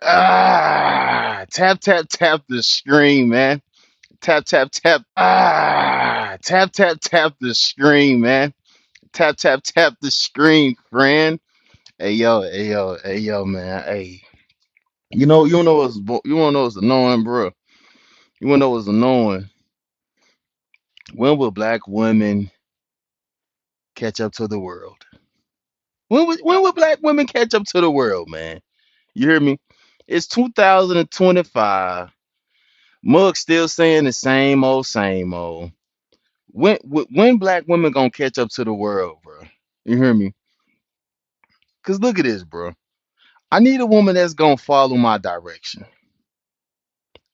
Tap tap tap the screen, man. Tap tap tap. Tap tap tap the screen, man. Tap tap tap the screen, friend. Hey yo, man. Hey, you wanna know what's annoying, bro? You wanna know what's annoying? When will black women catch up to the world? When will black women catch up to the world, man? You hear me? It's 2025. Mug's still saying the same old, same old. When black women gonna catch up to the world, bro? You hear me? Cause look at this, bro. I need a woman that's gonna follow my direction.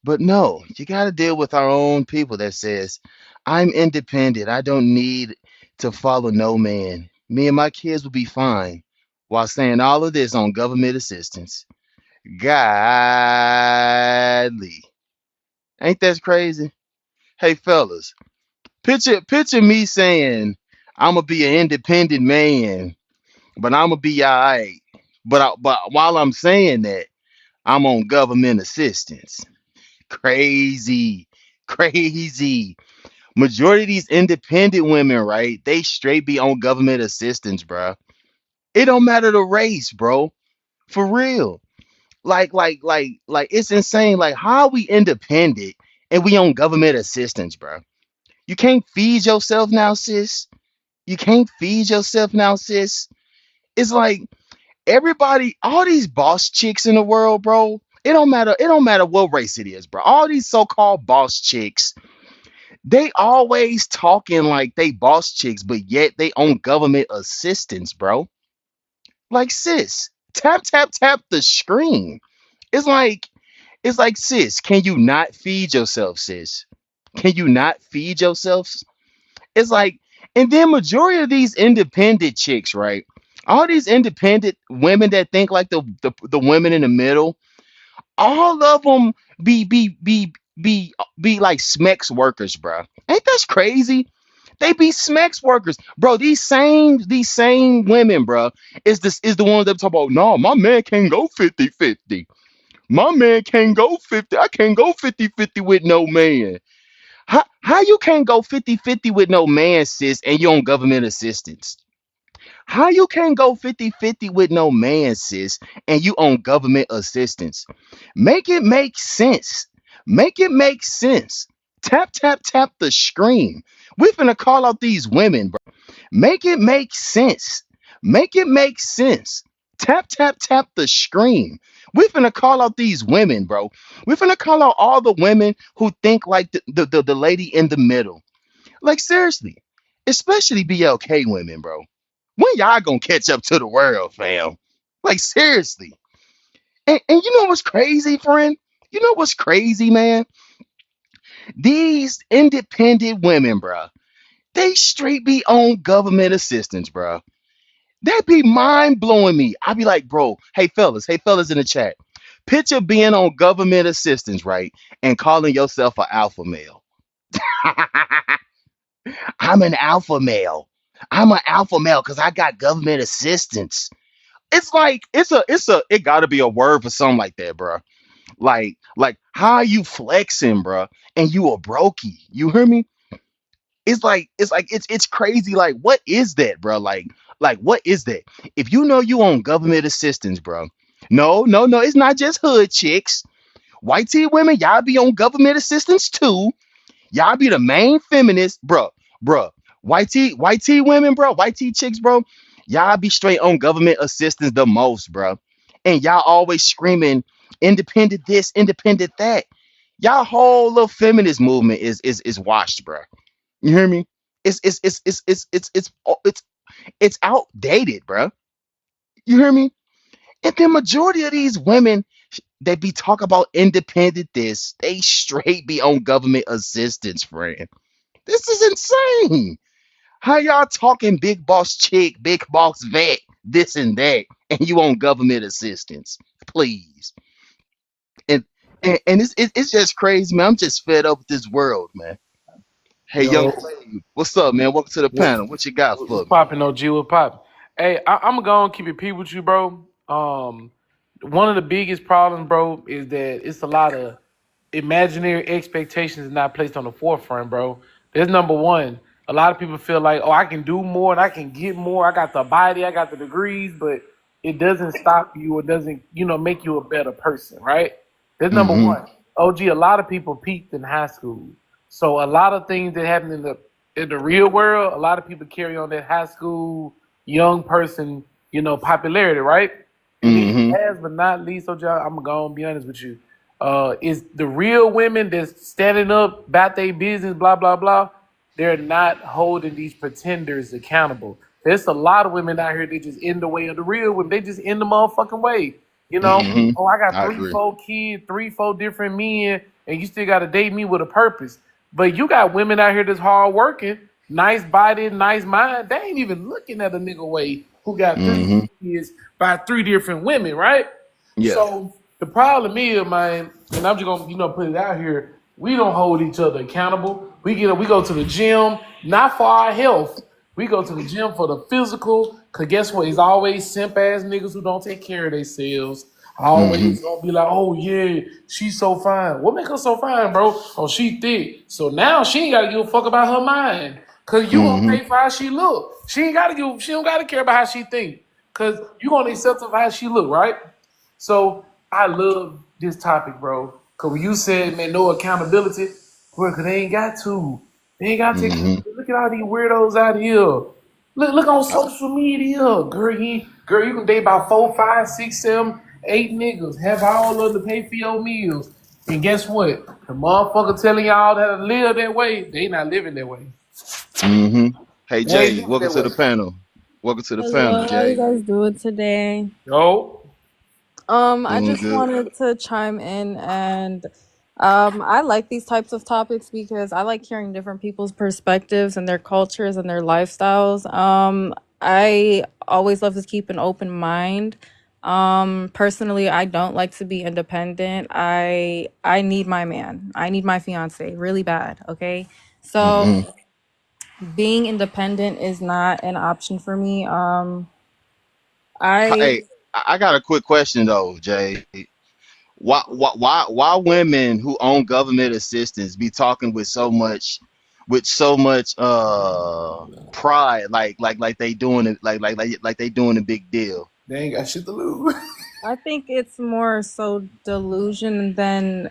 But no, you gotta deal with our own people that says, I'm independent. I don't need to follow no man. Me and my kids will be fine. While saying all of this on government assistance. Godly. Ain't that crazy? Hey fellas, picture me saying I'm gonna be an independent man, but I'm gonna be all right. But while I'm saying that, I'm on government assistance. Crazy, crazy. Majority of these independent women, right? They straight be on government assistance, bro. It don't matter the race, bro. For real. Like, it's insane. Like, how are we independent and we on government assistance, bro? You can't feed yourself now, sis. You can't feed yourself now, sis. It's like everybody, all these boss chicks in the world, bro. It don't matter. It don't matter what race it is, bro. All these so-called boss chicks, they always talking like they boss chicks, but yet they on government assistance, bro. Like, sis, tap tap tap the screen. It's like sis, can you not feed yourself, sis? Can you not feed yourself? It's like, and then majority of these independent chicks, right? All these independent women that think like the women in the middle, all of them be like Smex workers, bro. Ain't that crazy? They be Smex workers, bro. These same women, bro, is the ones that talk about. No, my man can't go 50-50. My man can't go 50. I can't go 50-50 with no man. How you can't go 50-50 with no man, sis, and you on government assistance? How you can't go 50-50 with no man, sis, and you on government assistance? Make it make sense. Make it make sense. Tap, tap, tap the screen. We finna call out these women, bro. Make it make sense. Make it make sense. Tap, tap, tap the screen. We finna call out these women, bro. We finna call out all the women who think like the lady in the middle. Like, seriously, especially BLK women, bro. When y'all gonna catch up to the world, fam? Like, seriously. And you know what's crazy, friend? You know what's crazy, man? These independent women, bro, they straight be on government assistance, bro. That be mind blowing me. I be like, bro, hey fellas in the chat. Picture being on government assistance, right? And calling yourself an alpha male. I'm an alpha male. I'm an alpha male because I got government assistance. It's like it gotta be a word for something like that, bro. Like how are you flexing, bro? And you a brokey. You hear me? It's crazy. Like, what is that, bro? Like what is that? If you know you on government assistance, bro. No, no, no. It's not just hood chicks. White tea women, y'all be on government assistance too. Y'all be the main feminists, bro, bro. White tea women, bro. White tea chicks, bro. Y'all be straight on government assistance the most, bro. And y'all always screaming independent this, independent that. Y'all whole little feminist movement is washed, bro. You hear me? It's outdated, bro. You hear me? And the majority of these women they be talk about independent this, they straight be on government assistance, friend. This is insane. How y'all talking big boss chick, big boss vet, this and that, and you on government assistance? Please. And it's just crazy, man. I'm just fed up with this world, man. Hey, young Yo, Slave, what's up, man? Welcome to the what, panel. What you got what's for me? popping, OG? What popping? Hey, I'm gonna go and keep it P with you, bro. one of the biggest problems, bro, is that it's a lot of imaginary expectations not placed on the forefront, bro. There's number one. A lot of people feel like, oh, I can do more and I can get more. I got the body, I got the degrees, but it doesn't stop you or doesn't, make you a better person, right? That's number Mm-hmm. one. OG, a lot of people peaked in high school. So a lot of things that happen in the real world, a lot of people carry on that high school young person, popularity, right? And then Mm-hmm. last but not least, OG, I'm gonna go and be honest with you. Is the real women that's standing up about their business, blah blah blah. They're not holding these pretenders accountable. There's a lot of women out here that just in the way of the real women. They just in the motherfucking way. Mm-hmm. Oh, I got I three, agree. four kids, three, four different men, and you still got to date me with a purpose. But you got women out here that's hard working, nice body, nice mind. They ain't even looking at a nigga way who got three, Mm-hmm. four kids by three different women, right? Yeah. So the problem is, man, and I'm just gonna, put it out here. We don't hold each other accountable. We go to the gym, not for our health. We go to the gym for the physical. Cause guess what? It's always simp ass niggas who don't take care of themselves. Mm-hmm. Always gonna be like, oh yeah, she's so fine. What make her so fine, bro? Oh, she thick. So now she ain't gotta give a fuck about her mind. Cause you gonna Mm-hmm. pay for how she look. She don't gotta care about how she think. Cause you gonna accept her for how she look, right? So I love this topic, bro. Cause when you said, man, no accountability, bro, cause they ain't got to. They ain't got to take Mm-hmm. look at all these weirdos out here. Look on social media. Girl, you can date about 4, 5, 6, 7, 8 niggas. Have all of them to pay for your meals. And guess what? The motherfucker telling y'all that to live that way, they not living that way. Mm-hmm. Hey They ain't Jay, living welcome that to the way. panel. Welcome to the panel, Hello, how you Jay. guys doing today? Yo. I Doing just good. wanted to chime in and I like these types of topics because I like hearing different people's perspectives and their cultures and their lifestyles. I always love to keep an open mind. Personally, I don't like to be independent. I need my man. I need my fiance really bad, okay? Mm-hmm. So, being independent is not an option for me. I Hey, I got a quick question though, Jay. Why women who own government assistance be talking with so much pride, like they doing it, like they doing a big deal. They ain't got shit to lose. I think it's more so delusion than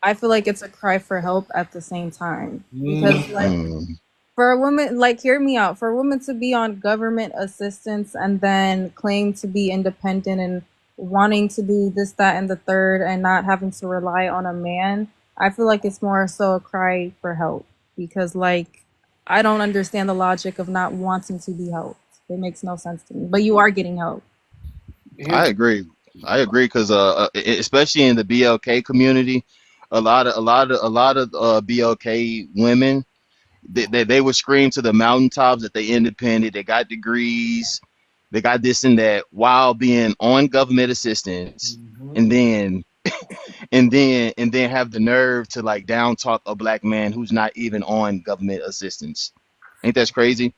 I feel like it's a cry for help at the same time. Because like Mm, for a woman, like hear me out, for a woman to be on government assistance and then claim to be independent and wanting to do this, that, and the third and not having to rely on a man, I feel like it's more so a cry for help. Because like I don't understand the logic of not wanting to be helped. It makes no sense to me. But you are getting help. I Here's agree. I agree because especially in the BLK community, a lot of BLK women they would scream to the mountaintops that they independent, they got degrees, they got this and that while being on government assistance, and then and then have the nerve to like down talk a black man who's not even on government assistance. Ain't that crazy?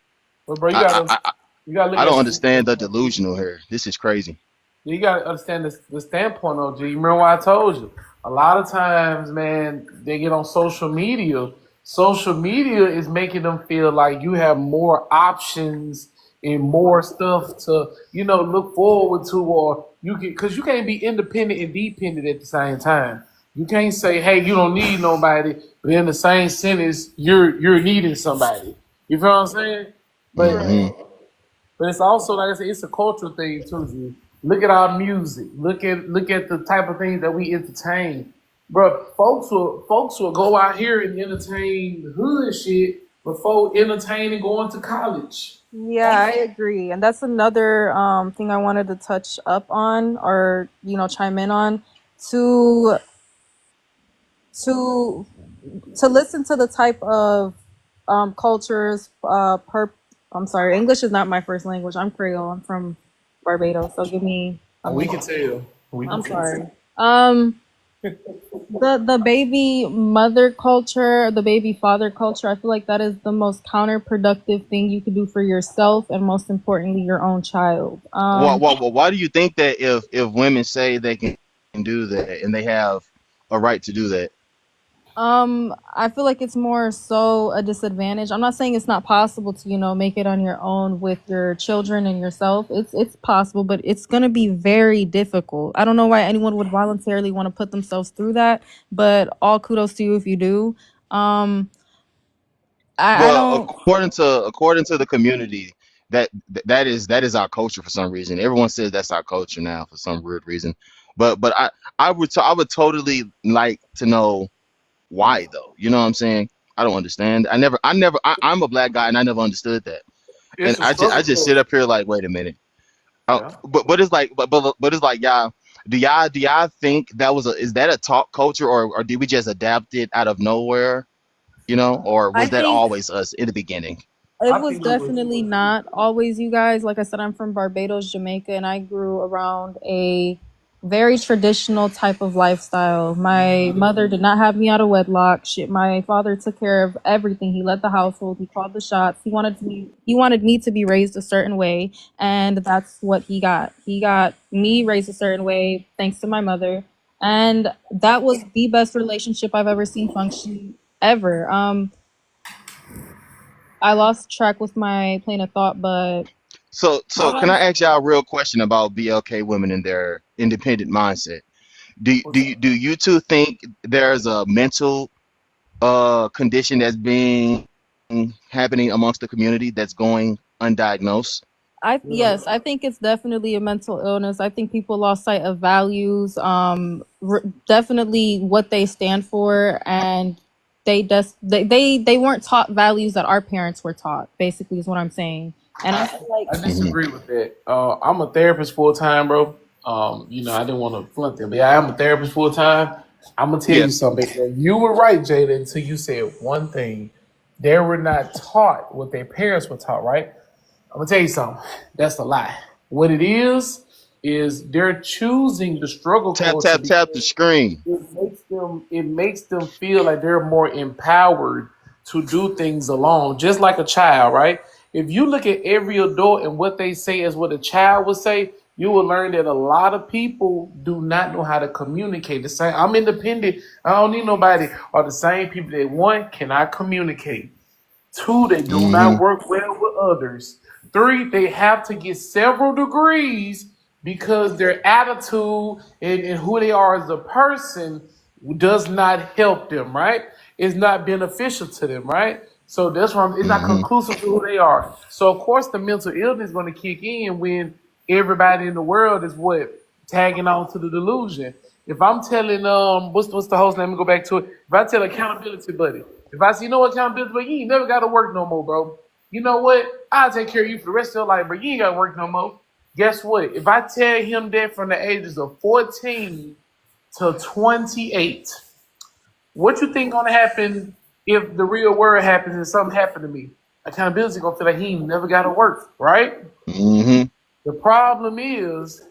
But bro, I I I, you gotta look I at don't the understand the delusional here. This is crazy. you gotta understand the standpoint, OG. You remember what I told you? A lot of times, man, they get on social media. Social media is making them feel like you have more options and more stuff to, look forward to, or you can, because you can't be independent and dependent at the same time. You can't say, "Hey, you don't need nobody," but in the same sentence, you're needing somebody. You feel what I'm saying? Hmm. But it's also like I said, it's a cultural thing too. G. Look at our music. Look at the type of things that we entertain, bro. Folks will go out here and entertain the hood shit before entertaining going to college. Yeah, I agree. And that's another thing I wanted to touch up on or, chime in on to to to listen to the type of cultures I'm sorry, English is not my first language. I'm Creole. I'm from Barbados. So give me a We minute. can tell. We can I'm tell. sorry. Um The baby mother culture, the baby father culture, I feel like that is the most counterproductive thing you could do for yourself and most importantly your own child. Why do you think that if women say they can do that and they have a right to do that? I feel like it's more so a disadvantage. I'm not saying it's not possible to, make it on your own with your children and yourself. It's possible, but it's gonna be very difficult. I don't know why anyone would voluntarily want to put themselves through that, but all kudos to you if you do. Um, I Well, don't. according to the community, that is our culture for some reason. Everyone says that's our culture now for some weird reason. But I would totally like to know why though. You know what I'm saying? I don't understand. I'm a black guy and I never understood that. And It's a I just sit struggle. up here like, wait a minute. Yeah. But it's like but it's like y'all do y'all think that is that a talk culture or did we just adapt it out of nowhere? Or I was that think always us in the beginning? it I was think it was. definitely not always you guys. Like I said, I'm from Barbados, Jamaica, and I grew around a very traditional type of lifestyle. My mother did not have me out of wedlock. My father took care of everything. He led the household. He called the shots. He wanted me to be raised a certain way, and that's what he got. He got me raised a certain way thanks to my mother, and that was the best relationship I've ever seen function ever. I lost track with my plane of thought, but So My can I life. ask y'all a real question about BLK women and their independent mindset? Do you two think there's a mental condition that's being happening amongst the community that's going undiagnosed? yes, I think it's definitely a mental illness. I think people lost sight of values, definitely what they stand for, and they weren't taught values that our parents were taught. Basically, is what I'm saying. And I I, feel like I Hmm. disagree with that. I'm a therapist full time, bro. I didn't want to flaunt them, but yeah, I'm a therapist full time. I'm gonna tell Yeah. you something. You were right, Jada, until you said one thing. They were not taught what their parents were taught, right? I'm gonna tell you something. That's a lie. What it is they're choosing the struggle Tap culture tap tap the because screen. it makes them feel like they're more empowered to do things alone, just like a child, right? If you look at every adult and what they say is what a child would say, you will learn that a lot of people do not know how to communicate. The same, I'm independent. I don't need nobody. Are the same people that one cannot communicate. Two, they do not Hmm. work well with others. Three, they have to get several degrees because their attitude and who they are as a person does not help them, right? It's not beneficial to them, right? So that's why it's not Hmm. conclusive to who they are. So of course the mental illness is going to kick in when everybody in the world is what tagging on to the delusion. If I'm telling what's the host name? Let me go back to it. If I tell accountability buddy, if I say, you know what, accountability buddy, you ain't never got to work no more, bro. You know what? I'll take care of you for the rest of your life, bro. You ain't got to work no more. Guess what? If I tell him that from the ages of 14 to 28, what you think gonna happen if the real world happens and something happened to me? Accountability gonna feel like he ain't never got to work, right? Hmm. The problem is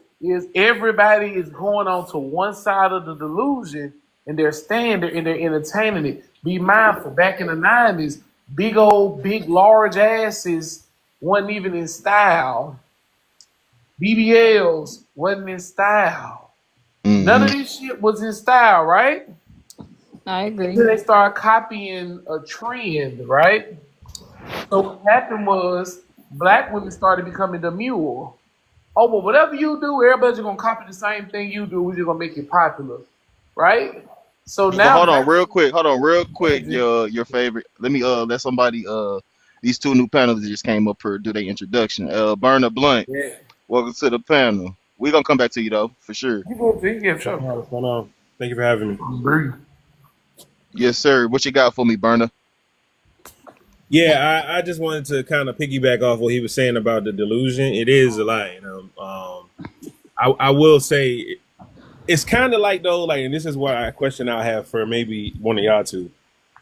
everybody is going on to one side of the delusion and they're staying there and they're entertaining it. Be mindful. Back in the 90s, big old, big, large asses wasn't even in style. BBLs wasn't in style. None Hmm. of this shit was in style, right? I Until agree. they start copying a trend, right? So what happened was black women started becoming the mule. Oh, but whatever you do, everybody's gonna copy the same thing you do. We're just gonna make it popular, right? So But now hold on black real quick. Hold on real quick. women, Your favorite. Let me let somebody these two new panelists that just came up here do their introduction. Burner Blunt. yeah, Welcome to the panel. We're gonna come back to you though, for sure. you go to yeah, What's going sure. on? What's going on? Thank you for having me. Breathe. Yes, sir. What you got for me, Burner? Yeah, I just wanted to kind of piggyback off what he was saying about the delusion. It is a lie. I will say it's kind of like though, like, and this is what I question I have for maybe one of y'all two.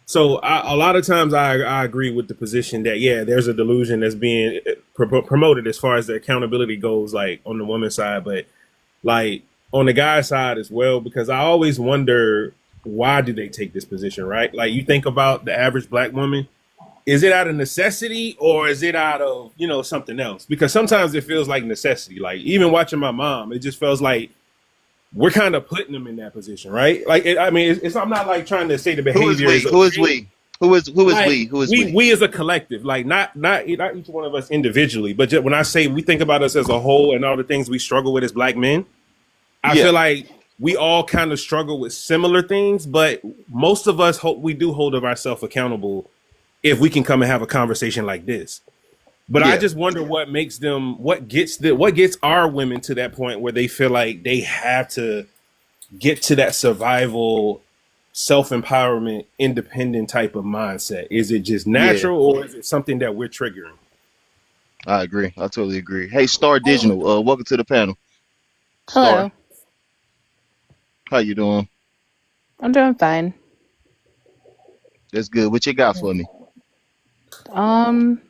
So a lot of times I agree with the position that yeah, there's a delusion that's being promoted as far as the accountability goes, like on the woman's side, but like on the guy side as well, because I always wonder, why do they take this position, right? Like, you think about the average black woman, is it out of necessity or is it out of, something else? Because sometimes it feels like necessity. Like, even watching my mom, it just feels like we're kind of putting them in that position, right? Like, I'm not like trying to say the Who is behavior we? is Who is okay. we? Who is Like, we? Who is we we? we as a collective, like not each one of us individually, but just when I say we think about us as a whole and all the things we struggle with as black men, I Yeah, feel like we all kind of struggle with similar things, but most of us we do hold of ourselves accountable if we can come and have a conversation like this. But I yeah, just wonder what gets our women to that point where they feel like they have to get to that survival, self-empowerment, independent type of mindset. Is it just yeah. natural or is it something that we're triggering? I agree. I totally agree. Hey, Star Digital. Welcome to the panel. Star, Hello. how you doing? I'm doing fine. That's good. What you got for me? Um,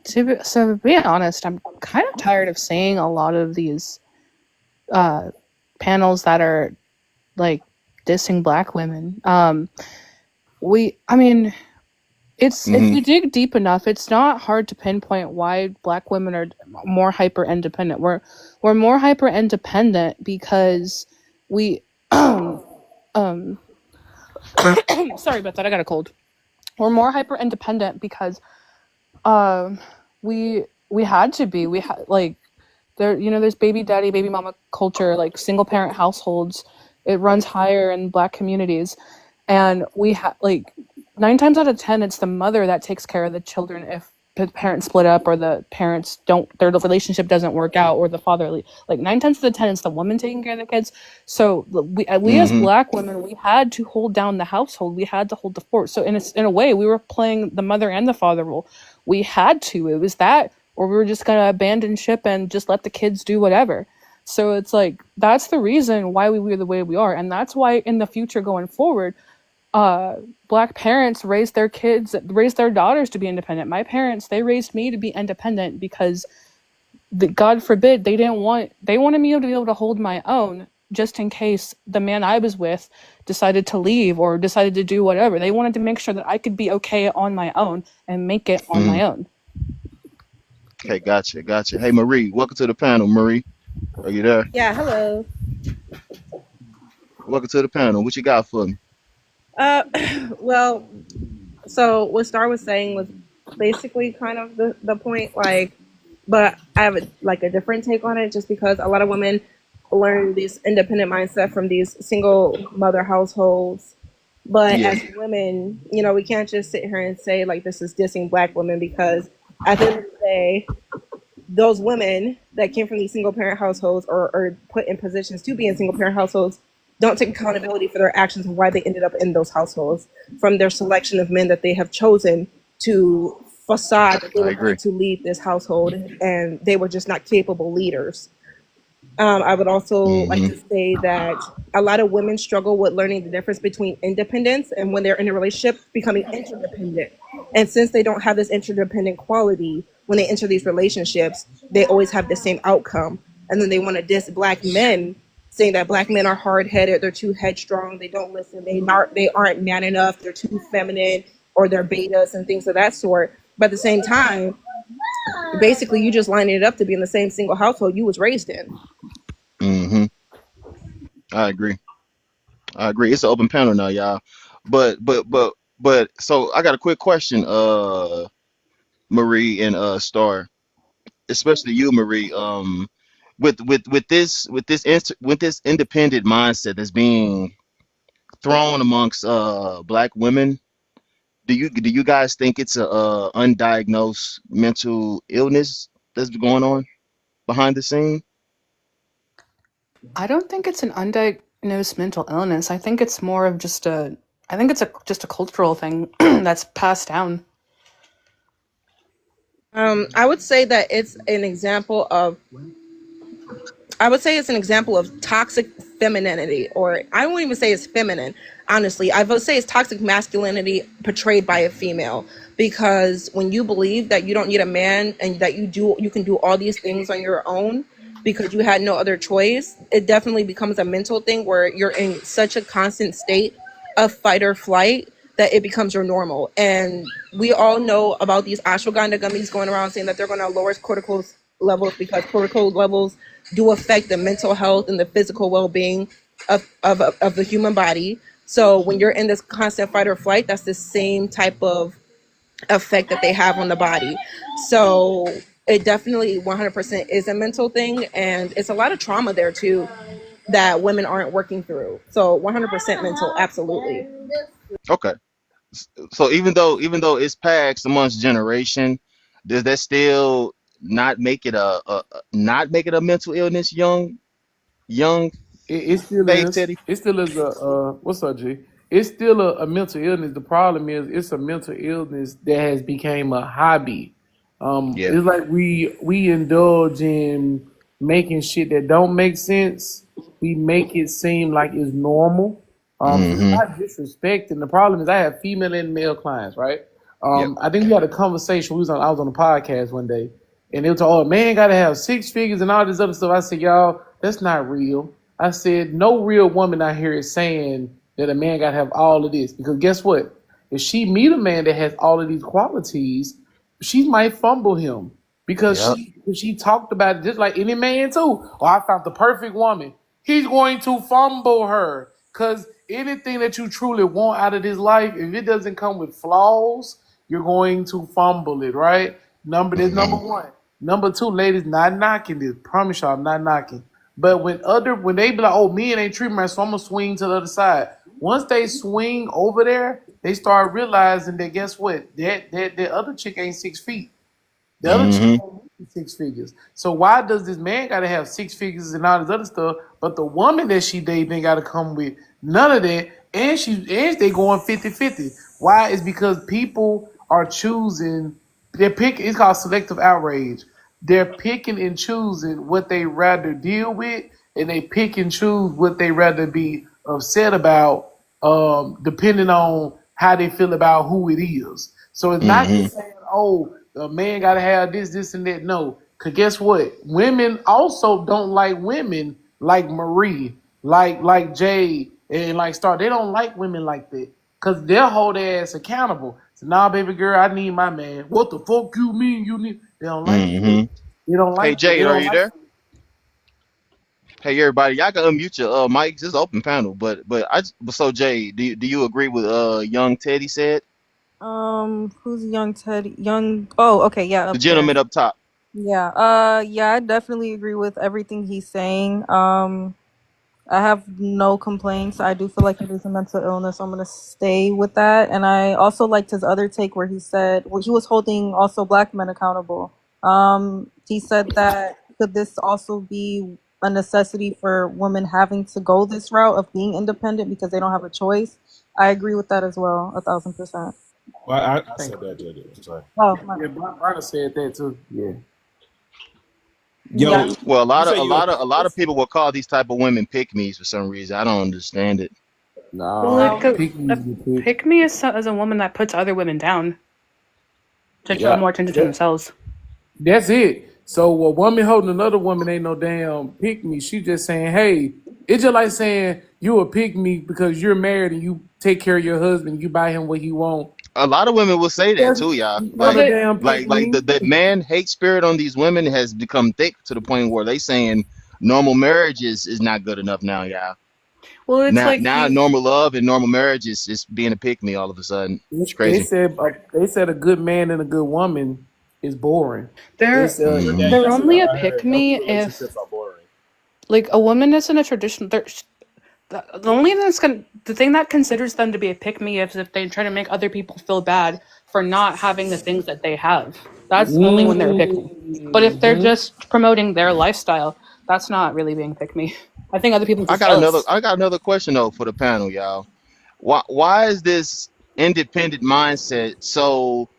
to be honest, I'm kind of tired of seeing a lot of these uh panels that are like dissing black women. I mean, it's if Mm-hmm. you dig deep enough, it's not hard to pinpoint why black women are more hyper independent. We're more hyper independent because we um sorry about that. I got a cold. We're more hyper independent because um we had to be. We had like there there's baby daddy, baby mama culture, like single parent households. It runs higher in black communities, and we have like 9 times out of 10 it's the mother that takes care of the children if the parents split up or the parents don't their relationship doesn't work out or the father like 9 times out of 10 it's the woman taking care of the kids. So we as Mm-hmm. black women, we had to hold down the household, we had to hold the fort. So in a way we were playing the mother and the father role. We had to. It was that, or we were just gonna abandon ship and just let the kids do whatever. So it's like that's the reason why we were the way we are, and that's why in the future going forward, uh black parents raise their daughters to be independent. My parents, they raised me to be independent because God forbid they wanted me to be able to hold my own just in case the man I was with decided to leave or decided to do whatever. They wanted to make sure that I could be okay on my own and make it on Mm-hmm. my own. Okay, gotcha, gotcha. Hey, Marie, welcome to the panel. Marie, are you there? Yeah, hello. Welcome to the panel. What you got for me? Uh, well, so what Star was saying was basically kind of the point, like, but I have like a different take on it, just because a lot of women learn this independent mindset from these single mother households. But Yeah. as women, we can't just sit here and say like this is dissing black women, because at the end of the day, those women that came from these single parent households or put in positions to be in single parent households don't take accountability for their actions and why they ended up in those households, from their selection of men that they have chosen to facade that they I were going agree. to lead this household, and they were just not capable leaders. I would also like Mm-hmm. to say that a lot of women struggle with learning the difference between independence and, when they're in a relationship, becoming interdependent. And since they don't have this interdependent quality, when they enter these relationships, they always have the same outcome. And then they want to diss black men, saying that black men are hard headed, they're too headstrong, they don't listen, they aren't man enough, they're too feminine, or they're betas and things of that sort. But at the same time, basically you just lining it up to be in the same single household you was raised in. Mm-hmm. I agree. I agree. It's an open panel now, y'all. But so I got a quick question, Marie and Star, especially you, Marie. With this independent mindset that's being thrown amongst black women, do you guys think it's a undiagnosed mental illness that's going on behind the scene? I don't think it's an undiagnosed mental illness. I think it's more of just a I think it's just a cultural thing that's passed down. I would say that it's an example of I would say it's an example of toxic femininity, or I won't even say it's feminine. Honestly, I would say it's toxic masculinity portrayed by a female. Because when you believe that you don't need a man and that you can do all these things on your own, because you had no other choice, it definitely becomes a mental thing where you're in such a constant state of fight or flight that it becomes your normal. And we all know about these ashwagandha gummies going around saying that they're going to lower cortical levels because cortical levels do affect the mental health and the physical well-being of the human body. So when you're in this constant fight or flight, that's the same type of effect that they have on the body. So it definitely 100% is a mental thing, and it's a lot of trauma there too that women aren't working through. So 100% mental, absolutely. Okay. So even though it's passed amongst generation, does that still not make it not make it a mental illness, young It still Faith is. Teddy? It still is a what's up, G? It's still a mental illness. The problem is it's a mental illness that has become a hobby. Yeah. It's like we indulge in making shit that don't make sense. We make it seem like it's normal. So it's Mm-hmm. not disrespect. And the problem is I have female and male clients, right? Yep. I think we had a conversation. I was on a podcast one day, and they were talking, oh, man, gotta have six figures and all this other stuff. I said, y'all, that's not real. I said, no real woman out here is saying that a man gotta have all of this. Because guess what? If she meet a man that has all of these qualities, she might fumble him because Yep. she talked about it just like any man too. Oh, I found the perfect woman. He's going to fumble her because anything that you truly want out of this life, if it doesn't come with flaws, you're going to fumble it, right? That's number Mm-hmm. one. Number two, ladies, not knocking this. Promise y'all, I'm not knocking. But when they be like, oh, men ain't treating me right, so I'm gonna swing to the other side. Once they swing over there, they start realizing that guess what? That other chick ain't 6 feet. The other chick Mm-hmm. don't need six figures. So why does this man gotta have six figures and all this other stuff, but the woman that she dating gotta come with none of that, and they going 50-50. Why? Is because people are choosing. They're picking. It's called selective outrage. They're picking and choosing what they rather deal with, and they pick and choose what they rather be upset about, depending on how they feel about who it is. So it's not Mm-hmm. just saying, oh, a man got to have this, this, and that. No, because guess what? Women also don't like women like Marie, like Jade, and like Star. They don't like women like that because they'll hold their ass accountable. So, nah, baby girl, I need my man. What the fuck you mean you need? They don't like that. Mm-hmm. They don't Hey like that. They Jade, are don't you like. there? Hey everybody, y'all can unmute your mics. It's open panel. So Jade, do you agree with young Teddy said? Who's young Teddy? Young. Oh, okay, yeah, The up there. gentleman up top. Yeah. Yeah, I definitely agree with everything he's saying. I have no complaints. I do feel like it is a mental illness. So I'm gonna stay with that. And I also liked his other take where he said, well, he was holding also black men accountable. He said that could this also be a necessity for women having to go this route of being independent because they don't have a choice? I agree with that as well, 1,000%. Well, I Think. said that to you. Sorry. Oh, my, Yeah, Bronner said that too. Yeah. yeah. Yo, Well, a you lot of say a you lot of a agree lot of with? people will call these type of women pick me's for some reason. I don't understand it. Well, Nah, like Um, pick me, a pick. pick me is a woman that puts other women down to draw Yeah. more attention to themselves. That's it. So a woman holding another woman ain't no damn pick me. She just saying, hey, it's just like saying you a pick me because you're married and you take care of your husband, you buy him what he want. A lot of women will say that That's too, y'all. not Like a But damn pick like me. the man hate spirit on these women has become thick to the point where they saying normal marriage is not good enough now, y'all. well, it's like Now you. normal love and normal marriage is being a pick me all of a sudden. It's They crazy. said they said a good man and a good woman is boring. They They're said Hmm. they're That's what only a I pick heard. Healthy me if relationships are boring. like a woman isn't a traditional. The only the thing that considers them to be a pick me is if they try to make other people feel bad for not having the things that they have. That's only when they're a pick me. But if they're mm-hmm. just promoting their lifestyle, that's not really being pick me. I think other people are I just got another jealous. I got another question though for the panel, y'all. Why is this independent mindset so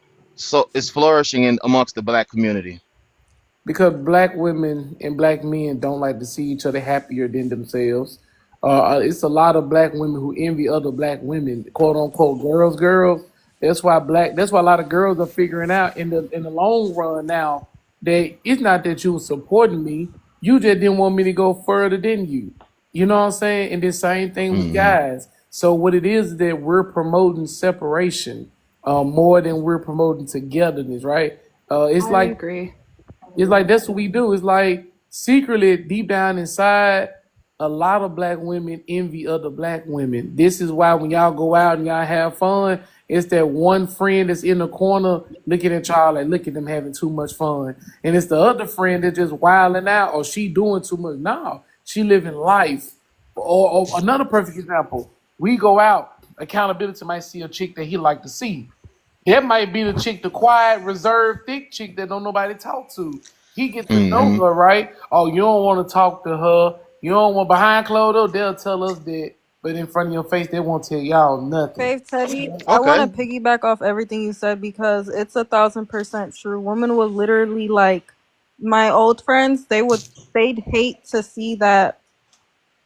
is flourishing in amongst the black community? Because black women and black men don't like to see each other happier than themselves. It's a lot of black women who envy other black women, quote unquote, girls. That's why a lot of girls are figuring out in the long run now that it's not that you were supporting me. You just didn't want me to go further than you. You know what I'm saying? And the same thing with Mm-hmm. guys. So what it is that we're promoting separation more than we're promoting togetherness, right? It's I like agree. that's what we do. It's like secretly deep down inside, a lot of black women envy other black women. This is why when y'all go out and y'all have fun, it's that one friend that's in the corner looking at y'all like, look at them having too much fun. And it's the other friend that's just wilding out or she doing too much. No, she living life. Or another perfect example, we go out, accountability might see a chick that he like to see. That might be the chick, the quiet, reserved, thick chick that don't nobody talk to. He get to know Mm-hmm. her, right? Oh, you don't want to talk to her. You don't want behind closed doors. They'll tell us that, but in front of your face, they won't tell y'all nothing. Faith Teddy, I want Okay. to piggyback off everything you said because it's 1,000% true. Women would literally like my old friends. They'd hate to see that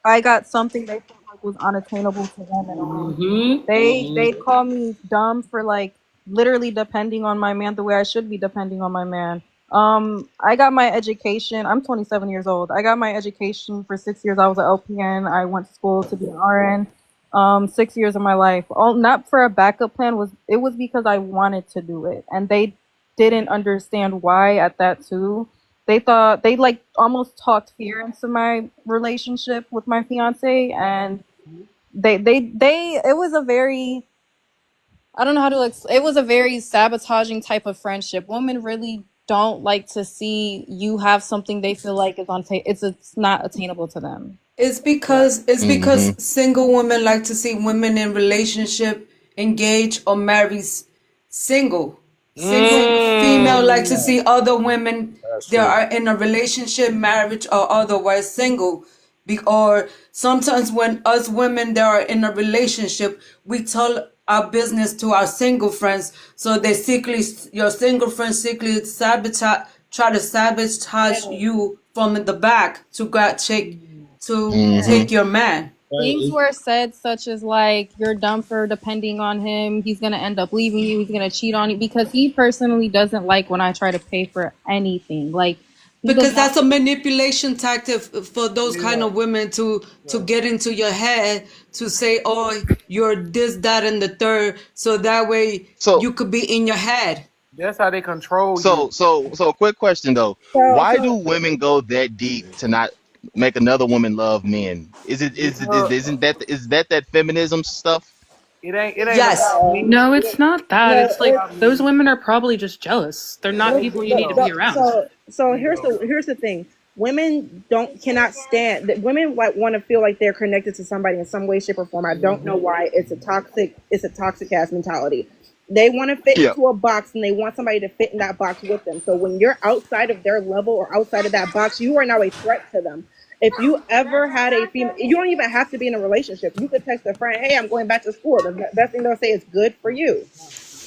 I got something they felt like was unattainable to them in a relationship. They'd call me dumb for like literally depending on my man the way I should be depending on my man. I got my education. I'm 27 years old. I got my education for 6 years. I was an LPN. I went to school to be an RN. 6 years of my life. All not for a backup plan was it was because I wanted to do it, and they didn't understand why at that too. They thought they like almost talked fear into my relationship with my fiance, and they it was a very I don't know how to it was a very sabotaging type of friendship. Women really don't like to see you have something they feel like is it's not attainable to them. Mm-hmm. It's because single women like to see women in relationship, engaged or married single. Single female like to see other women That's that true. are in a relationship, marriage or otherwise single. Or sometimes when us women that are in a relationship, we tell our business to our single friends, so they secretly, your single friends secretly try to sabotage you from the back to Mm-hmm. take your man. Things Right. were said such as like you're dumb for depending on him. He's gonna end up leaving you. He's gonna cheat on you because he personally doesn't like when I try to pay for anything. Like he does Because not. that's a manipulation tactic for those kind Yeah, of women to get into your head to say, oh, you're this, that, and the third, so that way So you could be in your head. that's how they control you. so quick question though. So, Why do so women go that deep to not make another woman love men? Because Is that feminism stuff? it ain't Yes. about me. No, It it's not that. no, It's ain't like about those me. women are probably just jealous. They're not That's people you need to bingo. be around. so Bingo. here's the thing. Women don't cannot stand that women like want to feel like they're connected to somebody in some way, shape, or form. I don't know why. It's a toxic ass mentality. They want to fit Yeah. into a box and they want somebody to fit in that box with them. So when you're outside of their level or outside of that box, you are now a threat to them. If you ever had a female, you don't even have to be in a relationship. You could text a friend, "Hey, I'm going back to school." The best thing they'll say is "good for you."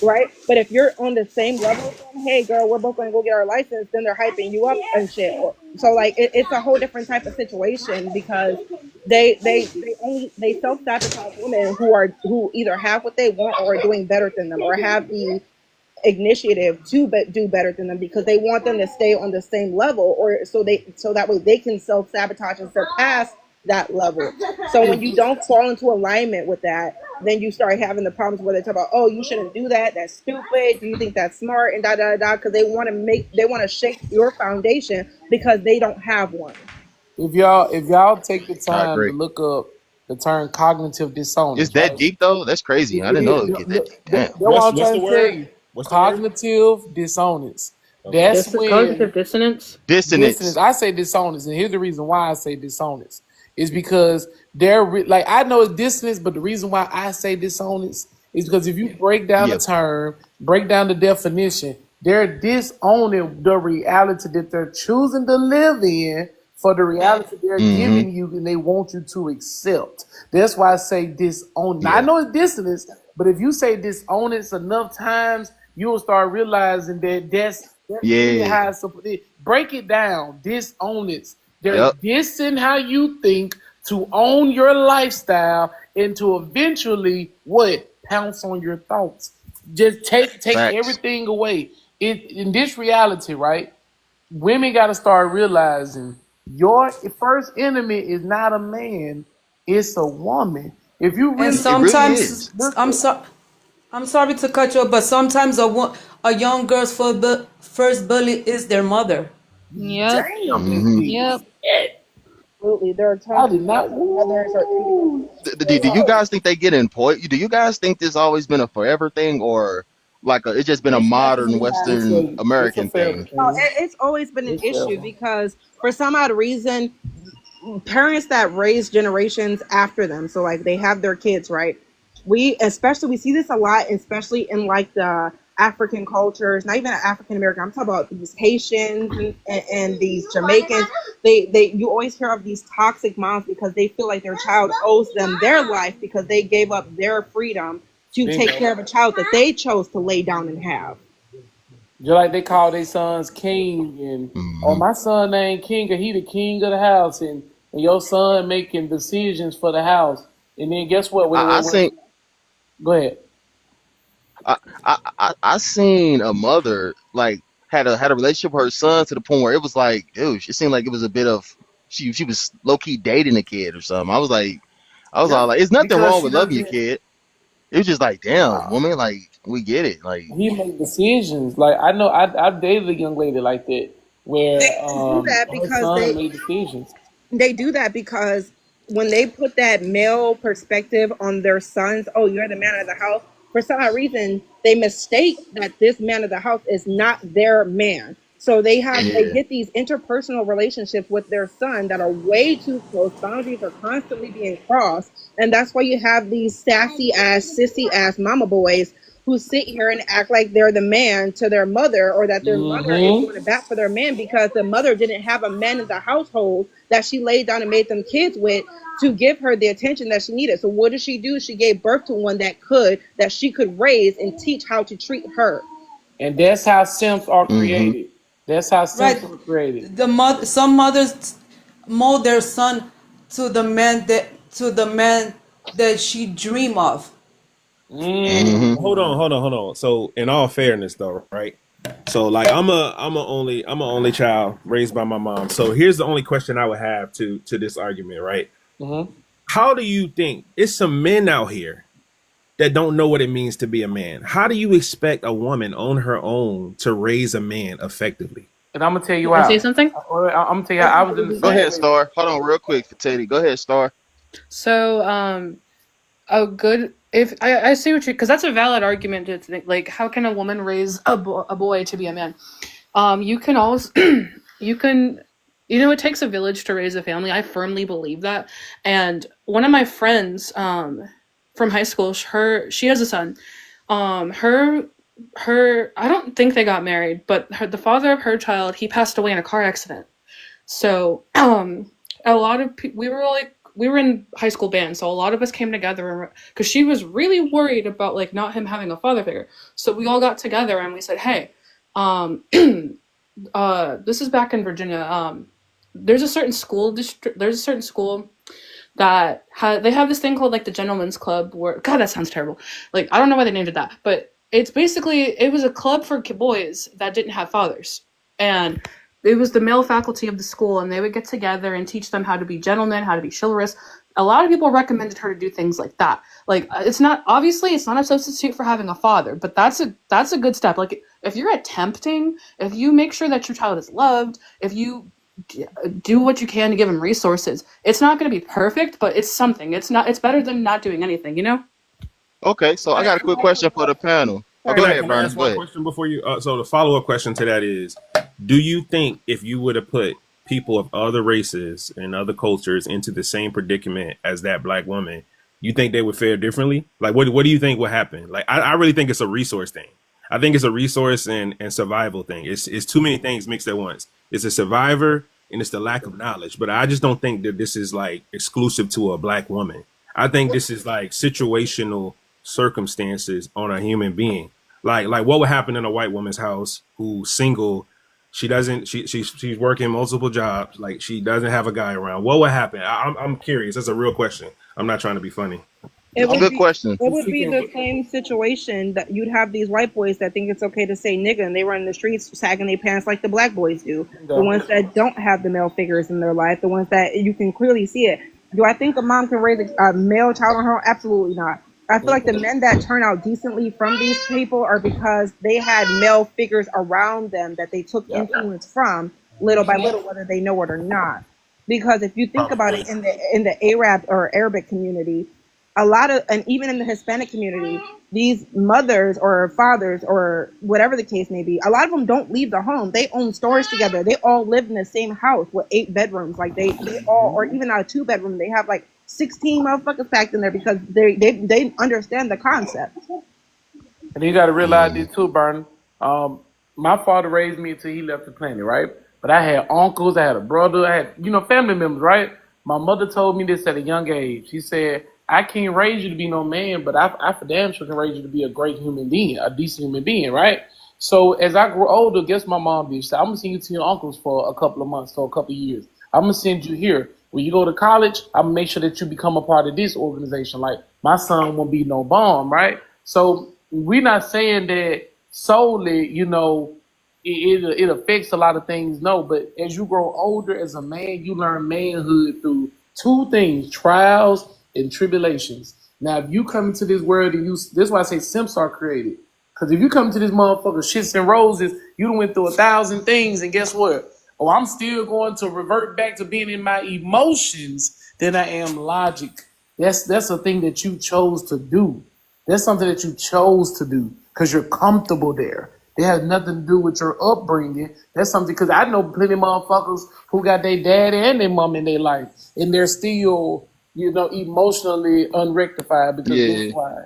Right? But if you're on the same level as them, hey girl, we're both gonna go get our license, then they're hyping you up and shit. So like it's a whole different type of situation because they self sabotage women who either have what they want or are doing better than them or have the initiative to do better than them because they want them to stay on the same level or so that way they can self sabotage and surpass that level. So when you don't fall into alignment with that, then you start having the problems where they talk about, oh, you shouldn't do that. That's stupid. Do you think that's smart? And da da da. Because they want to shake your foundation because they don't have one. If y'all take the I time to agree. look up the term cognitive Is dissonance, that right? deep though? That's crazy. I didn't know it would get that deep. That's Damn. what I'm What's the trying to tell word? you. What's the word? Cognitive dissonance. Okay. That's Cognitive when dissonance. dissonance. Dissonance. I say dishonest, and here's the reason why I say dishonest is because like I know it's dissonance, but the reason why I say dishonest is because if you break down the Yeah. term, break down the definition, they're disowning the reality that they're choosing to live in for the reality they're Mm-hmm. giving you and they want you to accept. That's why I say disown. Now I Yeah. know it's dissonance, but if you say dishonest enough times, you'll start realizing that that's really Yeah. how it's supposed to break it down. Dishonest. They're Yep. dissing how you think to own your lifestyle and to eventually what? Pounce on your thoughts. Just take Facts. everything away. In this reality, right? Women got to start realizing Your first enemy is not a man; it's a woman. If you And really It really sometimes is. look I'm at, sorry. I'm sorry to cut you off, but sometimes a young girl's first bully is their mother. Yep. damn this Hmm. deep. Yep. Absolutely. There are I times did not. when mothers are Woo. Do you guys think they get employed? Do you guys think this always been a forever thing, or like it's just been a modern Western It's a American fair thing? Oh, thing. it's always been an It's fair issue one. because for some odd reason, parents that raise generations after them, so like they have their kids, right? We see this a lot, especially in like the African cultures, not even African American. I'm talking about these Haitians and these Jamaicans. They you always hear of these toxic moms because they feel like their child owes them their life because they gave up their freedom to take Bingo. care of a child that they chose to lay down and have. Just like they call their sons king, and oh, Hmm. my son ain't king, or he the king of the house, and your son making decisions for the house, and then guess what? I seen Go ahead. I seen a mother like had a relationship with her son to the point where it was like, dude, it seemed like it was a bit of she was low key dating a kid or something. I was all Yep, like, it's nothing because wrong she with loving your doesn't. kid. It was just like, damn, woman, like we get it, like. He made decisions. Like I know, I've dated a young lady like that, where They do that her because son made decisions. they do that because when they put that male perspective on their sons, oh, you're the man of the house, for some odd reason, they mistake that this man of the house is not their man. So they Yeah. get these interpersonal relationships with their son that are way too close. Boundaries are constantly being crossed. And that's why you have these sassy ass, sissy ass mama boys who sit here and act like they're the man to their mother, or that their mother is Hmm. going to bat for their man because the mother didn't have a man in the household that she laid down and made them kids with to give her the attention that she needed. So what did she do? She gave birth to one that she could raise and teach how to treat her. And that's how simps are Hmm. created. That's how Right. simps are created. Some mothers mold their son to the man that she dream of. Hmm. Hold on. So, in all fairness, though, right? So, like, I'm a only child raised by my mom. So, here's the only question I would have to this argument, right? Mm-hmm. How do you think it's some men out here that don't know what it means to be a man? How do you expect a woman on her own to raise a man effectively? And I'm gonna tell you Can I say how. something? I'm gonna tell you how. I was in the Go same ahead, relationship. Star. Hold on, real quick, Teddy. Go ahead, Star. So, a good if I see what you because that's a valid argument to think like how can a woman raise a boy to be a man? You can always you can it takes a village to raise a family. I firmly believe that. And one of my friends from high school, she has a son. Her I don't think they got married, but the father of her child, he passed away in a car accident. So, a lot of we were in high school band, so a lot of us came together because she was really worried about like not him having a father figure. So we all got together and we said, "Hey, um, this is back in Virginia. There's a certain school district. There's a certain school that they have this thing called like the Gentlemen's Club. Where God, that sounds terrible. Like I don't know why they named it that, but it's basically it was a club for boys that didn't have fathers, and it was the male faculty of the school, and they would get together and teach them how to be gentlemen, how to be chivalrous. A lot of people recommended her to do things like that. Like it's not obviously it's not a substitute for having a father, but that's a good step. Like if you're attempting, if you make sure that your child is loved, if you do what you can to give him resources, it's not going to be perfect, but it's something. It's better than not doing anything. Okay, so I got a quick question for the panel. Oh, go Sorry. ahead, Can I Bernie. ask Go one ahead. question before you? So the follow up question to that is, do you think if you would have put people of other races and other cultures into the same predicament as that black woman, you think they would fare differently? Like, what do you think would happen? Like, I really think it's a resource thing. I think it's a resource and survival thing. It's too many things mixed at once. It's a survivor and it's the lack of knowledge. But I just don't think that this is like exclusive to a black woman. I think this is like situational circumstances on a human being. Like what would happen in a white woman's house who's single? She doesn't. She's working multiple jobs. Like she doesn't have a guy around. What would happen? I'm curious. That's a real question. I'm not trying to be funny. It It's a would good be question. it would be the same situation that you'd have these white boys that think it's okay to say nigga and they run in the streets sagging their pants like the black boys do. The ones that don't have the male figures in their life, the ones that you can clearly see it. Do I think a mom can raise a male child on her own? Absolutely not. I feel like the men that turn out decently from these people are because they had male figures around them that they took influence from little by little, whether they know it or not. Because if you think about it, in the Arab or Arabic community, a lot of, and even in the Hispanic community, these mothers or fathers or whatever the case may be, a lot of them don't leave the home. They own stores together. They all live in the same house with 8 bedrooms. Like they all, or even a 2 bedroom, they have like 16 motherfuckers packed in there because they understand the concept. And you got to realize Mm. this too, Burn. My father raised me until he left the planet, right? But I had uncles, I had a brother, I had, family members, right? My mother told me this at a young age. She said, I can't raise you to be no man, but I for damn sure can raise you to be a great human being, a decent human being, right? So as I grew older, guess my mom did? She said, I'm going to send you to your uncles for a couple of months, for a couple of years. I'm going to send you here. When you go to college, I'm going to make sure that you become a part of this organization. Like, my son won't be no bomb, right? So we're not saying that solely, it affects a lot of things. No, but as you grow older as a man, you learn manhood through 2 things: trials and tribulations. Now, if you come into this world and this is why I say simps are created. Because if you come to this motherfucker shits and roses, you done went through 1,000 things, and guess what? Oh, I'm still going to revert back to being in my emotions than I am logic. That's a thing that you chose to do. That's something that you chose to do because you're comfortable there. It has nothing to do with your upbringing. That's something, because I know plenty of motherfuckers who got their daddy and their mom in their life, and they're still, emotionally unrectified because Yeah, guess why?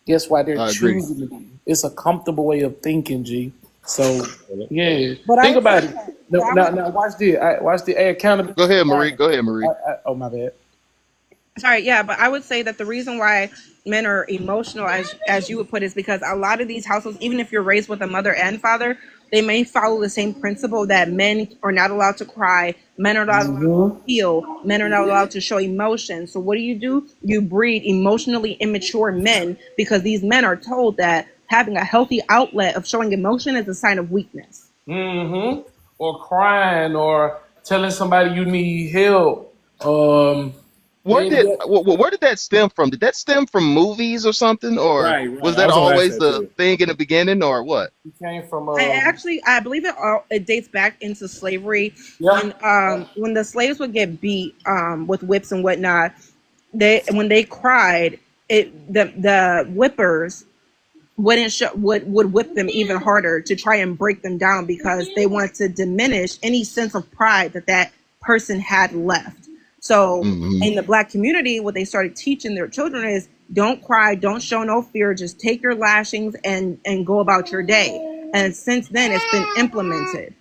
Guess why they're I agree. choosing to be? It's a comfortable way of thinking, G. So, yeah, But I think would say about it. that. No, So I now, would now, watch this. Watch the accountability. Go ahead, Marie. Go ahead, Marie. Oh, my bad. Sorry, yeah, but I would say that the reason why men are emotional, as you would put, is because a lot of these households, even if you're raised with a mother and father, they may follow the same principle that men are not allowed to cry, men are not allowed to feel, men are not allowed to show emotion. So what do? You breed emotionally immature men because these men are told that having a healthy outlet of showing emotion is a sign of weakness. Mm-hmm. Or crying or telling somebody you need help. Where They, did they, where did that stem from? Did that stem from movies or something, or Right, right. was I that was gonna ask always that the too. thing in the beginning, or what? he came from I believe it dates back into slavery yeah. when the slaves would get beat with whips and whatnot. They when they cried, the whippers wouldn't show, would whip them even harder to try and break them down because they wanted to diminish any sense of pride that person had left. So Hmm. in the black community, what they started teaching their children is don't cry, don't show no fear, just take your lashings and go about your day. And since then, it's been implemented.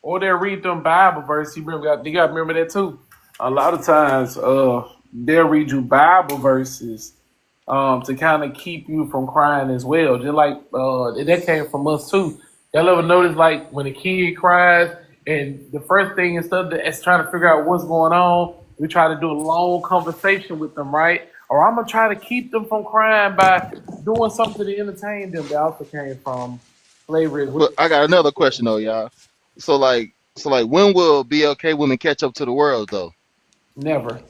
Or they read them Bible verse. You got to remember that too. A lot of times, they'll read you Bible verses, to kind of keep you from crying as well. Just like that came from us too. Y'all ever notice like when a kid cries and the first thing instead of it's trying to figure out what's going on, we try to do a long conversation with them, right? Or I'm gonna try to keep them from crying by doing something to entertain them. That also came from slavery as well. But I got another question though, y'all. So like, when will BLK women catch up to the world though? Never.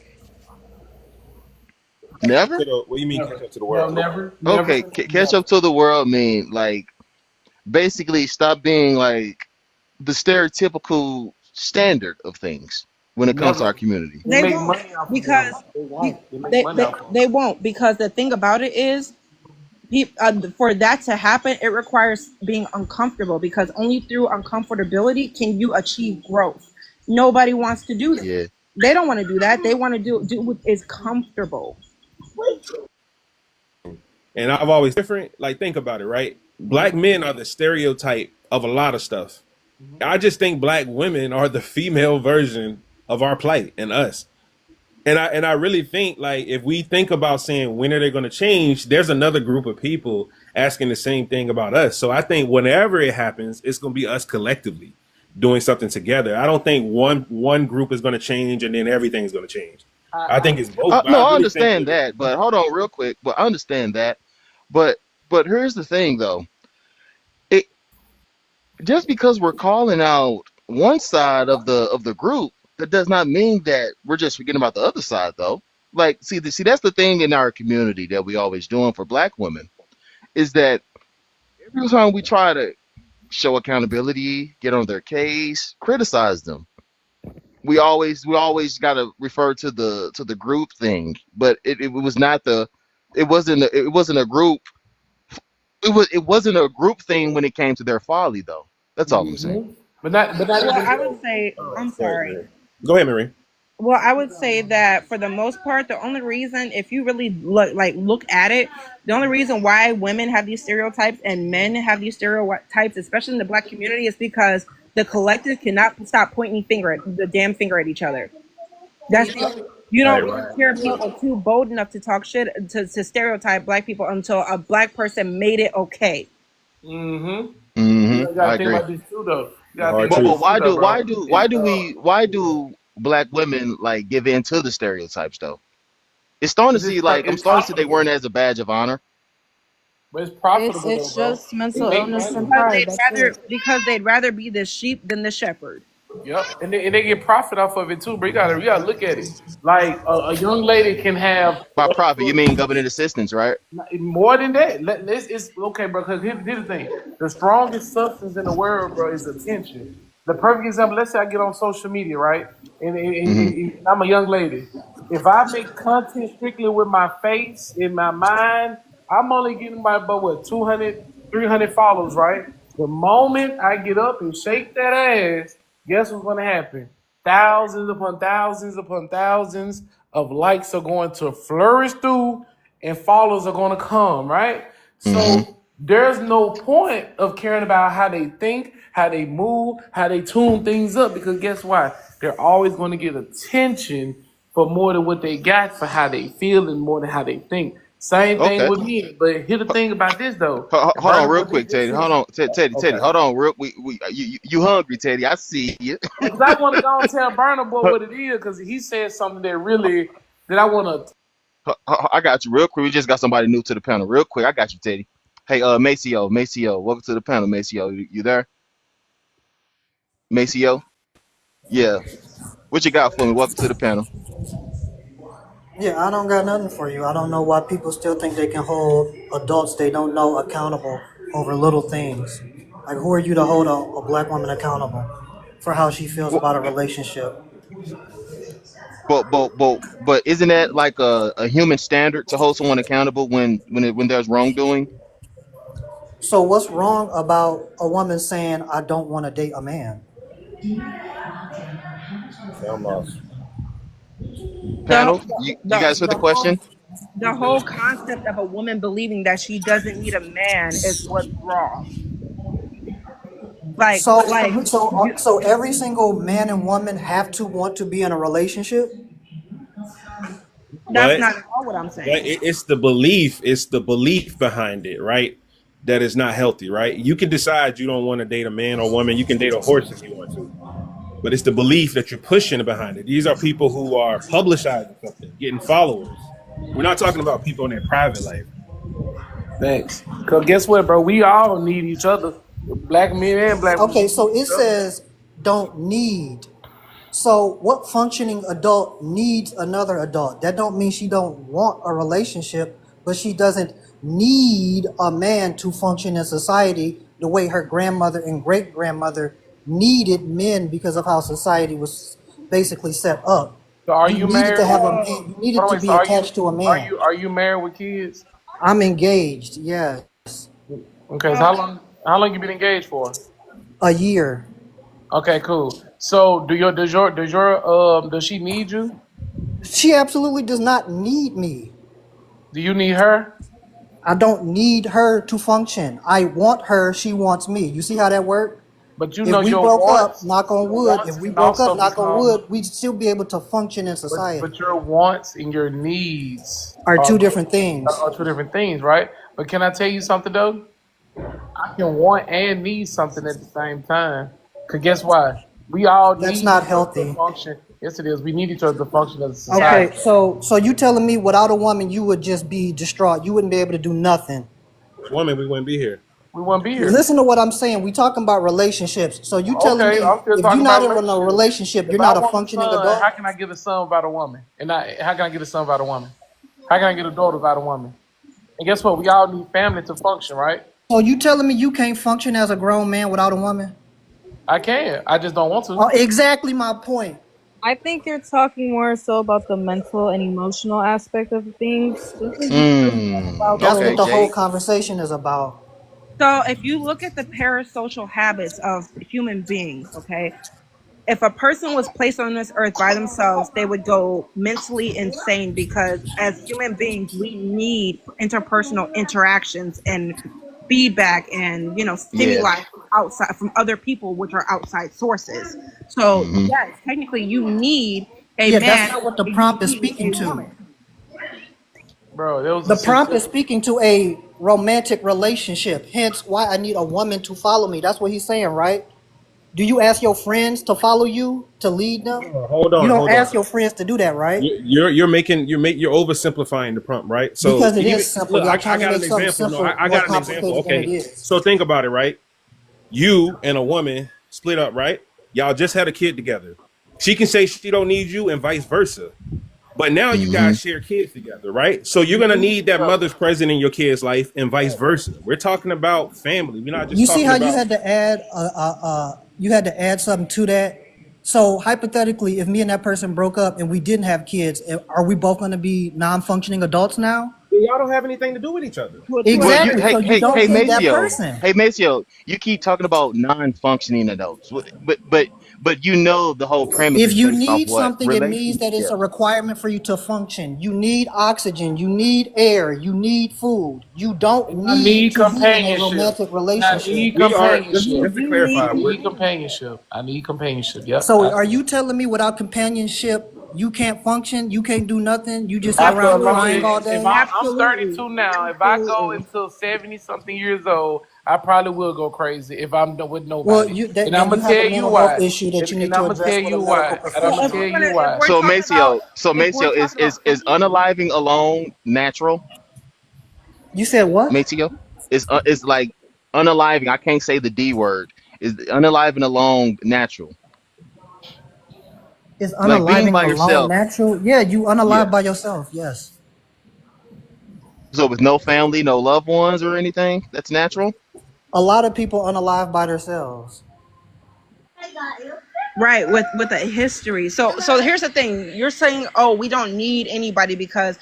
Never. What do you mean catch Never. up to the No, world? never, Okay, never, catch never. up to the world mean like basically stop being like the stereotypical standard of things when it comes to Never. our community. They They make won't money off of because them. They be- won't. They make money off of them. they won't because the thing about it is for that to happen, it requires being uncomfortable because only through uncomfortability can you achieve growth. Nobody wants to do that. Yeah. They don't want to do that. They want to do what is comfortable. And I've always different. Like, think about it, right? Black men are the stereotype of a lot of stuff. I just think black women are the female version of our plight and us. And I really think, like, if we think about saying when are they going to change, there's another group of people asking the same thing about us. So I think whenever it happens, it's going to be us collectively doing something together. I don't think one group is going to change and then everything's going to change. I think it's both, but No, I I really think understand that that, but hold on real quick. But I understand that, but here's the thing though. It just because we're calling out one side of the group, that does not mean that we're just forgetting about the other side though. Like, see, that's the thing in our community that we always doing for Black women is that every time we try to show accountability, get on their case, criticize them, we always got to refer to the group thing, but it was not the it wasn't a group it wasn't a group thing when it came to their folly though. That's all I'm saying. Hmm. But not Well, even I would so. say, I'm go ahead, sorry. Mary. Go ahead, Marie. Well, I would say that for the most part, the only reason, if you really look at it, the only reason why women have these stereotypes and men have these stereotypes, especially in the Black community, is because the collective cannot stop pointing the damn finger at each other. That's the you Right, don't right. hear people too bold enough to talk shit to stereotype Black people until a Black person made it okay. Mm-hmm. Hmm, You I gotta think agree. about this too, though. You The gotta think hard about But this truth. too, though, bro. why do Black women like give in to the stereotypes though? It's starting to see like I'm It's starting to see they profitable, wearing it as a badge of honor. but it's It's profitable though, it's bro. just They mental make illness money. and pride. That's it. Because they'd rather be the sheep than the shepherd. Yep, and they get profit off of it too, bro. You gotta look at it. Like a young lady can have By up profit, you to mean government assistance, right? more than that. This is okay, bro. Because here's the thing: the strongest substance in the world, bro, is attention. The perfect example. Let's say I get on social media, right? Hmm. And I'm a young lady. If I make content strictly with my face in my mind, I'm only getting about what 200, 300 followers, right? The moment I get up and shake that ass, guess what's going to happen? Thousands upon thousands of likes are going to flourish through and followers are going to come, right? Hmm. So there's no point of caring about how they think, how they move, how they tune things up, because guess what? They're always going to get attention for more than what they got for how they feel and more than how they think. Same thing Okay. with me. But here's the thing about this though. And Hold on, Burner, real what quick, this Teddy. is Hold on, Teddy. okay. Hold on, real. You hungry, Teddy? I see you. Because I want to go and tell Burner Boy what it is, because he said something that I want to. I got you real quick. We just got somebody new to the panel. Real quick, I got you, Teddy. Hey, Maceo, welcome to the panel, Maceo. You there, Maceo? Yeah. What you got for me? Welcome to the panel. Yeah, I don't got nothing for you. I don't know why people still think they can hold adults they don't know accountable over little things. Like, who are you to hold a black woman accountable for how she feels Well, about a relationship? but isn't that like a human standard to hold someone accountable when there's wrongdoing? So, what's wrong about a woman saying, I don't want to date a man? Okay, I'm lost. The Panel, you the guys heard the question? the whole concept of a woman believing that she doesn't need a man is what's wrong. So, You, so every single man and woman have to want to be in a relationship? that's But not at all what I'm saying. it's the belief behind it, right? That is not healthy, right? You can decide you don't want to date a man or woman. You can date a horse if you want to, but it's the belief that you're pushing behind it. These are people who are publicizing something, getting followers. We're not talking about people in their private life. Thanks. Because guess what, bro? We all need each other. Black men and black women Okay, need so it each other. says don't need. So what functioning adult needs another adult? That don't mean she don't want a relationship, but she doesn't need a man to function in society the way her grandmother and great grandmother needed men because of how society was basically set up. So are You you needed to married have with a man, you by needed the to way, so be attached to a man. are you married with kids? I'm engaged, yes. Okay, so Well, how long you been engaged for? A year. Okay, cool. So does she need you? She absolutely does not need me. Do you need her? I don't need her to function. I want her, she wants me. You see how that works? But you If know we your broke up, wants knock on your wood, if wants we can broke up, also knock on become wood, we'd still be able to function in society. but your wants and your needs Are are, two different things. are two different things, right? But can I tell you something though? I can want and need something at the same time. Cause guess why? We all That's need not each other to healthy. function. Yes, it is. We need each other to function as a society. Okay, so you telling me without a woman you would just be distraught? You wouldn't be able to do nothing. Woman, we wouldn't be here. We wouldn't be here. Listen to what I'm saying. We talking about relationships. So you telling Okay, I'm me still if you're talking not about in a relationships. relationship, If you're I not a want a functioning son, how adult? can I get a son without a woman? And how can I get a son without a woman? How can I get a daughter without a woman? And guess what? We all need family to function, right? So you telling me you can't function as a grown man without a woman? I can. I just don't want Oh, to. exactly my point. I think you're talking more so about the mental and emotional aspect of things. This is really about That's the what Okay, the whole Jake. conversation is about. So if you look at the parasocial habits of human beings, okay, if a person was placed on this earth by themselves, they would go mentally insane because as human beings, we need interpersonal interactions and feedback and Yeah. stimuli from outside from other people, which are outside sources. So Hmm. yes, technically you need a Yeah, that's man not what the and you prompt is need speaking a to. woman. Bro, there was a The prompt is situation. speaking to a romantic relationship. Hence why I need a woman to follow me. That's what he's saying, right? Do you ask your friends to follow you, to lead them? Hold You on, don't hold on. ask your friends to do that, right? You're oversimplifying the prompt, right? So Because it even is simple. look, Y'all I trying to got make an something example. No, simple I more got an example. complicated than it Okay, is. so think about it, right? You and a woman split up, right? Y'all just had a kid together. She can say she don't need you, and vice versa. But now you Hmm. guys share kids together, right? So you're We gonna need need each that other. mother's present in your kid's life, and vice versa. We're talking about family. We're not just You see talking how you about. had to add you had to add something to that. So hypothetically, if me and that person broke up and we didn't have kids, are we both going to be non-functioning adults now? Y'all don't have anything to do with each other. To an Well, you Exactly. extent. So hey you hey don't hey need that Maceo, person. hey Maceo, you keep talking about non-functioning adults, but you know the whole premise If is you based off need what something, it means that it's a relationships. requirement for you to function. You need oxygen, you need air, you need food. You don't And I need need to be in a companionship. romantic And I relationship. need We are just companionship. to You need clarify. I We're need companionship. I need companionship. Yep. So are you Absolutely. telling me without companionship you can't function? You can't do nothing? You just sit After a around long, crying Absolutely. all if day? I'm Absolutely. 32 now, if I go Absolutely. until 70 something years old, I probably will go crazy if I'm with Well, nobody. you And I'm then you gonna have a tell you mental health why. issue that you need And to I'm gonna address tell with a you medical why. And I'm So gonna if tell professional. we're gonna you if why. we're So talking about Maceo is unaliving alone natural? You said what? Maceo is like unaliving. I can't say the D word. Is unaliving alone natural? Is Like being unaliving by alone yourself. natural? Yeah, you Yeah. unalive by yourself. Yes. So with no family, no loved ones or anything, that's natural. A lot of people unalive by themselves. right with a history. So here's the thing. You're saying, oh, we don't need anybody because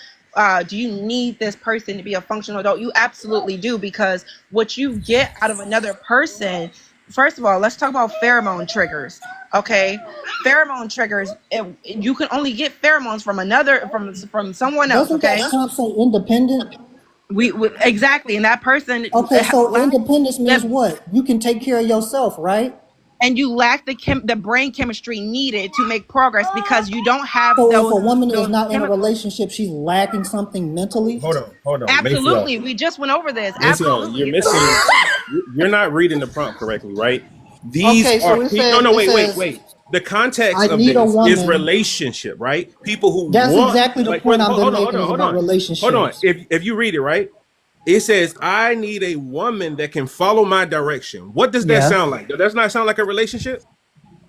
do you need this person to be a functional adult? You absolutely do, because what you get out of another person, first of all, let's talk about pheromone triggers. Okay, pheromone triggers, you can only get pheromones from another from someone else. Doesn't that Okay, prompt say independent? we exactly, and that person Okay, so lacks independence means that, what? You can take care of yourself, right? and you lack the brain chemistry needed to make progress because you don't have So if those a woman is those not in a chemicals. relationship, she's lacking something mentally. hold on, Mayfield. Absolutely, we just went over this. Maceo, you're Absolutely. missing. You're not reading the prompt correctly, right? These Okay, are so it no, says no, it wait. says The context I of need a this is woman. relationship, right? People who That's want, exactly the like, point I've been hold making on, is hold about on, hold on. relationships. If you read it right, it says, "I need a woman that can follow my direction." What does that Yeah. sound like? Does that not sound like a relationship?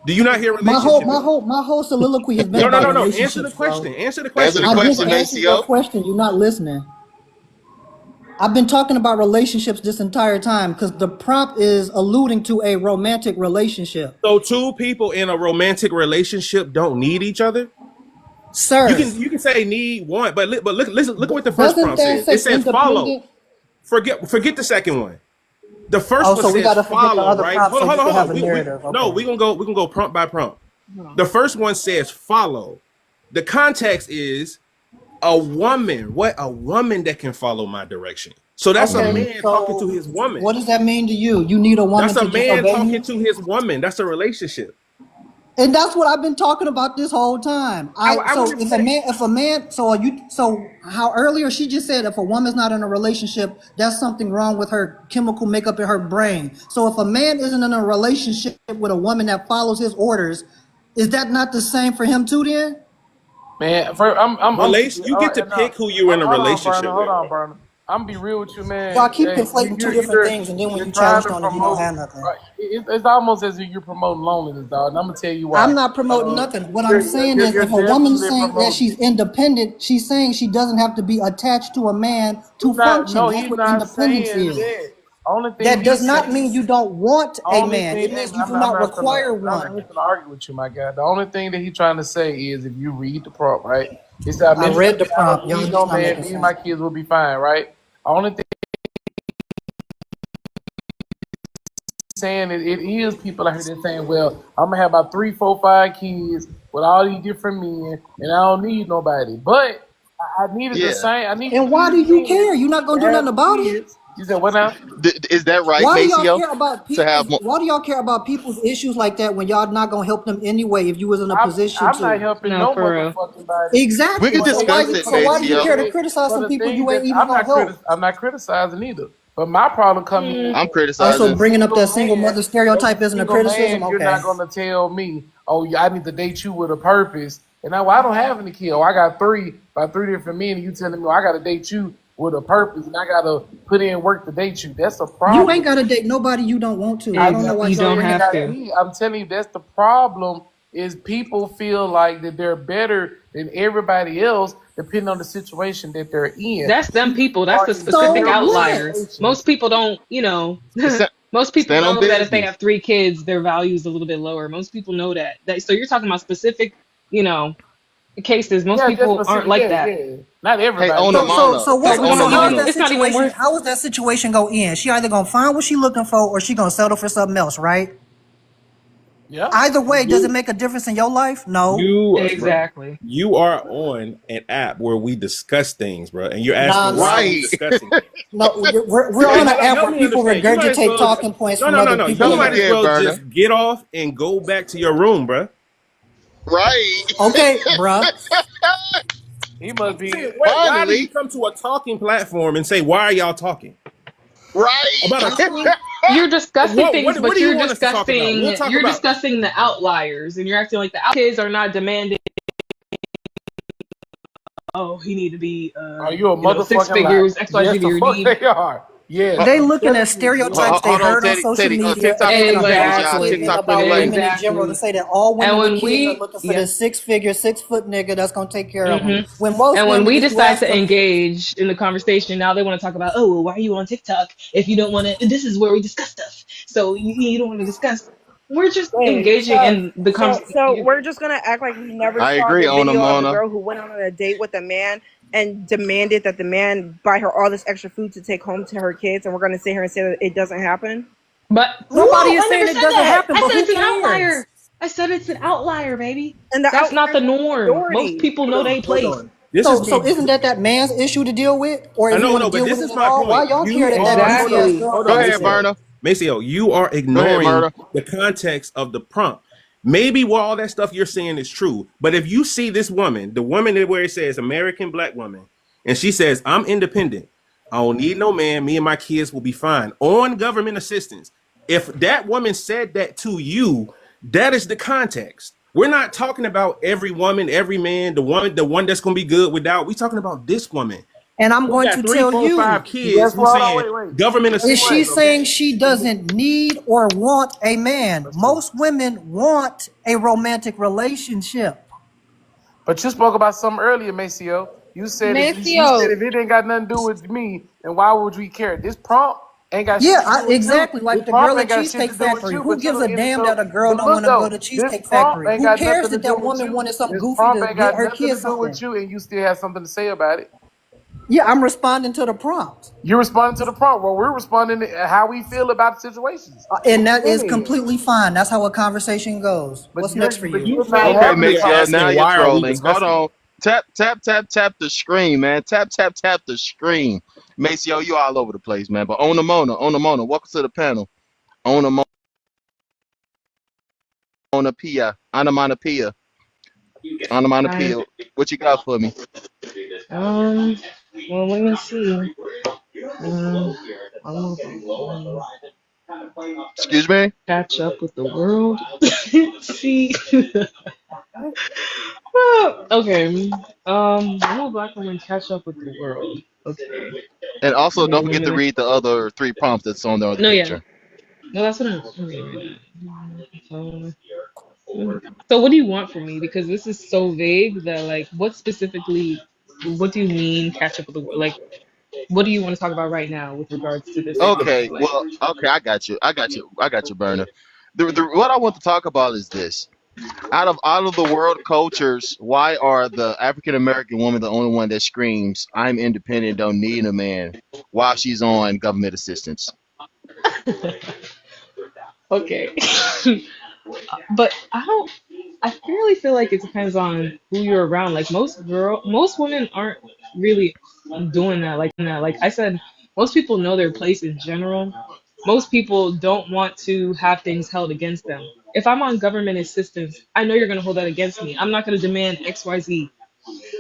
Do you not hear My whole relationship my in it? whole my whole soliloquy has been No, no, about no, no. Answer the relationships, bro. question. Answer the Answer the question. I just question, answered your Maceo. question. You're not listening. I've been talking about relationships this entire time because the prompt is alluding to a romantic relationship. So two people in a romantic relationship don't need each other. Sir, You can say need one, but look, listen, look at what the first doesn't prompt that says. It say says follow. independent? Forget the second one. The first Oh, one so we says gotta forget the follow, other right? prompts so you can Hold have on. a We narrative. no, Okay. we gonna go prompt by prompt. The first one says follow. The context is a woman. What a woman that can follow my direction. So that's a Okay, Hmm. man talking to so his woman. what does that mean to you? You need a That's woman a to just man obey talking you? to his woman. That's a relationship. And that's what I've been talking about this whole time. I So wouldn't if say a man so how earlier she just said if a woman's not in a relationship, that's something wrong with her chemical makeup in her brain. So if a man isn't in a relationship with a woman that follows his orders, Is that not the same for him too? Then Man, You get to pick who you're in a hold on, Burner. relationship Hold with. on, Burner. I'm gonna be real with you, y'all man. keep Hey, conflating two different things, and then when you're you trying challenge to on it, you don't promote. have nothing. Right, it's almost as if you're promoting loneliness, dog. And I'm gonna tell you I'm why. not promoting nothing. What I'm saying You're is, if a woman's definitely saying that promoting. she's independent, she's saying she doesn't have to be attached to a man He's to not. function. No, That's he's what not independence saying is. that. Only thing That does he's not saying. mean you don't want a Only man. thing, It hey, means you man, do not require I'm not one. gonna argue with you, my guy. The only thing that he's trying to say is, if you read the prompt, right? He said, "I'm I read the independent. I prompt. don't Y'all need just no not man. making Me and sense. my kids will be fine, right?" Only thing he's saying is, it is people out here that saying, "Well, I'm gonna have about 3, 4, 5 kids with all these different men, and I don't need nobody." But I needed the Yeah. same. I need And why do these you men care? You're not to gonna do have nothing about it. kids. You said what now? Is that right, Why do y'all Maceo? care about To have people's? more. Why do y'all care about people's issues like that when y'all not gonna help them anyway? If you was in a position I'm not to. helping No, no for real. motherfucking body. We Exactly. could So discuss it, why do you Maceo. care to criticize For some the people thing you that ain't even gonna help? I'm not criticizing either. But my problem come in Mm, I'm as a Also, criticizing. bringing up single that single man. mother As a stereotype isn't a single criticism. man, you're Okay. not gonna tell me, "Oh, yeah, I need to date you with a purpose." And now, well, I don't have any kids. Oh, I got three by 3 different men, and you telling me, "Oh, I got to date you with a purpose, and I got to put in work to date you." That's a You ain't problem. gotta date nobody you don't want to. I I don't know never why you y'all don't said bringing have that that up. to. me. I'm telling you, that's the problem. Is people feel like that they're better than everybody else, depending on the situation that they're in. That's them People people. That's are the in So specific terrible what? outliers. situations. Most people don't, you know, Sta- most people Stand on know that if they business. have 3 kids, their value is a little bit lower. Most people know that. So you're talking about specific, you know, cases. Most Yeah, just people aren't specific. like Yeah, that. yeah. Not Hey, everybody. on the Yeah. Mona. Hey, So on the How is Mona. that it's not even situation? worth. How is that situation gonna end? She either gonna find what she looking for, or she gonna settle for something else, right? Yeah. Either way, does it You make a difference in your life? No. bro, Exactly. you are on an app where we discuss things, bro, and you're asking why are we Right. Nonsense. discussing it? No, we're Like, on an app help where me people understand. You might as regurgitate well. talking points No, from no, no, other no. people You Go in might as here. ahead, well Burner. just get off and go back to your room, bro. Right. Okay, bruh. He must be. Why do you Finally. come to a talking platform and say why are y'all talking Right. about a You're discussing things, what but do you want us to talk about? We'll talk you're about. discussing the outliers, and you're acting like the kids are not demanding. Oh, he need to be, Are you a you know, six motherfucking lie? figures, X, Y, Yes, Z. the Your fuck need they are. Yes. They Ho- looking at Telling you, stereotypes they Hold on, heard on Teddy. social Teddy. media, and TikTok they're gonna plenty, apply y'all. to it Exactly, in TikTok plenty about women ladies. in general to exactly. say that all And women with when kids are we, looking for yeah. this 6 figure, 6 foot nigga that's gonna take care of them. hmm When most And when women, we if you decide ask to them, engage in the conversation, now they want to talk about, oh, well, why are you on TikTok if you don't want to? This is where we discuss stuff. So you don't want to discuss. We're just Wait, engaging in the so conversation. we're just gonna act like we never I saw agree the on the video of the Mona. girl who went out on a date with a man and demanded that the man buy her all this extra food to take home to her kids, and we're gonna sit here and say that it doesn't happen? But nobody no, is I never saying it said doesn't that. happen, I but said who it's an cares? outlier. I said it's an outlier, baby. And the That's not outliers the are the norm. Most majority. people know they Hold place. on. This is So isn't that man's issue to deal with, or I if he know, want to no, but deal this with it is at my all? Why point. y'all care You that are goofy ass Exactly. girl? Go ahead, Maceo. Burner. Maceo, you are Go ahead, ignoring Murder. the context of the prompt. Maybe what all that stuff you're saying is true, but if you see this woman, the woman where it says American black woman, and she says, I'm independent. I don't need no man. Me and my kids will be fine on government assistance. If that woman said that to you, that is the context. We're not talking about every woman, every man, the one that's gonna be good without. We're talking about this woman And I'm who going got to three, tell four, you, five kids Yes, who's well, hold on, saying wait. government is Guess she assistance. what? Okay. saying she doesn't need or want a man? Let's see. Most women want a romantic relationship. But you spoke about something earlier, Maceo. You said Maceo, if it ain't got nothing to do with me, then why would we care? This prompt ain't got shit Yeah, to do with you. exactly. This Like the prompt girl ain't at got shit Cheesecake to do with Factory. you. Who But you gives a don't even damn so. that a girl But don't look want to go though, to this Cheesecake prompt Factory? ain't Who got cares nothing that to do that with woman you. wanted something This goofy prompt to ain't get got her nothing to kids do something? with you, and you still have something to say about it. Yeah, I'm responding to the prompt. You responding to the prompt. Well, we're responding to how we feel about the situations. And that is Yeah. completely fine. That's how a conversation goes. What's next for you? You're not Okay, having the Maceo. Now conversation. you're Why are we trolling. Hold discussing on. it? Tap the screen, man. Tap the screen. Maceo, you all over the place, man. But on the Mona. Welcome to the panel. On the Mona Pia. Onomatopoeia. I, Onomatopoeia. What you got for me? um, well, let me see. Um, Excuse me. Catch up with the world. See. Oh, okay. When will black women catch up with the world? Okay. And also, don't Let forget me to look. read the other three prompts that's on there on the No, yeah. picture. No, that's what I'm reading right now. So what do you want from me? Because this is so vague that like what specifically what do you mean catch up with the world? Like what do you want to talk about right now with regards to this topic? Okay, Like well, okay, I got you. I got you, Burner. What I want to talk about is this. Out of the world cultures, why are the African American woman the only one that screams, "I'm independent, don't need a man," while she's on government assistance? okay. But I fairly feel like it depends on who you're around. Like most women aren't really doing that. Like I said, most people know their place in general. Most people don't want to have things held against them. If I'm on government assistance, I know you're going to hold that against me. I'm not going to demand XYZ.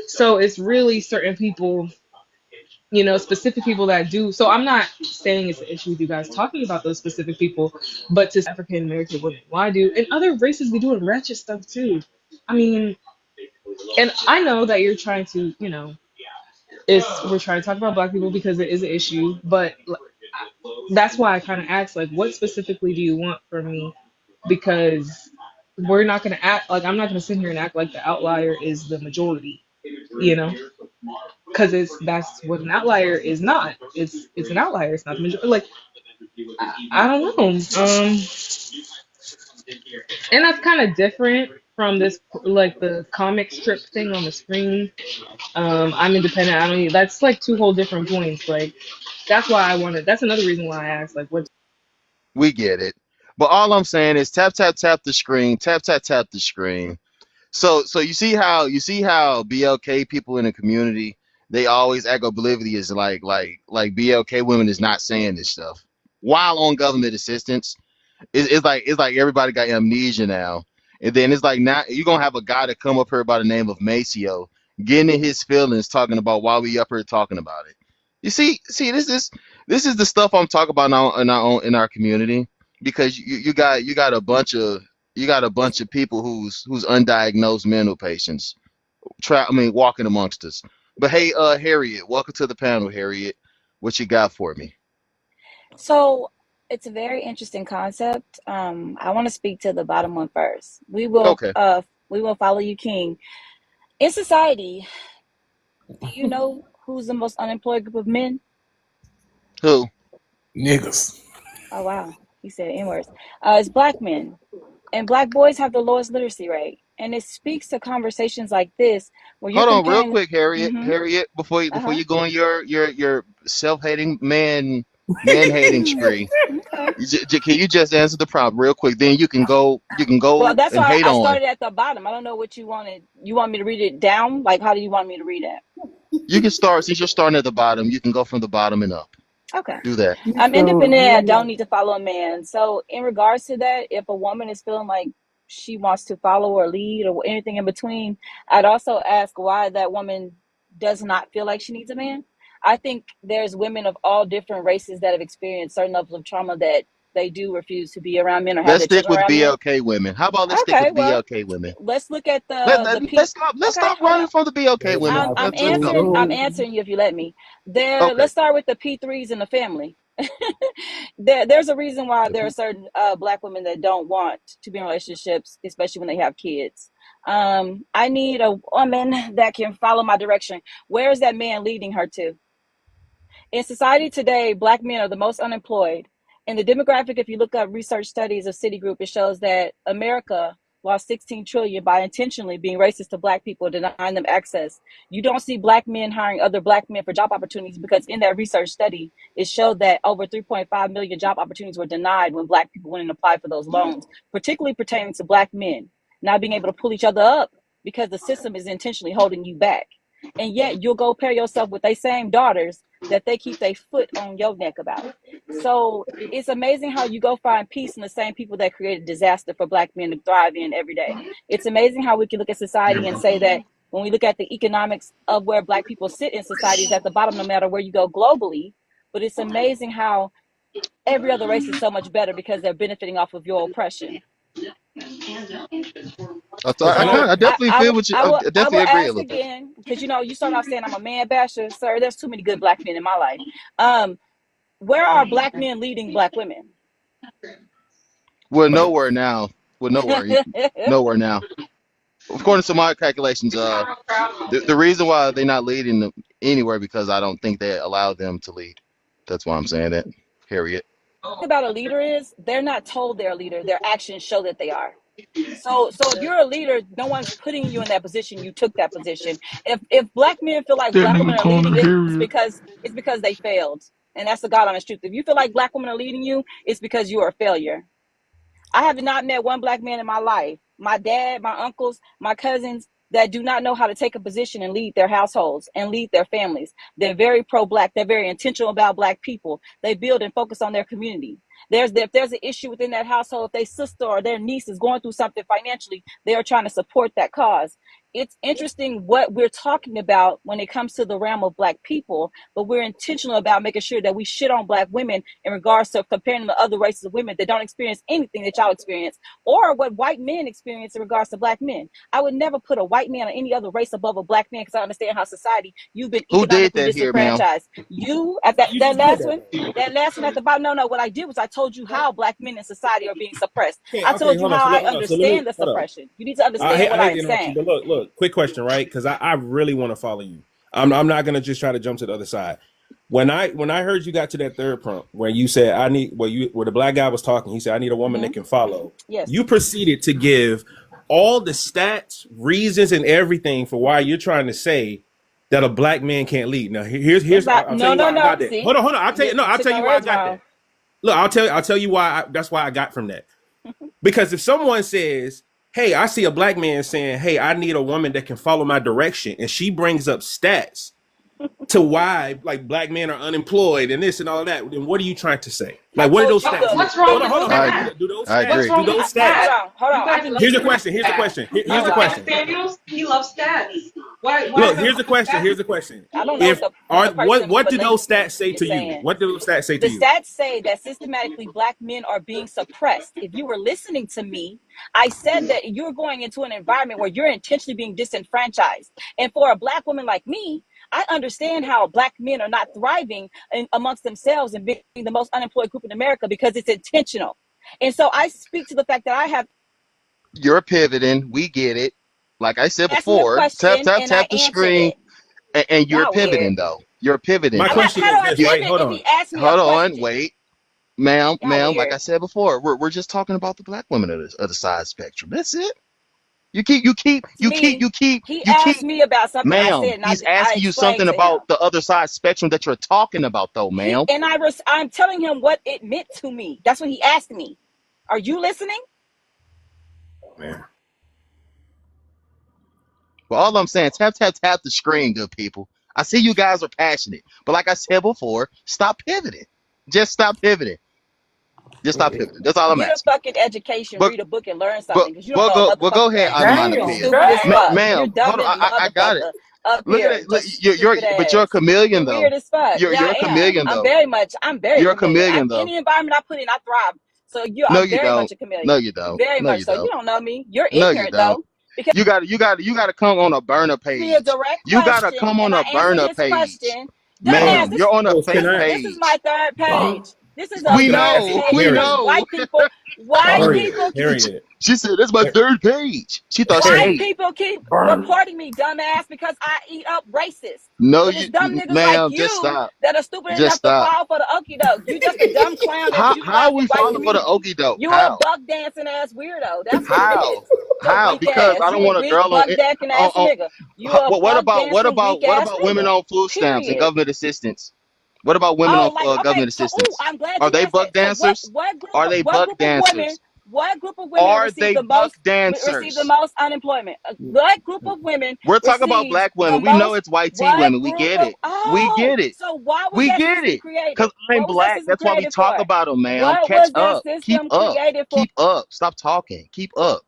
So it's really certain people, specific people that do. So I'm not saying it's an issue with you guys talking about those specific people, but to African American women, why do and other races be doing ratchet stuff too? I mean, and I know that you're trying to, it's we're trying to talk about black people because it is an issue, but that's why I kind of asked, like, what specifically do you want from me? Because we're not gonna act like I'm not gonna sit here and act like the outlier is the majority, you know? Because that's what an outlier is not. It's an outlier. It's not the majority. Like I don't know. And that's kind of different from this like the comic strip thing on the screen. I'm independent. I don't need. That's like two whole different points. Like that's why I wanted. That's another reason why I asked. Like what? We get it, but all I'm saying is tap tap tap the screen, tap tap tap the screen. So you see how BLK people in the community they always act oblivious like BLK women is not saying this stuff while on government assistance. It's like everybody got amnesia now, and then it's like now you're gonna have a guy to come up here by the name of Maceo getting in his feelings talking about why we up here talking about it. You see this is the stuff I'm talking about now in our community because you got a bunch of people who's undiagnosed mental patients. Walking amongst us. But hey, Harriet, welcome to the panel, Harriet. What you got for me? So it's a very interesting concept. I want to speak to the bottom one first. Okay, We will follow you, King. In society, do you know who's the most unemployed group of men? who? Niggas. Oh wow, he said N words. It's black men, and black boys have the lowest literacy rate. And it speaks to conversations like this where you're Hold on, real comparing. quick, Harriet. Mm-hmm. Harriet, Uh before huh. you go on your self-hating man hating spree, Okay. can you just answer the prompt real quick? Then you can Well, go that's and why hate I on. started at the bottom. I don't know what you wanted. You want me to read it down? Like, how do you want me to read it? You can start since you're starting at the bottom. You can go from the bottom and up. Okay. Do that. I'm So independent and I yeah. don't need to follow a man. So, in regards to that, if a woman is feeling like she wants to follow or lead or anything in between, I'd also ask why that woman does not feel like she needs a man. I think there's women of all different races that have experienced certain levels of trauma that they do refuse to be around men or have Let's their stick children with around men. BLK women. How about let's stick Okay, with well, BLK women? let's look at Let, the let, P. let's Okay, stop hold running on. from the BLK Let's women. I'm not I'm Let's answering go. I'm go. answering you if you let me. There, Okay. let's start with the P3s in the family. There's a reason why there are certain black women that don't want to be in relationships, especially when they have kids. I need a woman that can follow my direction. Where is that man leading her to? In society today, black men are the most unemployed. In the demographic, if you look up research studies of Citigroup, it shows that America lost 16 trillion by intentionally being racist to black people, denying them access. You don't see black men hiring other black men for job opportunities because in that research study, it showed that over 3.5 million job opportunities were denied when black people went and applied for those loans, particularly pertaining to black men not being able to pull each other up because the system is intentionally holding you back. And yet you'll go pair yourself with they same daughters that they keep their foot on your neck about. So it's amazing how you go find peace in the same people that created disaster for black men to thrive in every day. It's amazing how we can look at society and say that when we look at the economics of where black people sit in society is at the bottom no matter where you go globally. But it's amazing how Every other race is so much better because they're benefiting off of your oppression. I Can I? So definitely feel what you. I I definitely will agree a ask little bit. again because you start off saying I'm a man basher, sir. There's too many good black men in my life. Where are black men leading black women? We're nowhere now. We're nowhere. Nowhere now. According to my calculations, the reason why they're not leading them anywhere because I don't think they allow them to lead. That's why I'm saying that. Period. About a leader is they're not told they're a leader. Their actions show that they are. So if you're a leader, no one's putting you in that position. You took that position. If black men feel like That black women nigga are calling leading, the it's Harriet. because they failed, and that's the God honest truth. If you feel like black women are leading you, it's because you are a failure. I have not met one black man in my life, my dad, my uncles, my cousins, that do not know how to take a position and lead their households and lead their families. They're very pro-black. They're very intentional about black people. They build and focus on their community. If there's an issue within that household, if their sister or their niece is going through something financially, they are trying to support that cause. It's interesting what we're talking about when it comes to the realm of black people, but we're intentional about making sure that we shit on black women in regards to comparing them to other races of women that don't experience anything that y'all experience or what white men experience in regards to black men. I would never put a white man or any other race above a black man because I understand how society, you've been Who did economically that here, ma'am? disenfranchised. You at You that just did last that one, though. that last one at the bottom. No, what I did was I told you how black men in society are being suppressed. Okay, I okay, told you hold on. how So I hold on. So let me understand the hold on. suppression. You need to understand what I I hate to am interrupt you, saying. but look. Quick question, right? Because I really want to follow you. I'm not gonna just try to jump to the other side. When I heard you got to that third prompt where you said I need where the black guy was talking, he said I need a woman that can follow. Yes. You proceeded to give all the stats, reasons, and everything for why you're trying to say that a black man can't lead. Now It's not, I'll tell you why I no. got that. See, Hold on. I'll took tell my you why I words got wrong. that. Look, I'll tell you why. That's why I got from that. Because if someone says, "Hey, I see a black man saying, hey, I need a woman that can follow my direction," and she brings up stats to why like black men are unemployed and this and all of that, then what are you trying to say? I Like, what do told those you stats the do? What's wrong with Hold on. I stats? agree. Do those I What's stats? agree. Do wrong with those hold stats? stats? on, hold You on. guys love Here's the question. Here's the stats. question. My Here's the brother question. Samuels, he loves stats. Why Look, am I here's wrong the with question. stats? Here's the question. I don't know If what are the person what do believes those stats say you're to you? saying. What do those stats say to The you? stats say that systematically black men are being suppressed. If you were listening to me, I said that you're going into an environment where you're intentionally being disenfranchised. And for a black woman like me, I understand how black men are not thriving amongst themselves and being the most unemployed group in America because it's intentional. And so I speak to the fact that I have You're pivoting. We get it. Like I said asked me a before, question and I tap the answered screen, it. and you're Y'all weird. pivoting though. You're pivoting My I'm not, though. question how is do I this, You right? pivot Hold if on. he asked me a hold on, question? wait, Y'all like weird. I said before, we're just talking about the black women of the side spectrum. That's it. To me, he You asked keep, me about something I ma'am. said and He's I asking you explained something to about him. the other side spectrum that you're talking about, though, ma'am. I'm telling him what it meant to me. That's what he asked me. Are you listening? Man. Well, all I'm saying, tap the screen, good people. I see you guys are passionate, but like I said before, stop pivoting. Just stop pivoting. Just stop pivoting. That's all I'm Get a asking. fucking education, But read a book, and learn something because you don't know a go motherfucking ahead, thing. You're Automatica. Damn, stupid as fuck. You're Ma'am, dumb hold on. as I got it. motherfucker up Look at here. it. Look, Just stupid but you're a ass. chameleon You're though. weird as fuck. Yeah, You're a I am. chameleon though. I'm very You're a chameleon. chameleon though. Any environment I put in, I thrive. So No, I'm you very don't. much a No, chameleon. you don't. Very No, much you so. You don't. don't know me. You're No, you ignorant don't. though. Because You gotta come on a burner me a page. direct You gotta question come on and I a answer burner his page. question. Dumbass, Ma'am, Hold this you're on a on. fake this is page. my third page. This is a We Can I third ask know, page we because Harriet? know. white Harriet. people Harriet. She said, "That's my third page." She thought she white ate. people keep reporting me dumbass because I eat up racist. No, But it's dumb niggas like ma'am, just you stop. that are stupid Just enough to stop. fall for the okie doke. You just a dumb clown that How utilize are the we white falling for the community. okie doke? You a How? buck dancing ass weirdo. That's what it How? is. Your How? weak Because ass. I You don't a want a weak girl buck dacking ass on nigga. You a what buck dancing weak what ass about women nigga. on food stamps and Period. government assistance? What about women on Oh, like okay. government So, oh, assistance? I'm glad Are you they asked buck that. So, dancers? Are they what buck group of women, dancers? Are receive they the buck receive the dancers? most unemployment? What group of women We're talking about receives black the women. We know most? it's white tea What women. We group get of? it. We Oh, get it. so why was We that get system it. Because created? I'm What was that black. system That's why we created talk for? about them, ma'am. What Catch was that up. Keep system up. created for? Keep up. Stop talking. Keep up.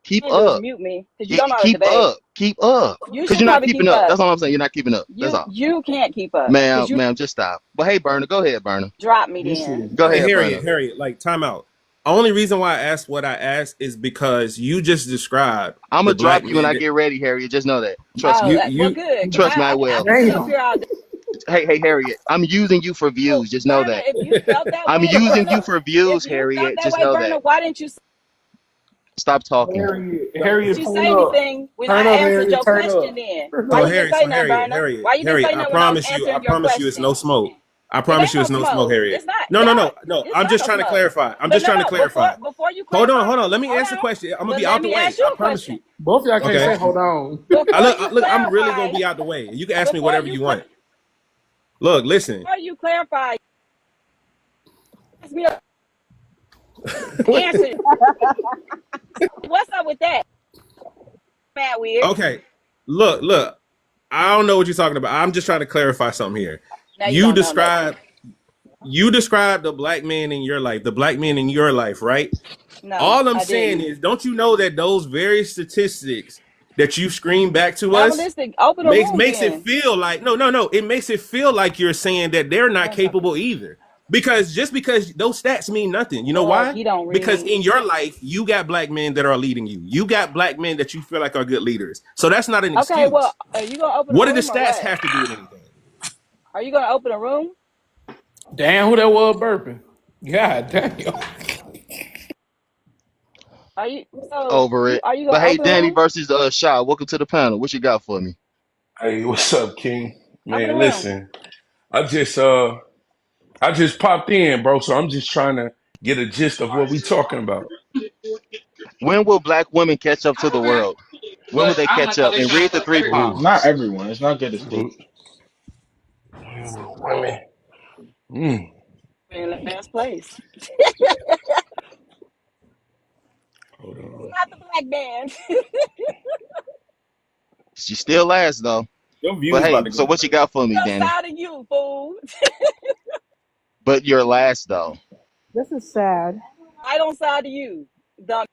Keep you can do is up. mute me because you don't know how to Keep debate. up. Keep up. You Cause should you're not probably keeping keep up. up. That's all I'm saying. You're not keeping up. That's You all. you can't keep up Ma'am, because you ma'am, just stop. But hey, Burner, go ahead, Burner. drop me This then. is Go Hey, ahead, Burner. Harriet, like time out. Only reason why I asked what I asked is because you just described I'm the gonna drop black you when man I that get ready, Harriet. Just know that. Trust Oh, me. well, good because Trust me, I I will. can sit up damn. here all day. Hey, Harriet. I'm using you for So, views. Just know Burner, that. if you felt that I'm way, using Burner, you for if views, you felt Harriet. that Just way, know Burner, that. why didn't Stop talking. Harriet, you turn say up. anything when Turn I up, answered Harriet, your turn up. question? Then Turn why So you up. didn't Harriet, say nothing, Burner? Why you didn't say I nothing when I was promise you, answering your it's no question? smoke. I It promise ain't you, no it's no smoke, smoke. Harriet. It's not. No, no, Yeah, no, no. it's I'm not just no trying to smoke. clarify. I'm But just no, trying to no. clarify. Before you clarify, Hold on. Let me hold answer the on. question. I'm gonna But be let out the me way. ask you I a promise question. you. Both of y'all can't Okay. say hold on. Before you Look, I'm really gonna clarify, be out the way. You can ask me before whatever you you cla- want. Look, listen. before you clarify, ask me a answer. What's up with that? Mad weird. Okay. Look. I don't know what you're talking about. I'm just trying to clarify something here. Now you You don't know nothing. describe you describe the black man in your life, the black man in your life, right? No, All I'm I saying didn't. is, don't you know that those very statistics that you scream back to I'm us listening. Open a room makes it then. feel like no. It makes it feel like you're saying that they're not capable either. Because just because those stats mean nothing. You know Lord, why? he don't Because read. in your life, you got black men that are leading you. You got black men that you feel like are good leaders. So that's not an Okay, well, excuse. are you gonna open a What do the room or stats what? have to do with anything? Are you gonna open a room? Damn, who that was burping? God damn. Are you so Over you it. are you But gonna hey, open a Danny room? versus Shaw. Welcome to the panel. What you got for me? Hey, what's up, King? Open a Man, room. listen, I just I just popped in, bro, so I'm just trying to get a gist of what we talking about. When will black women catch up to the world? When will they catch up? And read the three Ooh, Not prompts. everyone. It's not good to speak. ooh, women. Mm. In the last place. Hold on. Not the black man. She still lasts though. Your But views about hey, to so go what you crazy. got for me, No Danny? side of you, fool. But you're last though. This is sad. Right on side of you. Dumb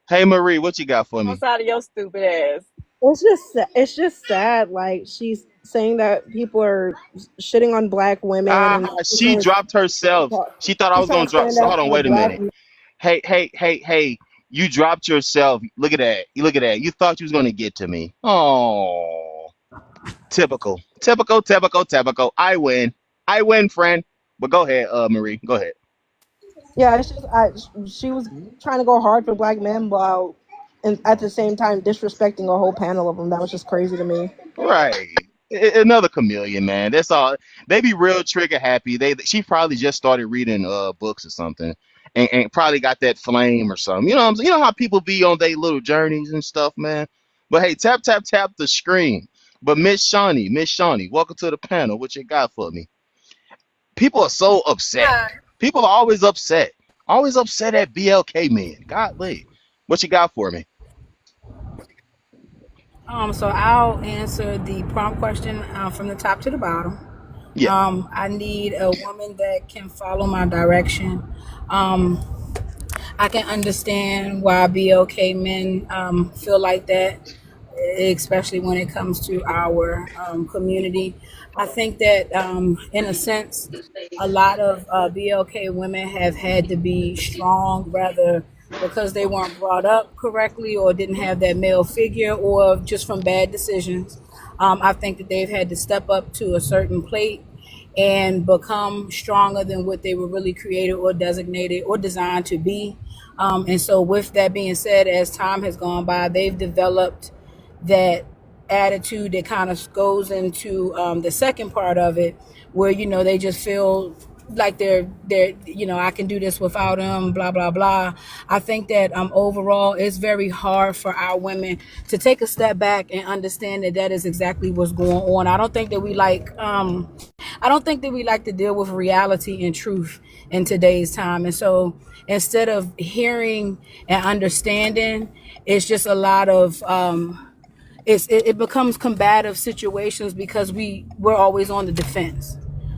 Hey Marie, what you got for on me? side of your stupid ass. It's just sad. Like she's saying that people are shitting on black women, Ah, and she dropped herself. She thought I she's was trying gonna to drop. stand So up hold on, for wait a black minute. men. Hey. You dropped yourself. Look at that. Look at that. You thought you was gonna get to me. Oh, typical. I win, friend. But go ahead, Marie. Go ahead. Yeah, it's just she was trying to go hard for black men while, and at the same time disrespecting a whole panel of them. That was just crazy to me. Right. Another chameleon, man. That's all. They be real trigger happy. She probably just started reading books or something, and probably got that flame or something. You know what I'm saying? You know how people be on their little journeys and stuff, man. But hey, tap the screen. But Miss Shawnee, welcome to the panel. What you got for me? People are so upset. People are always upset at BLK men. Godly, what you got for me? So I'll answer the prompt question from the top to the bottom. Yeah. I need a woman that can follow my direction. Um, I can understand why BOK men feel like that, especially when it comes to our community. I think that, in a sense, a lot of BLK women have had to be strong, rather because they weren't brought up correctly or didn't have that male figure or just from bad decisions. I think that they've had to step up to a certain plate and become stronger than what they were really created or designated or designed to be. And so, with that being said, as time has gone by, they've developed that attitude that kind of goes into the second part of it, where they just feel like they're I can do this without them, blah blah blah. I think that overall it's very hard for our women to take a step back and understand that that is exactly what's going on. I don't think that we like to deal with reality and truth in today's time. And so instead of hearing and understanding, it's just a lot of it becomes combative situations because we're always on the defense.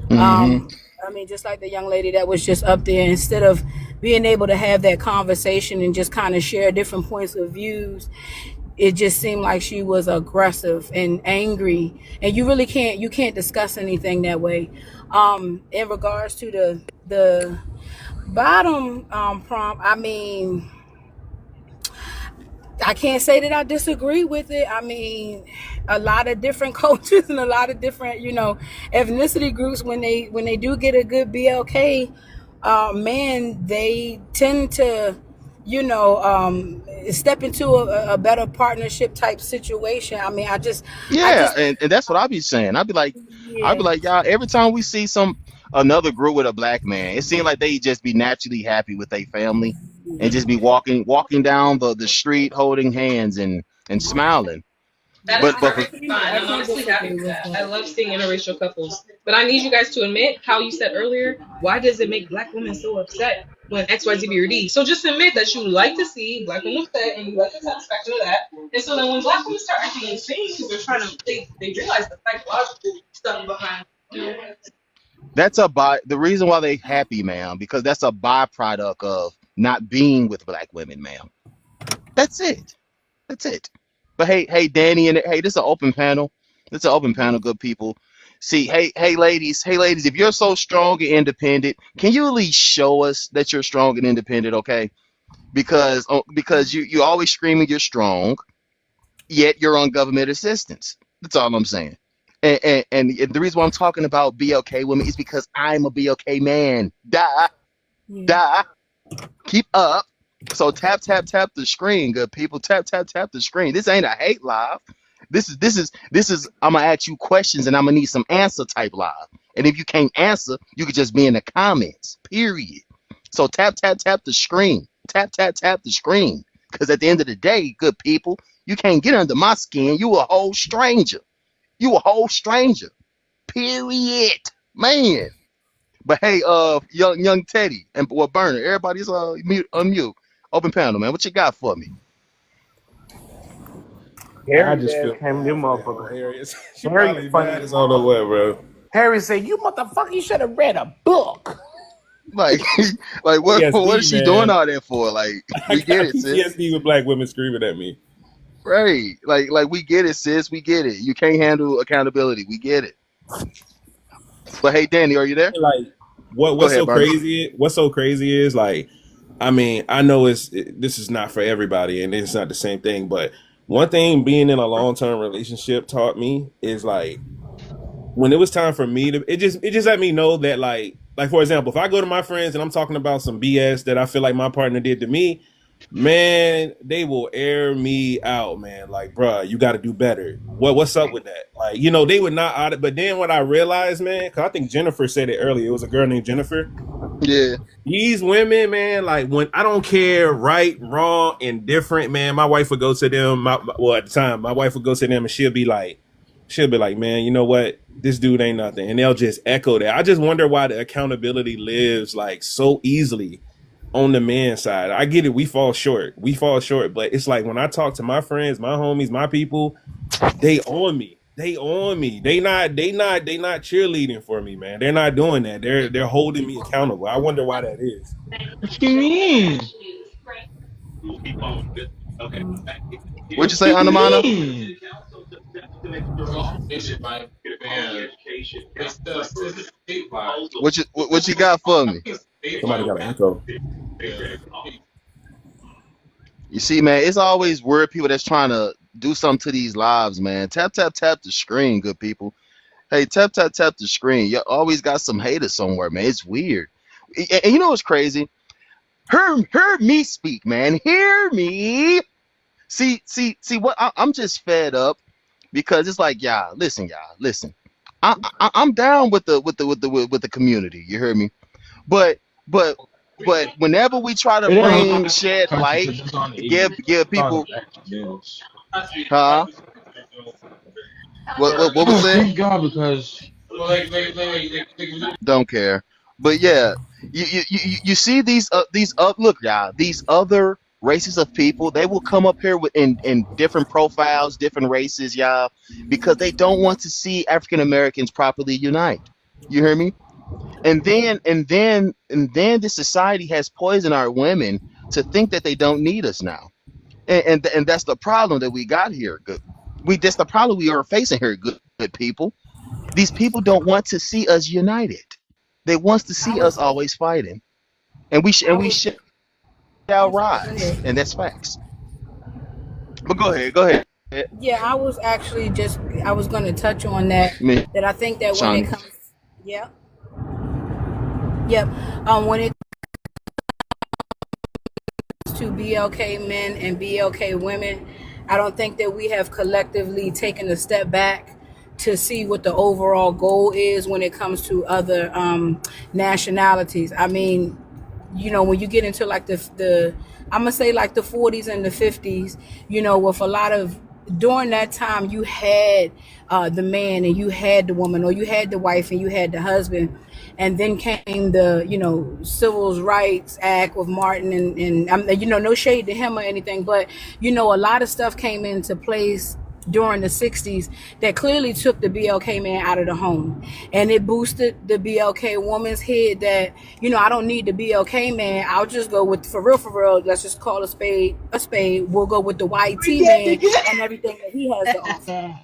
Mm-hmm. Um, I mean, just like the young lady that was just up there, instead of being able to have that conversation and just kind of share different points of views, it just seemed like she was aggressive and angry, and you can't discuss anything that way. In regards to the bottom prompt, I mean, I can't say that I disagree with it. I mean, a lot of different cultures and a lot of different, ethnicity groups, when they do get a good BLK, man, they tend to, step into a better partnership type situation. I mean, I Yeah, just, and that's what I be saying. I'd be yeah, like, y'all, every time we see another group with a black man, it seems like they just be naturally happy with their family and just be walking down the street holding hands and smiling. That is But but for perfectly fine. I I'm can't honestly happy disagree with with that. I that. love seeing interracial couples. But I need you guys to admit how you said earlier, why does it make black women so upset when XYZ or D? So just admit that you like to see black women upset and you like the satisfaction of that. And so then when black women start acting insane because they're trying to they realize the psychological stuff behind the reason why they happy, ma'am, because that's a byproduct of not being with black women, ma'am. That's it. That's it. But hey, Danny, and hey, this is an open panel. This is an open panel, good people. See, hey, ladies, if you're so strong and independent, can you at least show us that you're strong and independent, okay? Because you always screaming you're strong, yet you're on government assistance. That's all I'm saying. And the reason why I'm talking about BLK women is because I'm a BLK man. Die, Yeah. die. Keep up. So tap the screen, good people. Tap the screen. This ain't a hate live. This is I'm gonna ask you questions and I'm gonna need some answer type live. And if you can't answer, you could just be in the comments. Period. So tap the screen. Tap the screen. Because at the end of the day, good people, you can't get under my skin. You a whole stranger. You a whole stranger. Period. Man. But hey, young Teddy and well Burner, everybody's unmute. Open panel, man. What you got for me? I Harry just ass feel came in bad this for that motherfucker. hoe Harriet. She Harry probably funny mad as as I don't know fuck. what, bro. Harry said, "You motherfucker, you should have read a book." Like, like what is PTSD, she doing man. all that for? Like, I we get got it, sis. PTSD with black women screaming at me. Right. Like we get it, sis. We get it. You can't handle accountability. We get it. But hey, Danny, are you there? Like, Go what's ahead, so Burner. crazy? What's so crazy is like, I mean, I know this is not for everybody, and it's not the same thing. But one thing being in a long term relationship taught me is like when it was time for me to it just let me know that like for example, if I go to my friends and I'm talking about some BS that I feel like my partner did to me, man, they will air me out, man. Like, bruh, you got to do better. What's up with that? Like, they would not audit. But then what I realized, man, because I think Jennifer said it earlier. It was a girl named Jennifer. Yeah. These women, man, like when I don't care, right, wrong, indifferent, man. My wife would go to them. Well, at the time, my wife would go to them, and she'll be like, man, you know what? This dude ain't nothing, and they'll just echo that. I just wonder why the accountability lives like so easily on the man side. I get it. We fall short, but it's like when I talk to my friends, my homies, my people, they on me. They on me. They not cheerleading for me, man. They're not doing that. They're holding me accountable. I wonder why that is. what you mean? What'd you What say, you Anamana? mean? What you got for me? Somebody got an echo. You see, man, it's always weird people that's trying to do something to these lives, man. Tap the screen, good people. Hey, tap the screen. You always got some haters somewhere, man. It's weird. And you know what's crazy? Hear me speak, man. Hear me. See. What I'm just fed up because it's like, y'all, listen. I'm down with the community. You hear me? But but but whenever we try to It ain't bring my shed country light, because it's on the give idiot. give It's on people, the actual business. huh? What was Oh, said? thank God because Don't care. But yeah, you see these look, y'all, these other races of people, they will come up here with in different profiles, different races, y'all, because they don't want to see African Americans properly unite. You hear me? And then the society has poisoned our women to think that they don't need us now. And that's the problem that we got here. Good. That's the problem we are facing here, good people. These people don't want to see us united. They want to I see us was, always fighting. And we I was, shall I'm sorry, go rise. ahead. And that's facts. But go ahead, go ahead. Yeah, I was actually just, I was going to touch on that, Miss that I think that when it Shawnee. comes, yeah, yep, when it to BLK men and BLK women, I don't think that we have collectively taken a step back to see what the overall goal is when it comes to other nationalities. I mean, when you get into like the I'm gonna say like the 40s and the 50s, with a lot of, during that time you had the man and you had the woman, or you had the wife and you had the husband, and then came the Civil Rights Act with Martin, and no shade to him or anything, but a lot of stuff came into place during the 60s that clearly took the BLK man out of the home, and it boosted the BLK woman's head that I don't need the BLK man. I'll just go with, for real, let's just call a spade a spade. We'll go with the YT man and everything that he has to offer.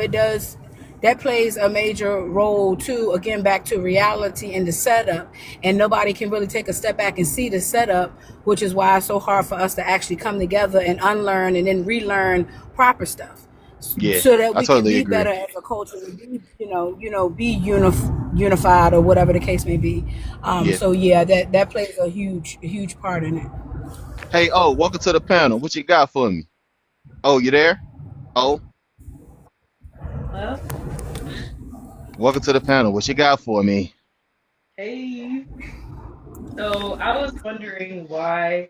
It does, that plays a major role too, again back to reality and the setup, and nobody can really take a step back and see the setup, which is why it's so hard for us to actually come together and unlearn and then relearn proper stuff, Yeah, so that I we can totally be agree. better as a culture and be be unified, or whatever the case may be. Yeah. So yeah, that plays a huge part in it. Hey, oh, welcome to the panel. What you got for me? Oh, you there? Oh, Well, welcome to the panel. What you got for me? hey. So I was wondering why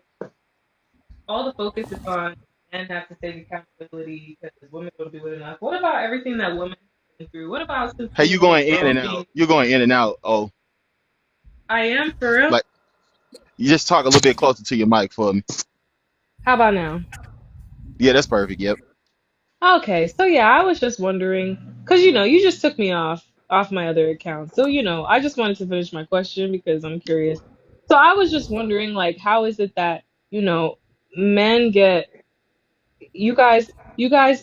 all the focus is on men have to take accountability because women don't do it enough. What about everything that women have been through? What about since Hey, being you a little going in girl, and being out. You're going in and out. Oh, I am for real? like you just talk a little bit closer to your mic for me. How about now? Yeah, that's perfect. Yep. Okay, so yeah, I was just wondering, because you just took me off my other account. So, I just wanted to finish my question because I'm curious. So I was just wondering, like, how is it that, men get you guys,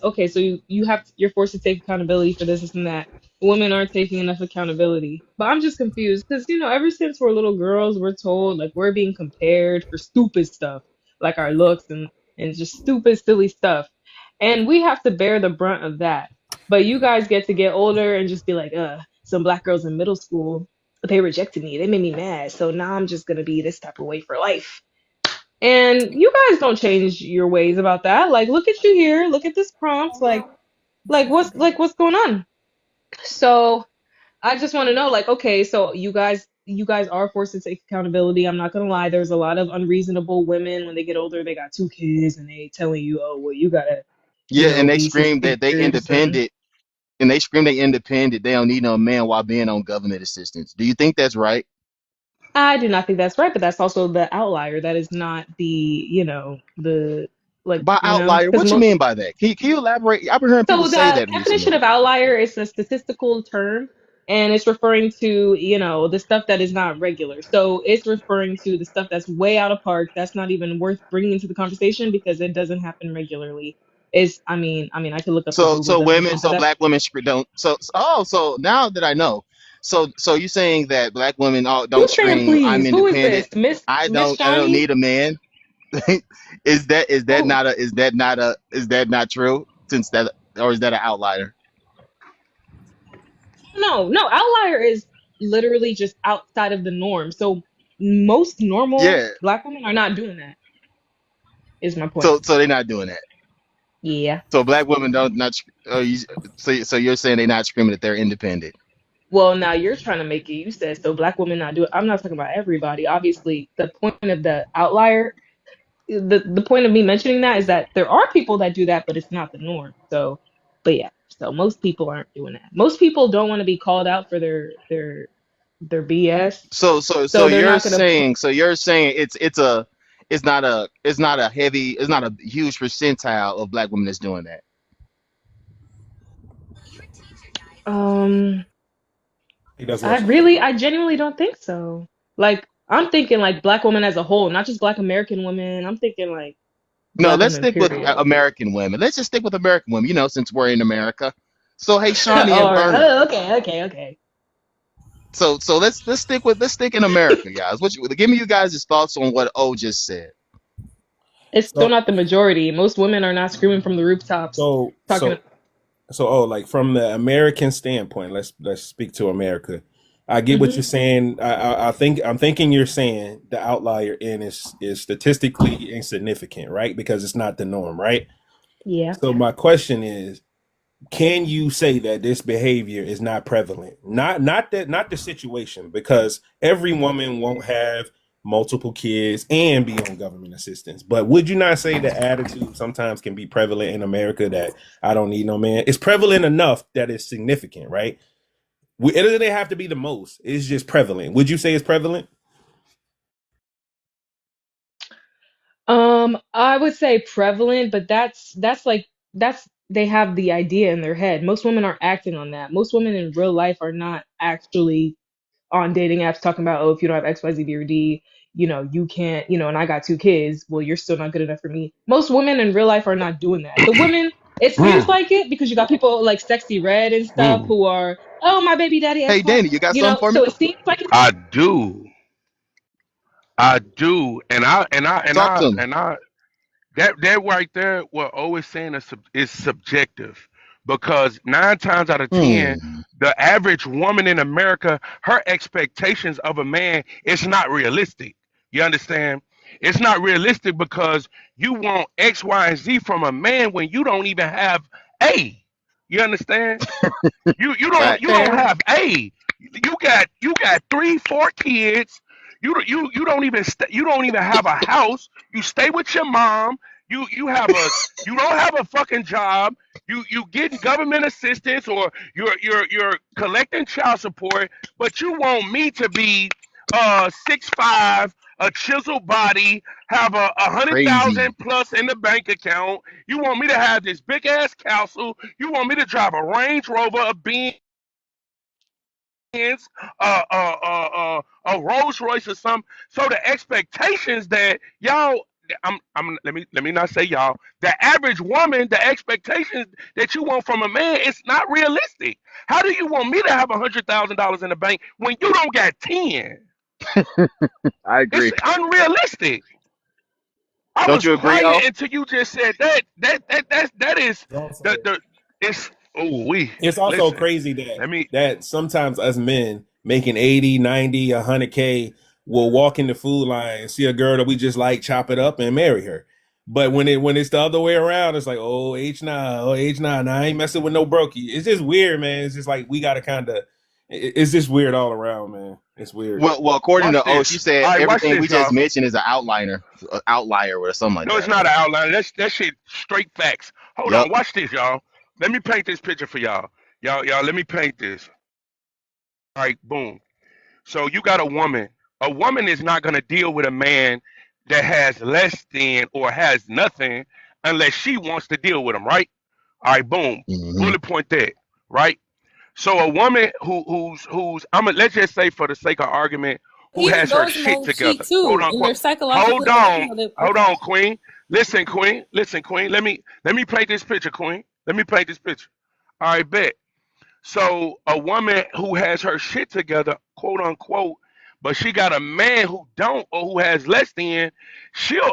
okay, so you're forced to take accountability for this and that. Women aren't taking enough accountability. But I'm just confused because ever since we're little girls, we're told like we're being compared for stupid stuff, like our looks and just stupid, silly stuff. And we have to bear the brunt of that. But you guys get to get older and just be like, some black girls in middle school, they rejected me. They made me mad. So now I'm just gonna be this type of way for life. And you guys don't change your ways about that. Like, look at you here. Look at this prompt. Like what's going on? So I just want to know, like, okay, so you guys are forced to take accountability. I'm not gonna lie. There's a lot of unreasonable women when they get older. They got two kids and they telling you, oh, well, you gotta, Yeah, and they be some scream that they figures and independent, and they scream they independent. They don't need no man while being on government assistance. Do you think that's right? I do not think that's right, but that's also the outlier. That is not the, the like, By outlier, because what you mean by that? Can you elaborate? I've been hearing people so say the that recently. definition of outlier is a statistical term, and it's referring to, the stuff that is not regular. So it's referring to the stuff that's way out of park, that's not even worth bringing into the conversation because it doesn't happen regularly. I could look up the Google definition, but So that's black women don't. So now that I know, so you're saying that black women all don't who's saying scream, I'm please? Who is independent. this? Miss I don't Shawnee? need a man. Is that Who? not true? Since that or is that an outlier? No, no, outlier is literally just outside of the norm. So most normal Yeah. black women are not doing that, is my point. So they're not doing that. Yeah. So black women don't not. So you're saying they're not screaming that they're independent. Well, now you're trying to make it. You said so. Black women not do it. I'm not talking about everybody. Obviously, the point of the outlier, the point of me mentioning that is that there are people that do that, but it's not the norm. So, but yeah. So most people aren't doing that. Most people don't want to be called out for their BS. So So they're not gonna. you're saying it's not a huge percentile of black women that's doing that. Um. That's what I genuinely don't think so. Like, I'm thinking like black women as a whole, not just black American women. I'm thinking like No, black let's women, stick with period. American women. Let's just stick with American women, since we're in America. So hey, Shawnee and Or Bernie. okay. So let's stick in America, guys. Give me you guys' thoughts on what O just said. It's still so not the majority. Most women are not screaming from the rooftops so talking. so so like from the American standpoint, let's speak to America. I get what Hmm. you're saying. I'm thinking you're saying the outlier in is statistically insignificant, right? Because it's not the norm, right? Yeah. So my question is, can you say that this behavior is not prevalent? Not the situation, because every woman won't have multiple kids and be on government assistance. But would you not say the attitude sometimes can be prevalent in America that I don't need no man? It's prevalent enough that it's significant, right? It doesn't have to be the most. It's just prevalent. Would you say it's prevalent? I would say prevalent, but that's they have the idea in their head. Most women aren't acting on that. Most women in real life are not actually on dating apps talking about, oh, if you don't have X, Y, Z, B, or D, you can't, and I got two kids. Well, you're still not good enough for me. Most women in real life are not doing that. The women, it seems Mm, like it because you got people like Sexy Red and stuff mm. who are, oh, my baby daddy Hey, X, Y, Danny, you got something for me? so it seems like it's, I do, I do, Talk to me. that right there, what always saying is subjective, because 9 times out of 10, Hmm. the average woman in America, her expectations of a man is not realistic. You understand? It's not realistic because you want X, Y, and Z from a man when you don't even have A. You understand? You don't Facts. fair. have A. You got 3 4 kids. You don't even have a house. You stay with your mom. You don't have a fucking job. You getting government assistance, or you're collecting child support, but you want me to be 6'5", a chiseled body, have a hundred Crazy. thousand plus in the bank account. You want me to have this big ass castle. You want me to drive a Range Rover, a Benz, a Rolls Royce or something. So the expectations that y'all, let me not say y'all. The average woman, the expectations that you want from a man, it's not realistic. How do you want me to have $100,000 in the bank when you don't got 10? I It's agree. unrealistic. I Don't was you agree, quiet O? until you just said that. That is Also, the it's oh we it's also listen. crazy that Let me sometimes us men making 80, 90, 100K will walk in the food line and see a girl that we just like, chop it up and marry her. But when it's the other way around, it's like, oh, H9, oh, H9, nah, I ain't messing with no brokey. It's just weird, man. It's just like we gotta kind of, it's just weird all around, man. It's weird. Well, according watch to O, she this. said All right, watch everything we this, just y'all. mentioned is an outlier or something like No, it's that. not an outline. That shit straight facts. Hold Yep. on, watch this, y'all. Let me paint this picture for y'all. Y'all, let me paint this. All right, boom. So you got a woman. A woman is not gonna deal with a man that has less than or has nothing unless she wants to deal with him, right? All right, boom. Hmm. Bullet point that, right? So a woman who's let's just say for the sake of argument, who Even has her those shit men cheat together. Quote too, and they're unquote. psychologically, Hold on. Hold okay. on, Queen. Listen, Queen. Listen, Queen. Let me paint this picture, Queen. Let me paint this picture. All right, bet. So a woman who has her shit together, quote unquote, but she got a man who don't or who has less than,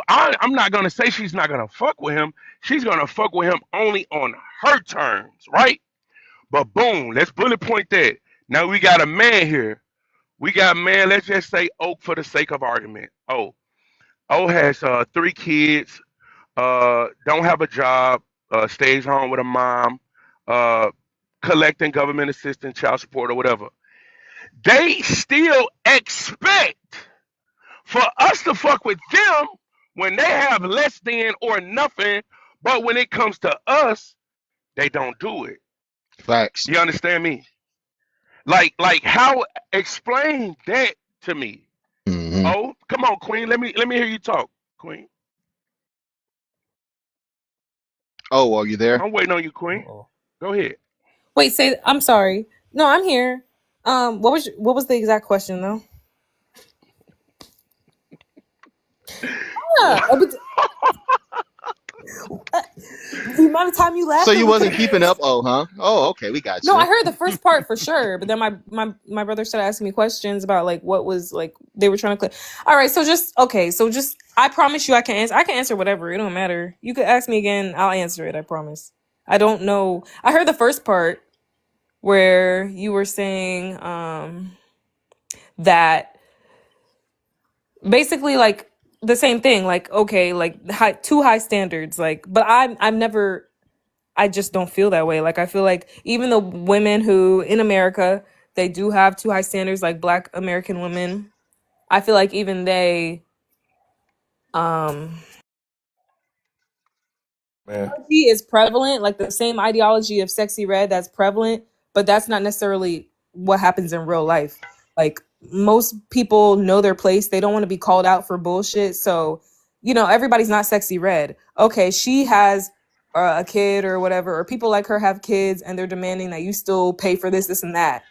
I'm not gonna say she's not gonna fuck with him. She's gonna fuck with him only on her terms, right? But boom, let's bullet point that. Now we got a man here. We got man. Let's just say Oak for the sake of argument. O has 3 kids. Don't have a job. Stays home with a mom. Uh, collecting government assistance, child support, or whatever. They still expect for us to fuck with them when they have less than or nothing. But when it comes to us, they don't do it. Facts. You understand me? Like how explain that to me. Hmm. Oh, come on, Queen. Let me hear you talk, Queen. Oh, are you there? I'm waiting on you, Queen. Uh-oh. Go ahead. Wait, say I'm sorry. No, I'm here. What was the exact question though? Yeah, the amount of time you So laughed you was wasn't keeping up? Oh, huh? Oh, okay, we got no. I you. heard the first part for sure, but then my brother started asking me questions about like what was like they were trying to. All right, so just okay, so just I promise you I can answer. I can answer whatever. It don't matter. You could ask me again. I'll answer it. I promise. I don't know. I heard the first part where you were saying that basically like the same thing like okay like too high standards like but I'm never I just don't feel that way like I feel like even the women who in America they do have too high standards like black American women I feel like even they um Man. ideology is prevalent, like the same ideology of sexy red that's prevalent, but that's not necessarily what happens in real life. Like most people know their place. They don't want to be called out for bullshit. So, everybody's not sexy red. Okay, she has a kid or whatever, or people like her have kids and they're demanding that you still pay for this, this, and that.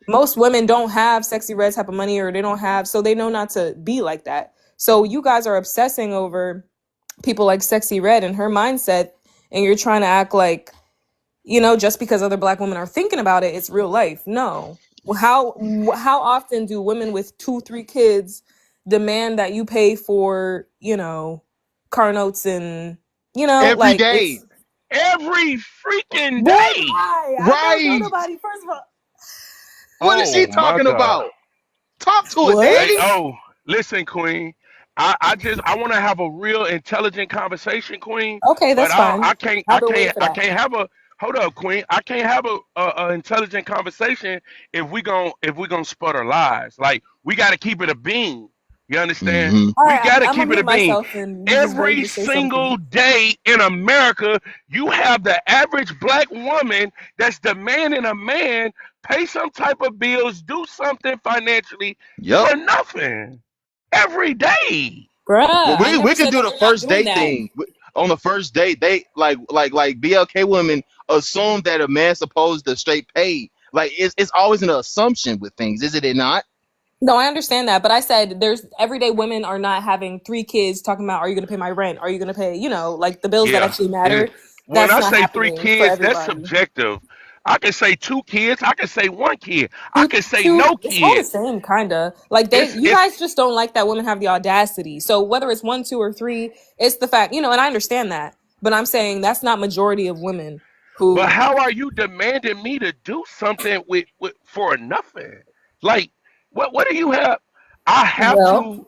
Most women don't have sexy red type of money or they don't have, so they know not to be like that. So you guys are obsessing over people like sexy red and her mindset and you're trying to act like just because other black women are thinking about it it's real life. No. How often do women with 2-3 kids demand that you pay for car notes and Every like day, it's Every freaking boy day. I don't know right? nobody first of all What is she Oh my talking God. about? Talk to it, what. Hey, Danny. oh, listen, Queen. I want to have a real intelligent conversation, Queen. Okay, But that's fine. I've been waiting for I that. can't have a hold up, Queen. I can't have a intelligent conversation if we gonna sputter lies. Like we got to keep it a bean. You understand? Hmm. All We right, got to I'm gonna keep it mute a bean. myself and you just ready Every to say single something. day in America, you have the average black woman that's demanding a man pay some type of bills, do something financially Yep. for nothing every day. Bruh, Well, I we never can said do that the they're not first doing date that. thing. On the first date, they like BLK women assume that a man's supposed to straight pay. Like it's always an assumption with things, is it not? No, I understand that, but I said there's everyday women are not having 3 kids talking about are you going to pay my rent? Are you going to pay, like the bills that Yeah. actually It, matter? when That's I not say three happening for kids, that's everybody. subjective. I can say two kids. I can say one kid. I Two, can say two, no it's all the kids. same, kind of. Like you It's guys just don't like that women have the audacity. So whether it's 1, 2, or 3, it's the fact, and I understand that, but I'm saying that's not majority of women But who, how are you demanding me to do something with for nothing? Like what do you have? I have well, to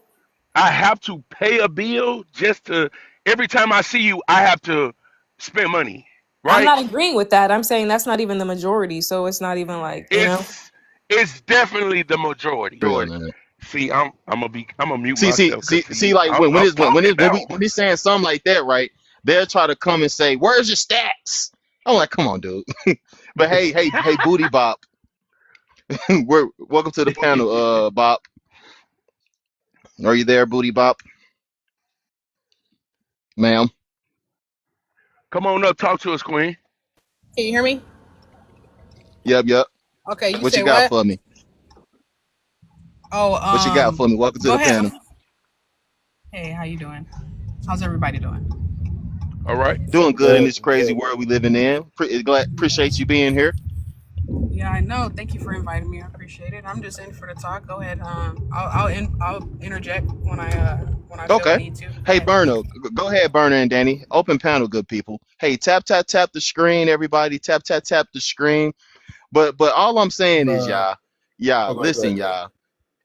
I have to pay a bill just to every time I see you I have to spend money, I'm right? not agreeing with that. I'm saying that's not even the majority. So it's not even like. It's definitely the majority. Real man. See, I'm gonna mute See, myself because see, see, like I'm talking we now. when he's saying something like that, right? They'll try to come and say, "Where's your stats?" I'm like, "Come on, dude." But hey, Booty Bop, welcome to the panel, Bop. Are you there, Booty Bop, ma'am? Come on up, talk to us, Queen. Can you hear me? Yep, yep. Okay, you What you say got what? for me? Oh, What you got for me? Welcome to go the ahead. panel. Hey, how you doing? How's everybody doing? All right. Doing good in Good, this crazy good. world we living in. Appreciate you being here. Yeah, I know. Thank you for inviting me. I appreciate it. I'm just in for the talk. Go ahead. I'll interject when I feel the Okay. need to. Go Hey, ahead. Berno, go ahead, Berner and Danny. Open panel, good people. Hey, tap tap tap the screen, everybody. Tap tap tap the screen. But all I'm saying is, Uh, y'all, okay, go listen, ahead, Jay. y'all.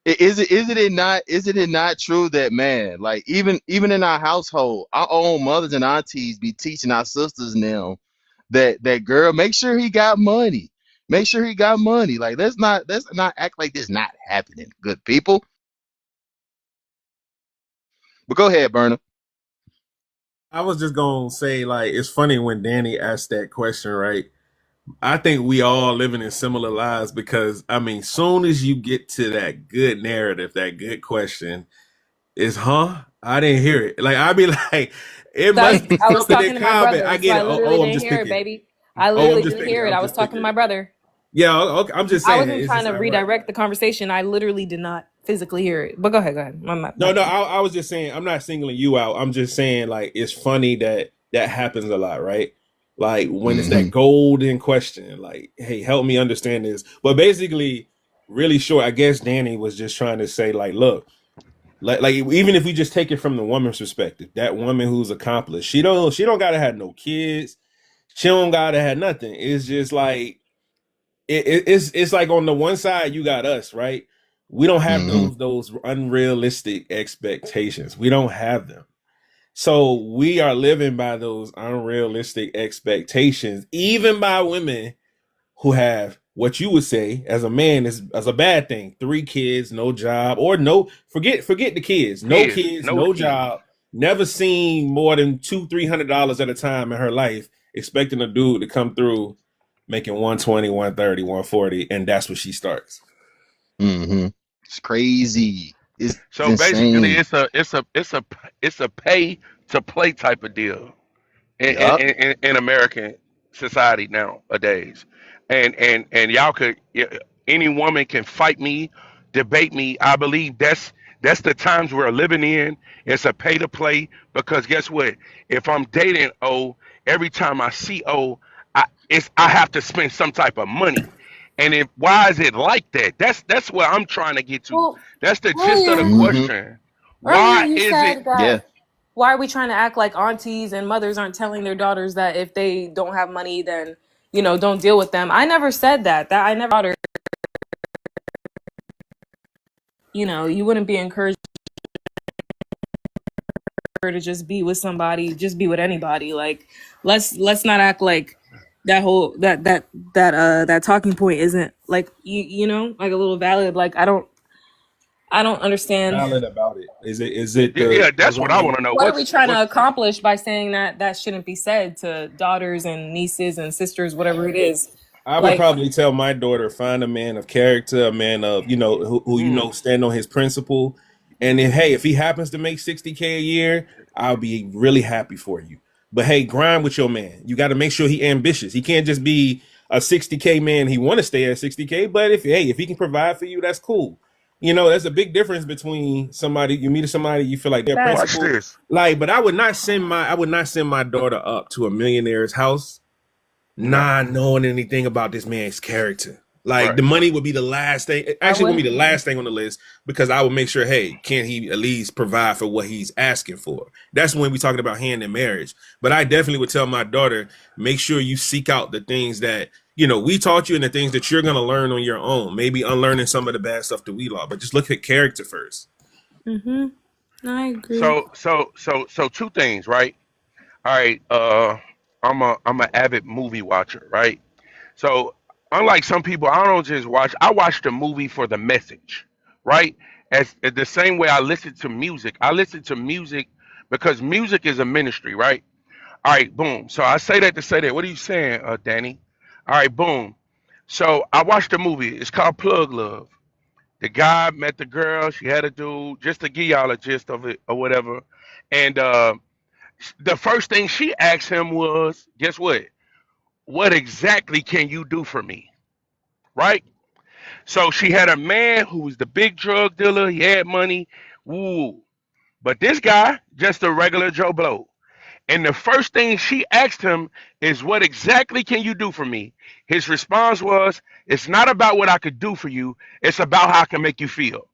Is it not true that, man, like even in our household, our own mothers and aunties be teaching our sisters now that girl, make sure he got money. Make sure he got money. Like let's not act like this not happening, good people. But go ahead, Berner. I was just gonna say, like, it's funny when Danny asked that question, right? I think we all living in similar lives because I mean, soon as you get to that good narrative, that good question, is huh? I didn't hear it. Like I'd be like, it That's must be I was something talking in to my comment. brother, I so get I it. Oh, literally I'm didn't just hear it, picking. baby. I Oh, literally I'm just didn't picking. hear it. I'm I was just talking to picking. my brother. Yeah, okay, I'm just I saying wasn't it's trying just to ironic. redirect the conversation. I literally did not physically hear it. But go ahead, go ahead. No, no, I was just saying I'm not singling you out. I'm just saying like it's funny that that happens a lot, right? Like when it's Hmm. that golden question, like, hey, help me understand this. But basically, really short, I guess Danny was just trying to say, like, look, like even if we just take it from the woman's perspective, that woman who's accomplished, she don't gotta have no kids, she don't gotta have nothing. It's just like it's like on the one side you got us, right? We don't have Hmm. those unrealistic expectations. We don't have them. So we are living by those unrealistic expectations, even by women who have what you would say as a man is as a bad thing. 3 kids, no job, or no forget the kids. No Kids, kids, no no kids. job, never seen more than $200-300 at a time in her life, expecting a dude to come through making 120, 130, 140, and that's where she starts. Hmm. It's crazy. It's So basically, insane. it's a pay to play type of deal Yup. in American society nowadays, and y'all could any woman can fight me, debate me. I believe that's the times we're living in. It's a pay to play because guess what? If I'm dating O, every time I see O, I have to spend some type of money. And if why is it like that? That's what I'm trying to get to. Well, That's the gist of the earlier, Hmm. question. earlier Why you is it? said Yeah. that why are we trying to act like aunties and mothers aren't telling their daughters that if they don't have money, then don't deal with them. I never said that. That I never daughter. You wouldn't be encouraged her to just be with somebody, just be with anybody. Like, let's not act like that whole that talking point isn't like like a little valid. Like I don't understand. Valid about it. Is it Yeah, yeah, the that's what I woman? want to know. What are we trying to What's accomplish by saying that shouldn't be said to daughters and nieces and sisters, whatever it is? I would Like, probably tell my daughter find a man of character, a man of who mm, stand on his principle, and then hey, if he happens to make 60K a year, I'll be really happy for you. But hey, grind with your man. You got to make sure he ambitious. He can't just be a 60K man. He want to stay at 60K, but if he can provide for you, that's cool. There's a big difference between somebody you meet somebody you feel like their that watch principle. this? Like, but I would not send my daughter up to a millionaire's house No, not knowing anything about this man's character. Like the right. money would be the last thing. I Actually, gonna be would. the last thing on the list because I would make sure, hey, can he at least provide for what he's asking for? That's when we're talking about hand in marriage. But I definitely would tell my daughter, make sure you seek out the things that we taught you and the things that you're gonna learn on your own. Maybe unlearning some of the bad stuff that we learned, but just look at character first. I agree. So two things, right? All right. I'm an avid movie watcher, right? So unlike some people, I don't just watch. I watch the movie for the message, right? As the same way I listen to music. I listen to music because music is a ministry, right? All right, boom. So I say that to say that. What are you saying, Danny? All right, boom. So I watched the movie. It's called Plug Love. The guy met the girl. She had a dude. Just to give y'all a gist of it or whatever. And the first thing she asked him was, guess what? What exactly can you do for me? Right? So she had a man who was the big drug dealer. He had money. Woo. But this guy, just a regular Joe Blow. And the first thing she asked him is, what exactly can you do for me? His response was, it's not about what I could do for you. It's about how I can make you feel.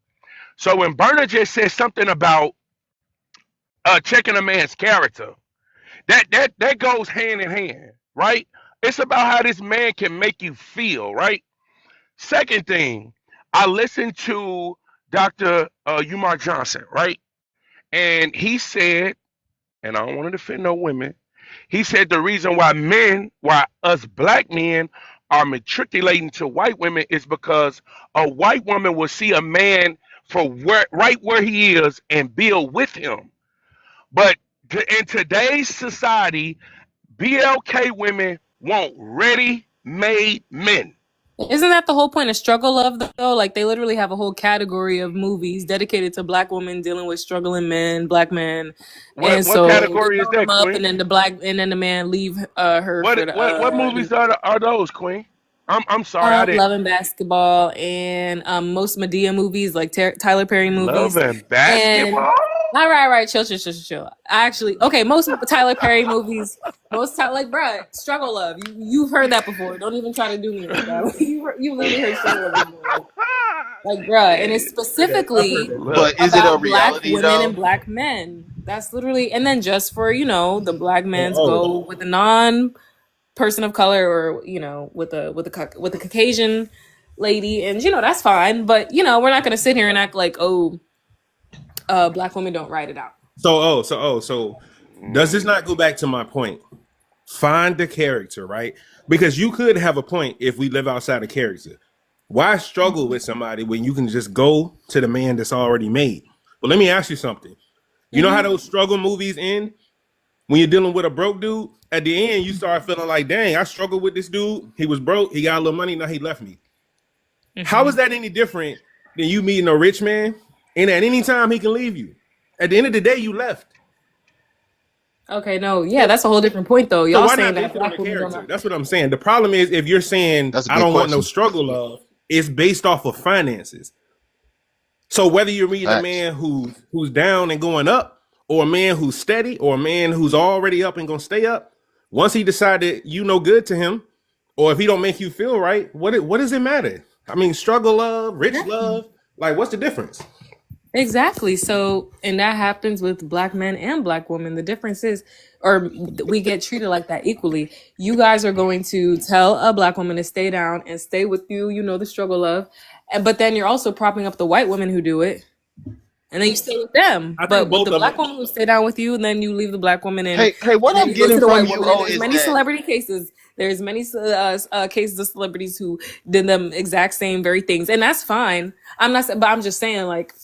So when Berner just said something about checking a man's character, that goes hand in hand, right? It's about how this man can make you feel, right? Second thing, I listened to Dr. Umar Johnson, right? And he said, and I don't want to defend no women, he said the reason why us black men are matriculating to white women is because a white woman will see a man for right where he is and build with him. But in today's society, BLK women want ready-made men. Isn't that the whole point of Struggle Love though? Like they literally have a whole category of movies dedicated to black women dealing with struggling men, black men, What and what so they category is build them that, up, and Queen? then the man leave her What for the what what movies are those, Queen? I'm sorry, I didn't. Love and Basketball, and most Medea movies, like Tyler Perry Love movies. and And basketball. all right, chill. Actually, okay, most Tyler Perry movies, like, bruh, Struggle Love. You've heard that before. Don't even try to do me like that. You literally heard Struggle Love before. Like, bruh, and it's specifically Love. But is it a about black reality women though? and black men. That's literally, and then just for the black men's Oh, go with a non person of color, or with a Caucasian lady, and that's fine. But we're not gonna sit here and act like, oh, black women don't write it out. so does this not go back to my point? Find the character, right? Because you could have a point if we live outside of character. Why struggle with somebody when you can just go to the man that's already made? But let me ask you something. You know how those struggle movies end? When you're dealing with a broke dude, at the end, you start feeling like, dang, I struggled with this dude. He was broke. He got a little money. Now he left me. How is that any different than you meeting a rich man? And at any time, he can leave you. At the end of the day, you left. Okay, no, yeah, that's a whole different point, though. So Y'all why saying not that base it on black the women don't character? know. That's what I'm saying. The problem is if you're saying, That's a I good don't want no question. struggle love, it's based off of finances. So whether you're reading a Facts. man who's down and going up, or a man who's steady, or a man who's already up and gonna stay up, once he decided you no good to him, or if he don't make you feel right, what does it matter? I mean, struggle love, rich love, like what's the difference? Exactly. So, and that happens with black men and black women. The difference is, or we get treated like that equally. You guys are going to tell a black woman to stay down and stay with you, the struggle love. But then you're also propping up the white women who do it. And then you stay with them. I But think with both the of black them. woman who stay down with you, and then you leave the black woman in, Hey, what and then I'm you go to getting the from white you, woman. And oh, there's is many that celebrity cases. There's many cases of celebrities who did them exact same very things. And that's fine. But I'm just saying, like,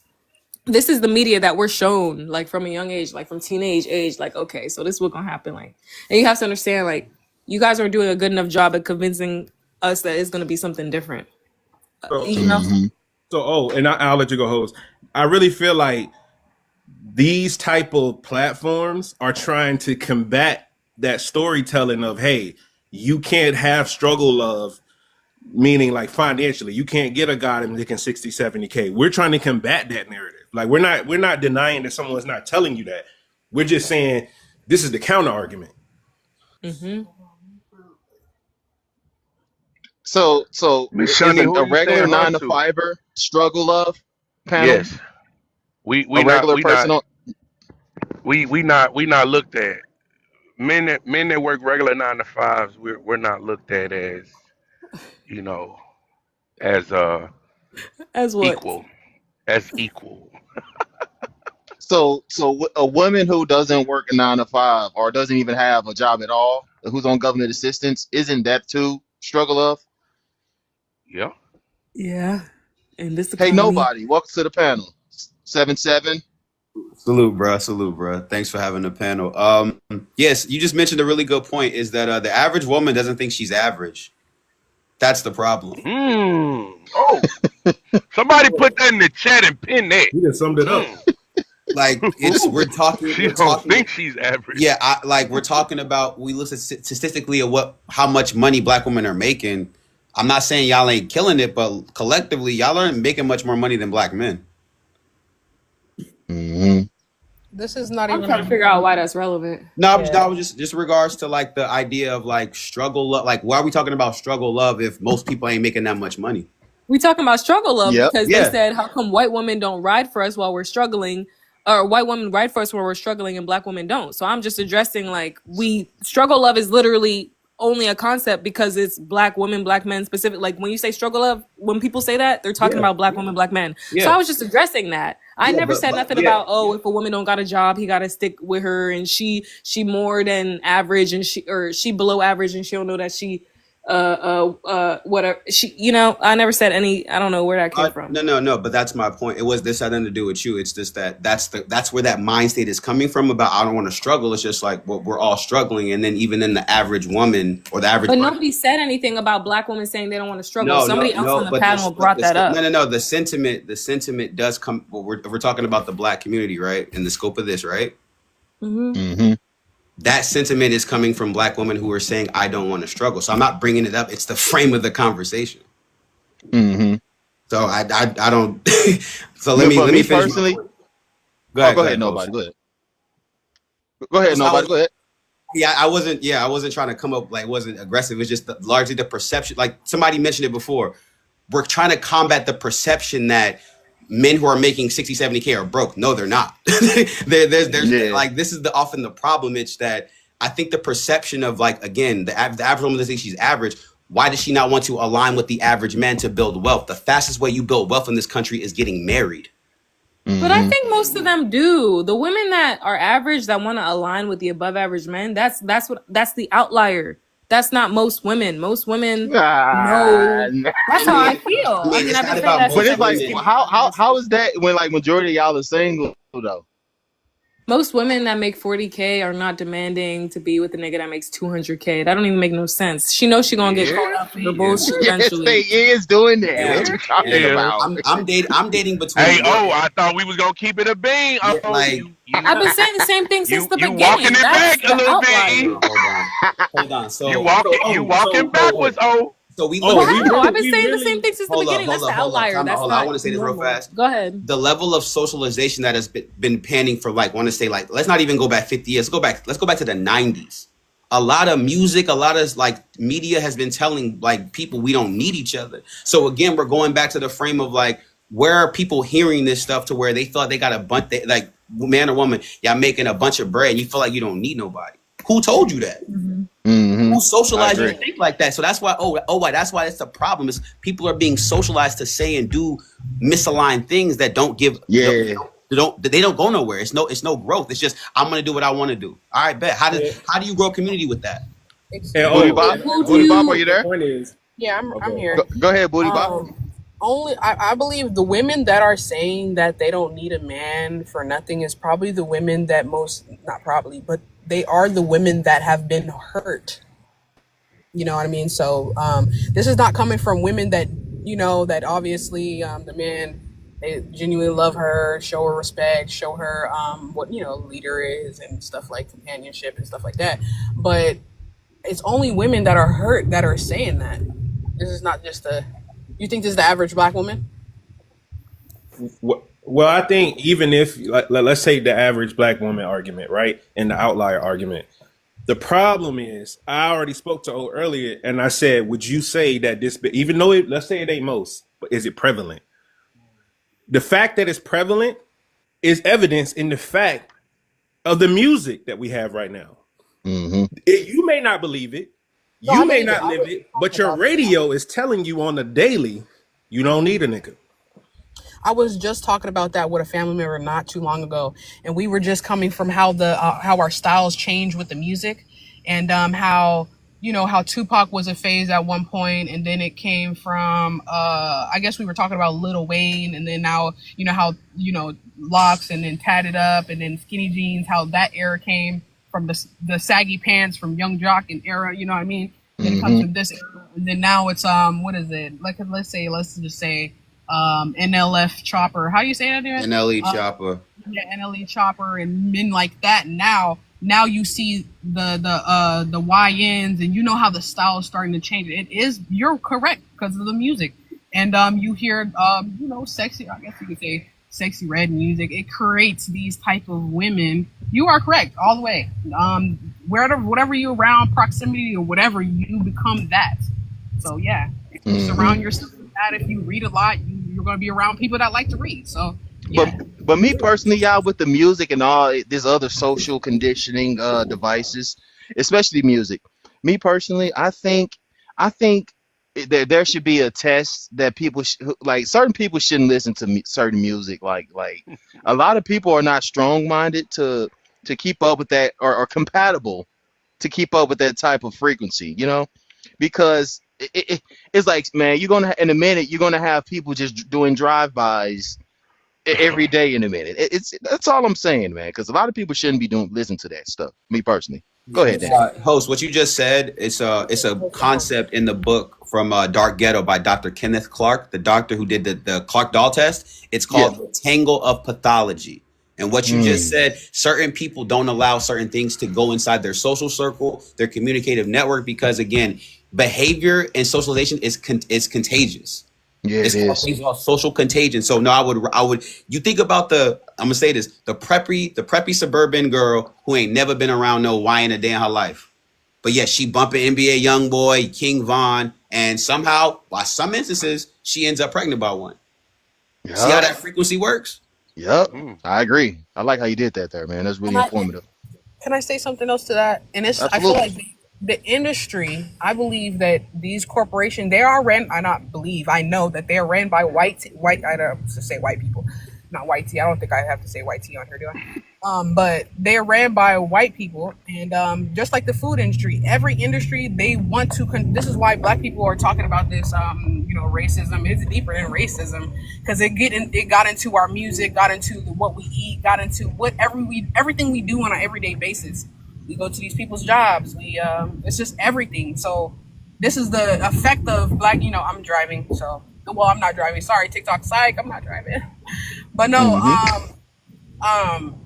this is the media that we're shown, like, from a young age, like from teenage age, like, okay, so this is what's gonna happen. Like, and you have to understand, like, you guys aren't doing a good enough job at convincing us that it's gonna be something different. So, You know? hmm and I'll let you go, host. I really feel like these type of platforms are trying to combat that storytelling of, hey, you can't have struggle love, meaning like financially, you can't get a guy that's making 60, 70K. We're trying to combat that narrative. Like we're not denying that someone's not telling you that. We're just saying this is the counter argument. Hmm. So Miss is Shani, a who you regular saying her nine to to? fiver struggle love panel? Yes. A We not regular we not person on we not looked at. Men that work regular 9 to 5s, we're not looked at as, you know, as As what? equal. As equal. a woman who doesn't work a 9 to 5 or doesn't even have a job at all, who's on government assistance, isn't that too struggle love? Yeah. Yeah. In this Hey, economy. nobody, welcome to the panel. 7-7. Salute, bro. Thanks for having the panel. Yes, you just mentioned a really good point. Is that the average woman doesn't think she's average? That's the problem. Oh, somebody put that in the chat and pin that. You just summed it up. Mm. Like She we're don't talking. think she's average. Yeah, we're talking about. We listen statistically at how much money black women are making. I'm not saying y'all ain't killing it, but collectively, y'all aren't making much more money than black men. hmm This is not I'm even trying to figure out why that's relevant. No, yeah. I was just regards to like the idea of like struggle love. Like, why are we talking about struggle love if most people ain't making that much money? We talking about struggle love Yep. because they Yeah, said, how come white women don't ride for us while we're struggling, or white women ride for us when we're struggling and black women don't? So I'm just addressing, like, struggle love is literally only a concept because it's black women, black men specific. Like, when you say struggle love, when people say that, they're talking yeah, about black women, black men. So yeah, I was just addressing that. I yeah. never said But nothing yeah, about, oh, if a woman don't got a job, he got to stick with her, and she more than average, and she below average, and she don't know that she whatever she, I never said any. I don't know where that came from. no. But that's my point. It was this had nothing to do with you. It's just that's where that mind state is coming from. About I don't want to struggle. It's just like, well, we're all struggling, and then even in the average woman or the average But person. nobody said anything about black women saying they don't want to struggle. No, Somebody else on the but panel brought that up. no. The sentiment does come. Well, we're talking about the black community, right? In the scope of this, right? Hmm. hmm that sentiment is coming from Black women who are saying, I don't want to struggle. So I'm not bringing it up. It's the frame of the conversation. Mm-hmm. So I don't. So let But me me finish my personally, point. oh, go Go ahead, ahead, host. nobody. Go ahead. Go ahead, So I nobody. was Go ahead. I wasn't trying to come up like wasn't aggressive. It's just largely the perception. Like somebody mentioned it before. We're trying to combat the perception that men who are making 60, 70K are broke. No, they're not. There's Yeah. like this is often the problem. It's that I think the perception of like again the average woman that thinks she's average. Why does she not want to align with the average man to build wealth? The fastest way you build wealth in this country is getting married. But I Mm-hmm. think most of them do. The women that are average that want to align with the above average men, that's the outlier. That's not most women. Most women Ah, know. nah. That's I how I mean, feel. I mean, it's I've not been saying about that But since most it's I've been like, women. speaking how is that when like majority of y'all are single though? most women that make 40K are not demanding to be with a nigga that makes 200K. That don't even make no sense. She knows she gonna get Yeah. caught up for her Yeah. bullshit Yes, they eventually. is doing that. Yeah, What you talking and Yeah. about? I'm dating Hey, between work. oh, I thought we was gonna keep it a bean. Yeah, Oh, like I've been saying the same thing since the you walking beginning. it That's back a the little bit. outlier. hold on. You walking So backwards. Oh, so we look Well, Oh, at we how? the I've really, been we saying the same really. thing since the hold up, beginning. That's the outlier. time out, That's hold on. I not want to say this real normal. fast. Go ahead. The level of socialization that has been panning for like want to say like let's not even go back 50 years. Let's go back to the 90s. A lot of music, a lot of like media has been telling like people we don't need each other. So again, we're going back to the frame of like where are people hearing this stuff to where they thought they got a bunch like man or woman, y'all making a bunch of bread and you feel like you don't need nobody. Who told you that? Mm-hmm. Who I socialized you to agree. think like that? So that's why why that's why it's a problem is people are being socialized to say and do misaligned things that don't give Yeah. they don't go nowhere. It's no growth. It's just I'm gonna do what I want to do. All right, bet. How do you grow a community with that? And Booty oh, Bop. Who do Booty Bop, are you? you the there? point is, Yeah, I'm okay. here. Go ahead, Booty Bop. Only I believe the women that are saying that they don't need a man for nothing is probably the women that most not probably, but they are the women that have been hurt. You know what I mean? So this is not coming from women that that obviously the man they genuinely love her, show her respect, show her what leader is and stuff like companionship and stuff like that. But it's only women that are hurt that are saying that. This is not just a. You think this is the average black woman? Well, I think even if let's take the average black woman argument, right, and the outlier argument. The problem is, I already spoke to O earlier, and I said, would you say that this, even though let's say it ain't most, but is it prevalent? The fact that it's prevalent is evidence in the fact of the music that we have right now. Mm-hmm. You may not believe it, No, you I may believe it. not I live was it, talking but your about radio is telling you on the daily, you don't need a nigga. I was just talking about that with a family member not too long ago, and we were just coming from how our styles change with the music, and how how Tupac was a phase at one point, and then it came from I guess we were talking about Lil Wayne, and then now how locks and then tatted up and then skinny jeans, how that era came from the saggy pants from Young Jock and era, you know what I mean? Then it comes Mm-hmm. from this era, and then now it's what is it? Like let's just say NLF Chopper. How do you say that again? NLE Chopper. Yeah, NLE Chopper and men like that. Now you see the YNs, and you know how the style is starting to change. It is, you're correct because of the music, and you hear sexy. I guess you could say sexy red music. It creates these type of women. You are correct all the way. Whatever you're around, proximity or whatever, you become that. So yeah, if you Mm-hmm. surround yourself with that, if you read a lot, you're going to be around people that like to read. So But yeah. but me personally, y'all, with the music and all these other social conditioning devices, especially music. Me personally, I think there should be a test that people like certain people shouldn't listen to certain music. Like a lot of people are not strong minded to keep up with that or compatible to keep up with that type of frequency. Because it's like, man, you're gonna in a minute you're gonna have people just doing drive-bys every day in a minute. It's that's all I'm saying, man. Because a lot of people shouldn't be doing listen to that stuff. Me personally. Go ahead, Dan. Host, what you just said, it's a concept in the book from Dark Ghetto by Dr. Kenneth Clark, the doctor who did the Clark doll test. It's Yeah. called the Tangle of Pathology. And what you just Mm. said, certain people don't allow certain things to go inside their social circle, their communicative network, because again, behavior and socialization is contagious. Yeah, it It's called is. things called social contagion. So no, I would. You think about I'm gonna say this: the preppy suburban girl who ain't never been around no wine a day in her life, but yet she bumping NBA YoungBoy, King Von, and somehow, by some instances, she ends up pregnant by one. See how Yup. that frequency works? Yup. Mm. I agree. I like how you did that there, man. That's really And I informative. can I say something else to that? And it's I feel Absolutely. like the industry. I believe that these corporations they are ran. I not believe. I know that they are ran by white. I don't to say white people, not white tea. I don't think I have to say white tea on here, do I? But they are ran by white people, and just like the food industry, every industry they want to. This is why black people are talking about this. Racism is deeper than racism because it got into our music, got into what we eat, got into everything we do on an everyday basis. We go to these people's jobs. It's just everything. So this is the effect of black. I'm driving, so well, I'm not driving. Sorry, TikTok psych. I'm not driving, but no. Mm-hmm. Um,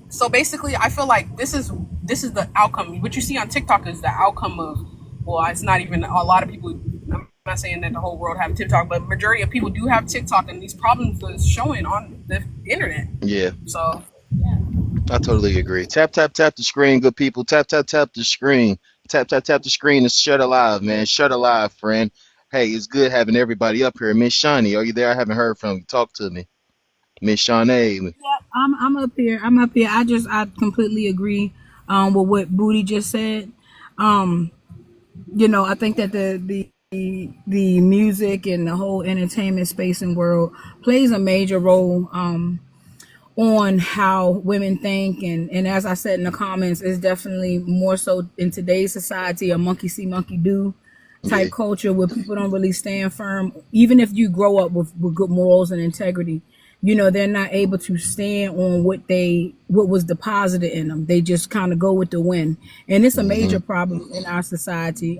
so basically, I feel like this is the outcome. What you see on TikTok is the outcome of. Well, it's not even a lot of people. I'm not saying that the whole world have TikTok, but majority of people do have TikTok, and these problems is showing on the internet. Yeah, So I totally agree. Tap, tap, tap the screen, good people. Tap, tap, tap the screen. Tap, tap, tap the screen and shut alive, man. Shut alive, friend. Hey, it's good having everybody up here. Miss Shawnee, are you there? I haven't heard from you. Talk to me. Miss Shawnee. I'm up here. I'm up here. I completely agree with what Booty just said. Um, I think that the music and the whole entertainment space and world plays a major role on how women think, and as I said in the comments, it's definitely more so in today's society a monkey see monkey do Yeah. type culture where people don't really stand firm. Even if you grow up with good morals and integrity, they're not able to stand on what was deposited in them. They just kind of go with the wind, and it's a Mm-hmm. major problem in our society.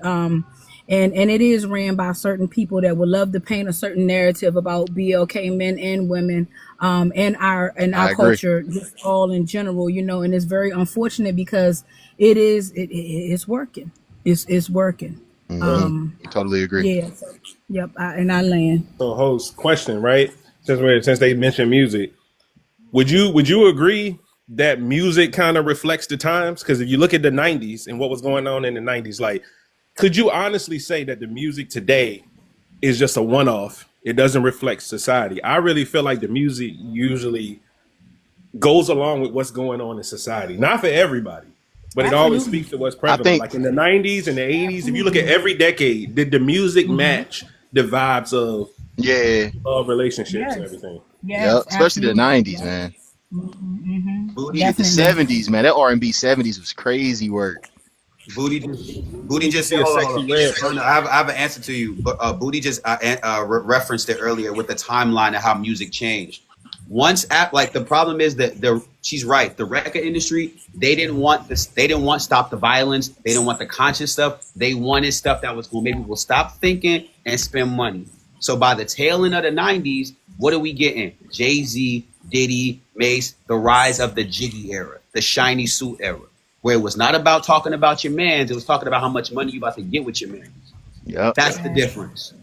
And it is ran by certain people that would love to paint a certain narrative about BLK men and women, and our I agree. culture just all in general, and it's very unfortunate because it's working. It's working. Mm-hmm. Um, Totally agree. yeah. So, yep. And I land. So, host question, right? Since they mentioned music, would you agree that music kind of reflects the times? Because if you look at the '90s and what was going on in the '90s, like, could you honestly say that the music today is just a one-off? It doesn't reflect society. I really feel like the music usually goes along with what's going on in society. Not for everybody, but it always Absolutely. speaks to what's I prevalent. think, Like in the '90s and the '80s, if you look at Absolutely. every decade, did the music Hmm. match the vibes of yeah, relationships and Yes. everything? yep. Yes. Especially the Absolutely. 90s, Yep. man. Hmm. Booty, Shit, the Definitely. 70s, man. That R&B 70s was crazy work. Booty Need to just see said, a hold on, hold sexy on. red. Oh, no, I have an answer to you, but Booty just referenced it earlier with the timeline of how music changed. Like the problem is that she's right. The record industry, they didn't want this. They didn't want stop the violence. They didn't want the conscious stuff. They wanted stuff that was going to make people stop thinking and spend money. So by the tail end of the '90s, what are we getting? Jay-Z, Diddy, Mace, the rise of the Jiggy era, the shiny suit era, where it was not about talking about your mans, it was talking about how much money you about to get with your man. Yep. That's the difference.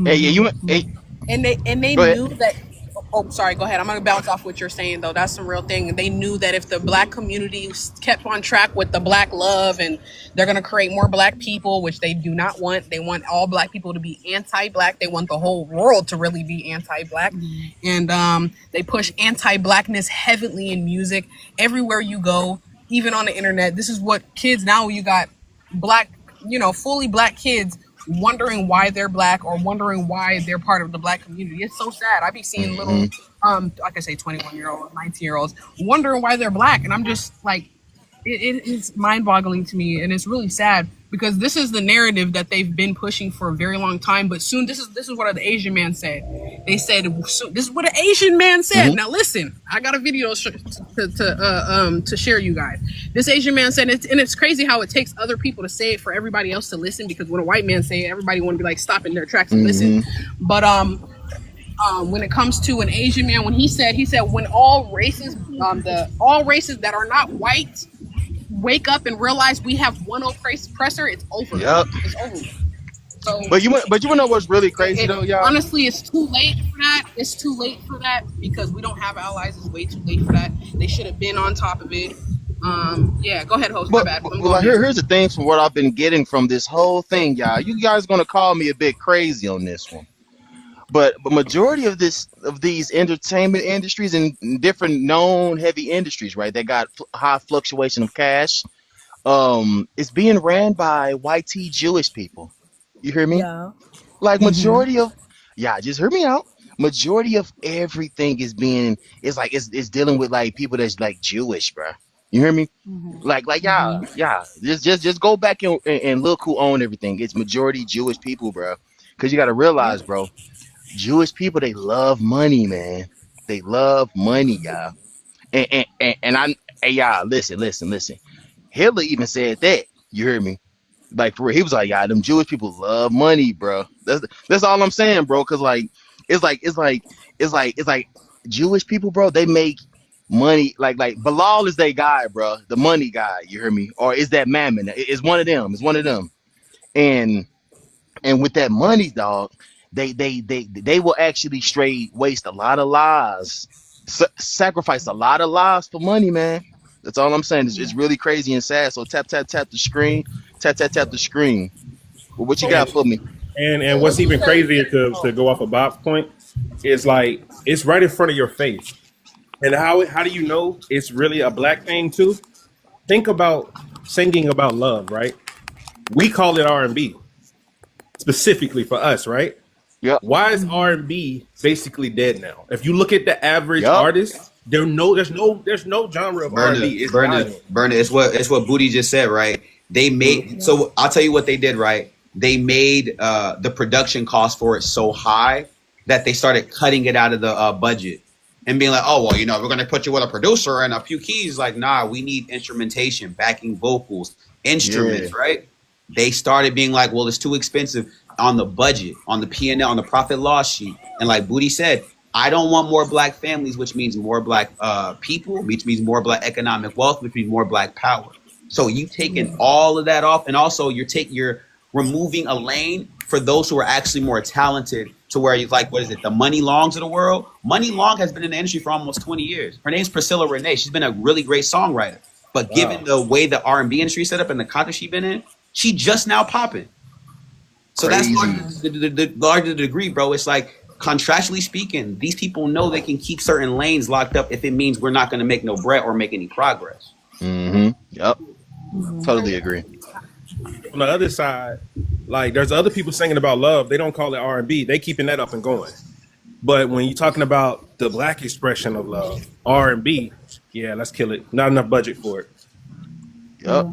Hey, yeah, Hmm. hey, And they go ahead. knew that. Oh, sorry. Go ahead. I'm gonna bounce off what you're saying though. That's some real thing. They knew that if the black community kept on track with the black love, and they're gonna create more black people, which they do not want. They want all black people to be anti-black. They want the whole world to really be anti-black, and they push anti-blackness heavily in music everywhere you go, even on the internet. This is what kids now. You got black, fully black kids wondering why they're black or wondering why they're part of the black community. It's so sad. I be seeing Mm-hmm. little, like I say, 21-year-olds, 19-year-olds wondering why they're black, and I'm just like, it is mind-boggling to me, and it's really sad because this is the narrative that they've been pushing for a very long time. But soon, this is what the Asian man said. They said, so, this is what an Asian man said. Mm-hmm. Now listen, I got a video to share you guys. This Asian man said, and it's crazy how it takes other people to say it for everybody else to listen, because when a white man say it, everybody want to be like stop in their tracks and listen. Mm-hmm. But when it comes to an Asian man, when he said when all races, the all races that are not white wake up and realize we have one oppressor, it's over. Yep. It's over. So But you know what's really crazy though, it y'all? honestly, it's too late for that. It's too late for that because we don't have allies. It's way too late for that. They should have been on top of it. Yeah, go ahead, host. My bad. I'm Like going mute. here's the thing from what I've been getting from this whole thing, y'all. You guys gonna call me a bit crazy on this one. But majority of these entertainment industries and different known heavy industries, right? They got high fluctuation of cash. It's being ran by YT Jewish people. You hear me? Yeah. Like Mm-hmm. majority of, yeah, just hear me out. Majority of everything it's dealing with like people that's like Jewish, bruh. You hear me? Like yeah, Mm-hmm. yeah. Just go back and look who own everything. It's majority Jewish people, bruh. Because you got to realize, bro, Jewish people, they love money, man. They love money, y'all. And I, hey, y'all, listen. Hitler even said that. You hear me? Like for real, he was like, "Yeah, them Jewish people love money, bro." That's all I'm saying, bro. Cause like, it's like, it's like, it's like Jewish people, bro. They make money. Like Bilal is their guy, bro. The money guy. You hear me? Or is that Mammon? It's one of them. It's one of them. And and with that money, dog, they will actually straight waste a lot of lives, sacrifice a lot of lives for money, man. That's all I'm saying. It's really crazy and sad. So tap the screen, tap the screen. Well, what you So, got And for me? and so what's what you even said. crazier to Oh, go off of Bob's point is like it's right in front of your face. And how do you know it's really a black thing too? Think about singing about love, right? We call it R&B specifically for us, right? Yep, Why is Mm-hmm. R&B basically dead now? If you look at the average yep, artist, there's no genre of R&B. Burner, It's burner, dying. burner. It's what Booty just said, right? They made Yeah. so I'll tell you what they did, right? They made the production cost for it so high that they started cutting it out of the budget and being like, oh well, we're gonna put you with a producer and a few keys. Like, nah, we need instrumentation, backing vocals, yeah, instruments, right? They started being like, well, it's too expensive on the budget, on the P&L, on the profit loss sheet. And like Booty said, I don't want more black families, which means more black people, which means more black economic wealth, which means more black power. So you taking all of that off, and also you're removing a lane for those who are actually more talented. To where you like, what is it? The Money Longs of the world. Money Long has been in the industry for almost 20 years. Her name's Priscilla Renee. She's been a really great songwriter. But given Wow. the way the R&B industry is set up and the context she's been in, she just now popping. So that's crazy. the larger the degree, bro. It's like contractually speaking, these people know they can keep certain lanes locked up if it means we're not going to make no bread or make any progress. Mm-hmm. Yep, Mm-hmm. totally agree. On the other side, like there's other people singing about love. They don't call it R&B. They keeping that up and going. But when you're talking about the black expression of love, R&B, yeah, let's kill it. Not enough budget for it. Yep. Yeah.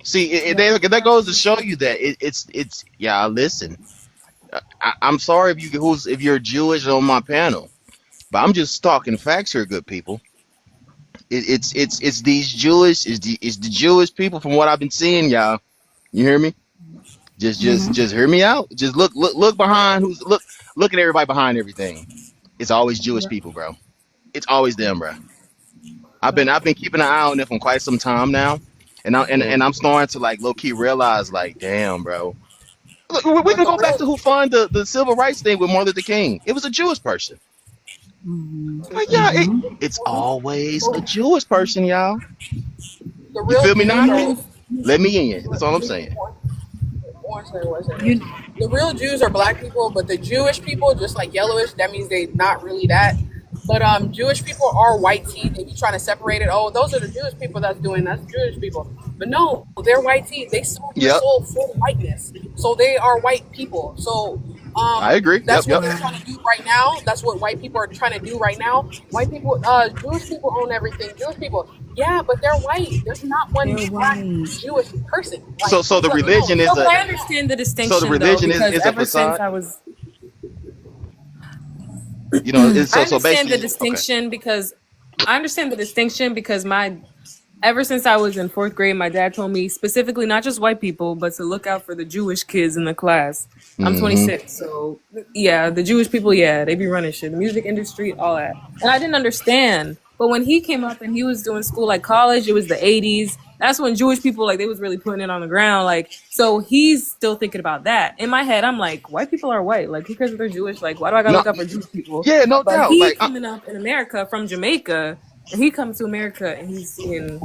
See, Yeah. that goes to show you that it's yeah. Listen, I'm sorry if you're Jewish on my panel, but I'm just talking facts here, good people. It's these it's the Jewish people from what I've been seeing, y'all. You hear me? Mm-hmm. Just hear me out. Just look behind look at everybody behind everything. It's always Jewish Yeah. people, bro. It's always them, bro. Yeah. I've been keeping an eye on them for quite some time now, and I'm starting to like low key realize like, damn, bro. Look, we but can the go back real to who funded the civil rights thing with Martin Luther King. It was a Jewish person. Mm-hmm. Like, yeah, it's always a Jewish person, y'all. the You real feel me, Jews Nani? are. Let me in. That's all I'm saying. One second. You. The real Jews are black people, but the Jewish people, just like yellowish, that means they not really that. But Jewish people are white tea. They be trying to separate it. Oh, those are the Jewish people that's Jewish people. But no, they're white tea. They sold their Yep, soul for whiteness. So they are white people. So I agree. Yep, that's what yep. they're trying to do right now. That's what white people are trying to do right now. White people, Jewish people own everything. Jewish people, yeah, but they're white. There's not one They're black white. Jewish person. Like, So the no, religion it's is So a I understand the so the distinction though, religion because is a ever since facade. I was, You know, it's I so understand the basically okay. distinction because I understand the distinction because my ever since I was in fourth grade, my dad told me specifically not just white people, but to look out for the Jewish kids in the class. I'm Hmm. 26, so yeah, the Jewish people, yeah, they be running shit, the music industry, all that. And I didn't understand. But when he came up and he was doing school like college, it was the 80s. That's when Jewish people like they was really putting it on the ground. Like, so he's still thinking about that. In my head, I'm like, white people are white. Like, who cares if they're Jewish? Like, why do I gotta No, look out for Jewish people? yeah, no But doubt. he Like, coming up in America from Jamaica, and he comes to America and he's seeing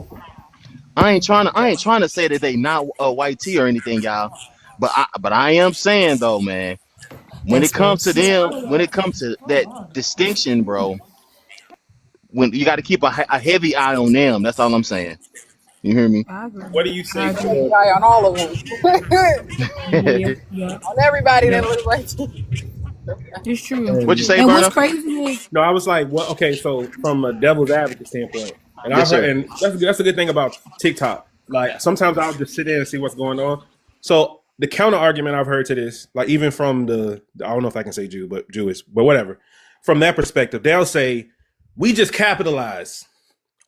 I ain't trying to say that they not a white tea or anything, y'all. But I am saying though, man, when it comes to Instance. them, when it comes to that distinction, bro, when you got to keep a heavy eye on them. That's all I'm saying. You hear me? I agree. What do you I say agree. for? Eye on all of them. Yep. Yep. On everybody that Yep. looks like It's true. What'd you And say, And what's Berna? crazy is no, I was like, well, okay, so from a devil's advocate standpoint, and I've Yes, heard, sir. and that's a good thing about TikTok. Like sometimes I'll just sit there and see what's going on. So the counter argument I've heard to this, like even from I don't know if I can say Jew, but Jewish, but whatever. From that perspective, they'll say we just capitalize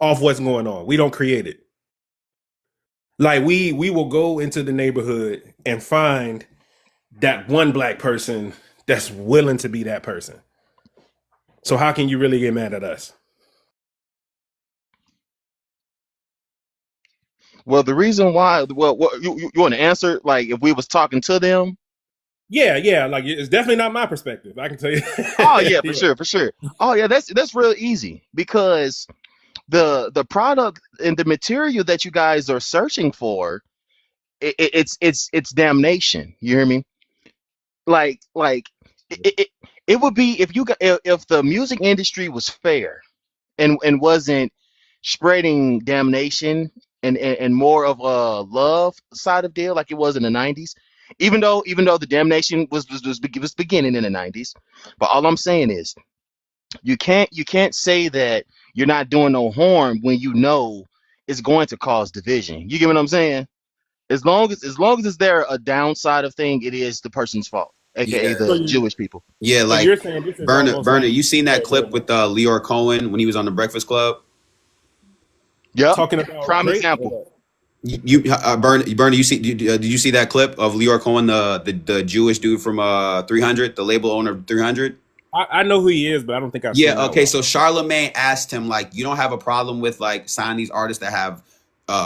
off what's going on. We don't create it. Like we will go into the neighborhood and find that one black person that's willing to be that person. So how can you really get mad at us? Well, the reason why, well, what, you want to answer? Like, if we was talking to them? Yeah, yeah. Like it's definitely not my perspective. I can tell you. Oh yeah, for Yeah. sure, for sure. Oh yeah, that's real easy because the product and the material that you guys are searching for, it's damnation. You hear me? Like it would be if if the music industry was fair and wasn't spreading damnation and more of a love side of deal like it was in the 90s. Even though the damnation was beginning in the 90s, but all I'm saying is you can't say that you're not doing no harm when you know it's going to cause division. You get what I'm saying? As long as it's there a downside of thing, it is the person's fault, Yeah, aka So the you Jewish people. yeah. so Like you're saying this is almost Burner, like you seen that go clip ahead. with Leor Cohen when he was on the Breakfast Club? Yep. Talking about Prime Drake. example. Burner, did you see that clip of Leor Cohen, the Jewish dude from 300, the label owner of 300? I know who he is, but I don't think I've seen Yeah, that okay. one. So Charlemagne asked him, like, you don't have a problem with like signing these artists that have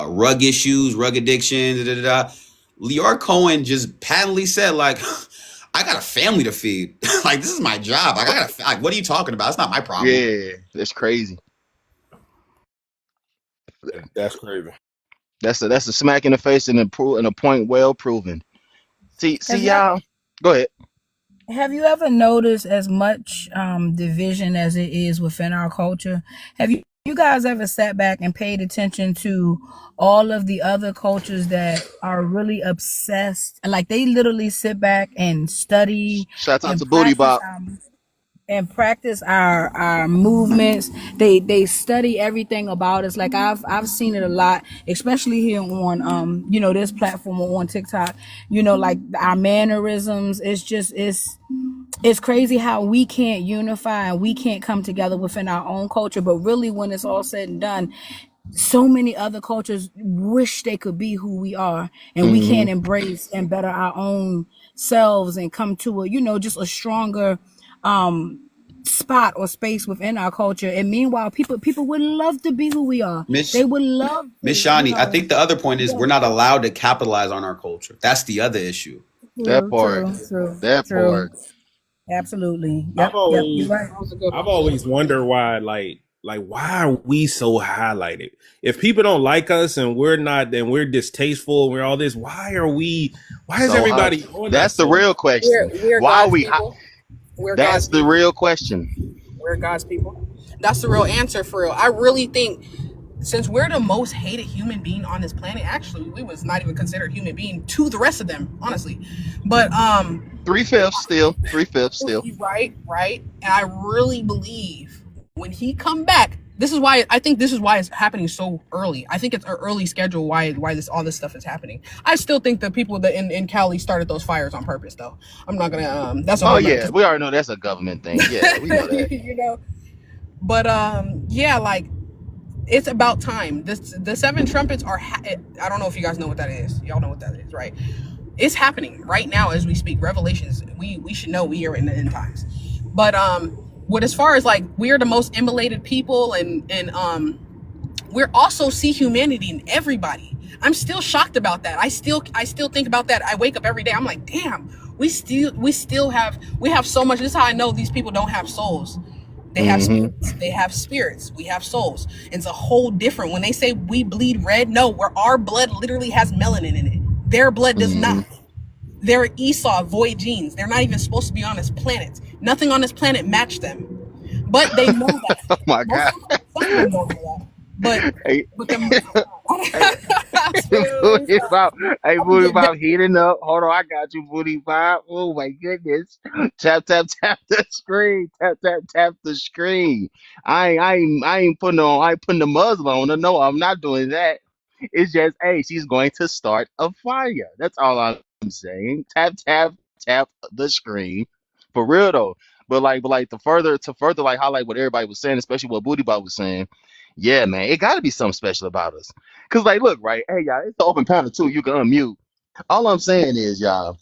rug issues, rug addiction, da da da. Leor Cohen just patently said, like, I got a family to feed. Like, this is my job. Like, I got like, what are you talking about? It's not my problem. Yeah, that's crazy. That's crazy. That's a smack in the face and a point well proven. See Have you y'all. Go ahead. have you ever noticed as much division as it is within our culture? Have you guys ever sat back and paid attention to all of the other cultures that are really obsessed? Like they literally sit back and study Shout out and to Booty practice Bop. our movements. They study everything about us. Like I've seen it a lot, especially here on this platform on TikTok. Like our mannerisms. It's crazy how we can't unify and we can't come together within our own culture. But really, when it's all said and done, so many other cultures wish they could be who we are, and we Hmm. can't embrace and better our own selves and come to just a stronger spot or space within our culture. And meanwhile, people would love to be who we are. They Miss would love Miss to, Shani, I think the other point is we're not allowed to capitalize on our culture. That's the other issue. That true, part. true, true, That true. part. Absolutely. I've Yep, you're always right. that was a good I've one. always wondered why like why are we so highlighted? If people don't like us and we're not and we're distasteful and we're all this, why is So everybody on that's us the so much? real question. We're Why are God's we? people. We're God's That's the people. real question. We're God's people. That's the real answer for real. I really think since we're the most hated human being on this planet, actually, we was not even considered human being to the rest of them, honestly. But 3/5 still. 3/5 still. right. And I really believe when he come back, this is why it's happening so early. I think it's an early schedule why all this stuff is happening. I still think the people that in Cali started those fires on purpose though. I'm not gonna that's a Oh whole nother yeah, we already know that's a government thing. Yeah, we know that. you know. But yeah, like it's about time. The seven trumpets are. I don't know if you guys know what that is. Y'all know what that is, right? It's happening right now as we speak. Revelations. We should know we are in the end times. But what as far as like we are the most immolated people, and we're also see humanity in everybody. I'm still shocked about that. I still think about that. I wake up every day. I'm like, damn, we have so much. This is how I know these people don't have souls. They have Mm-hmm. spirits. They have spirits. We have souls. It's a whole different. When they say we bleed red, no, where our blood literally has melanin in it. Their blood does Mm-hmm. not. They're Esau void genes. They're not even supposed to be on this planet. Nothing on this planet matched them. But they know that. Oh my Most God. of them, some of them don't know that. Hey, But the hey, I swear, let me Booty stop. Pop. Hey, I'm gonna Booty get Pop heating up. Hold on, I got you, Booty Pop. Oh my goodness. Tap, tap, tap the screen. Tap, tap, tap the screen. I ain't putting on, I ain't putting the muzzle on her. No, I'm not doing that. It's just, hey, she's going to start a fire. That's all I'm saying. Tap, tap, tap the screen. For real though. But like to further like highlight what everybody was saying, especially what Booty Pop was saying. Yeah, man, it got to be something special about us. Cause like, look, right? Hey, y'all, it's the open panel too. You can unmute. All I'm saying is, y'all,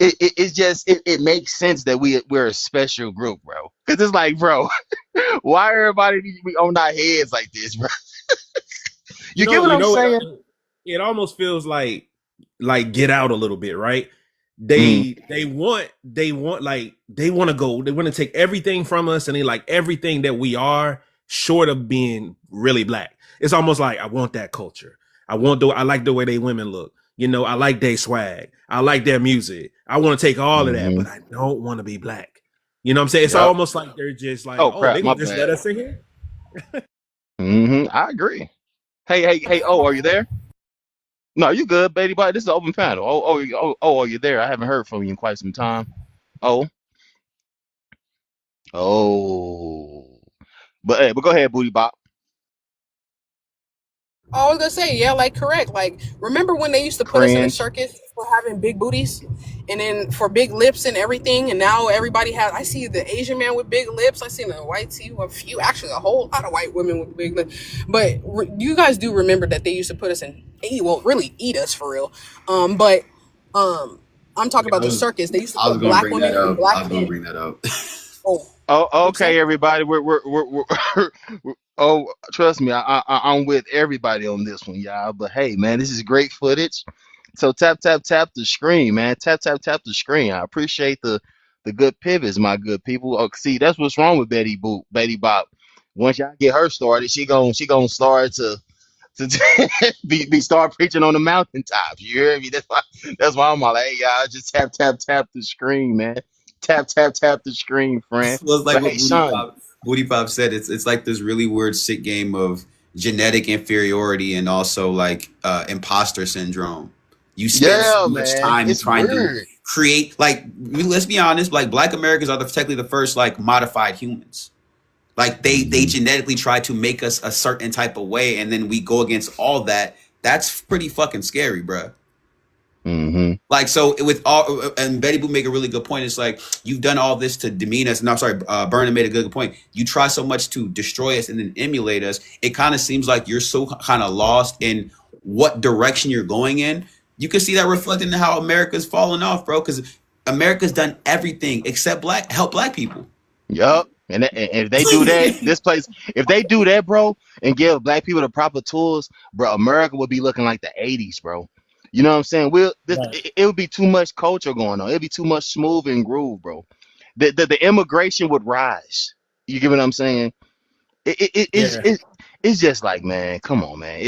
it's just it makes sense that we're a special group, bro. Cause it's like, bro, why everybody be on our heads like this, bro? You get what You I'm know, saying? it almost feels like Get Out a little bit, right? Mm, They want like they want to go. They want to take everything from us, and they like everything that we are, short of being really black. It's almost like I want that culture. I like the way they women look. I like their swag. I like their music. I want to take all of that, mm-hmm. but I don't want to be black. You know what I'm saying? It's Yep. almost like they're just like, Oh oh, crap, they my gonna just let bad. us in here. I agree. Hey, hey, hey. Oh, are you there? No, you good, baby. Bye. This is an open panel. Are you there? I haven't heard from you in quite some time. Oh, oh. But go ahead, Booty Bop. I was gonna say, yeah, like correct. Like, remember when they used to put us in a Cringe. circus for having big booties, and then for big lips and everything, and now everybody has. I see the Asian man with big lips. I seen a white tee, a few, actually, a whole lot of white women with big lips. But you guys do remember that they used to put us in, well, really eat us for real. But um, I'm talking Yeah, about the circus. They used to I was put gonna black bring that women and up. I black was gonna men. bring that up. Oh, Oh, what'd you say? okay, everybody. Oh, trust me, I'm with everybody on this one, y'all. But hey, man, this is great footage. So tap, tap, tap the screen, man. Tap, tap, tap the screen. I appreciate the good pivots, my good people. Oh, see, that's what's wrong with Betty Bop. Once y'all get her started, she gonna start to be start preaching on the mountaintops. You hear me? That's why I'm all like, hey, y'all, just tap, tap, tap the screen, man. Tap, tap, tap the screen, friend. Well, it's like But what hey, Sean, Booty Pop said. It's like this really weird sick game of genetic inferiority and also like imposter syndrome. You spend so yeah, much man, time it's trying to weird. create like let's be honest, like Black Americans are technically the first like modified humans. Like they Hmm. genetically try to make us a certain type of way, and then we go against all that. That's pretty fucking scary, bruh. Hmm. Like so with all and Betty Boo make a really good point. It's like you've done all this to demean us. And I'm sorry, Burnham made a good point. You try so much to destroy us and then emulate us. It kind of seems like you're so kind of lost in what direction you're going in. You can see that reflected in how America's fallen off, bro. Because America's done everything except help black people. Yup. And if they do that, this place, if they do that, bro, and give black people the proper tools, bro, America would be looking like the '80s, bro. You know what I'm saying? Right. It would be too much culture going on. It'd be too much smooth and groove, bro. The immigration would rise. You get what I'm saying? Yeah. It's just like, man, come on, man.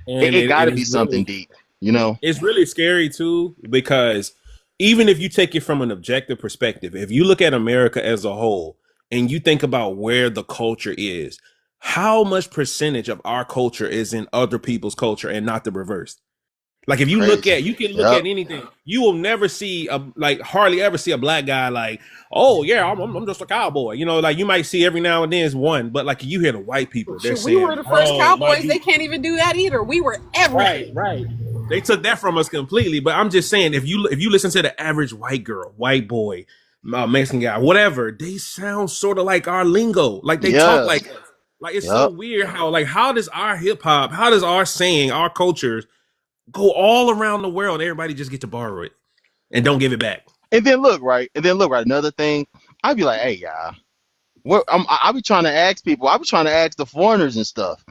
And It got it to be is something really deep, you know? it's really scary too because even if you take it from an objective perspective, if you look at America as a whole and you think about where the culture is, how much percentage of our culture is in other people's culture and not the reverse? Like if you look Crazy. at, you can look Yep. at anything. You will never see like hardly ever see a black guy like, oh yeah, I'm just a cowboy. Like you might see every now and then is one, but like you hear the white people, they're Shoot, we were saying, the first oh my cowboys. dude, They can't even do that either. We were right, everything. right. They took that from us completely. But I'm just saying, if you listen to the average white girl, white boy, Mexican guy, whatever, they sound sort of like our lingo. Like they talk Yeah. like us. Like it's so Yep. weird how does our hip hop, how does our saying, our cultures go all around the world and everybody just get to borrow it and don't give it back? And then look, right? And then look, right? Another thing, I'd be like, hey, y'all, I be trying to ask people. I be trying to ask the foreigners and stuff.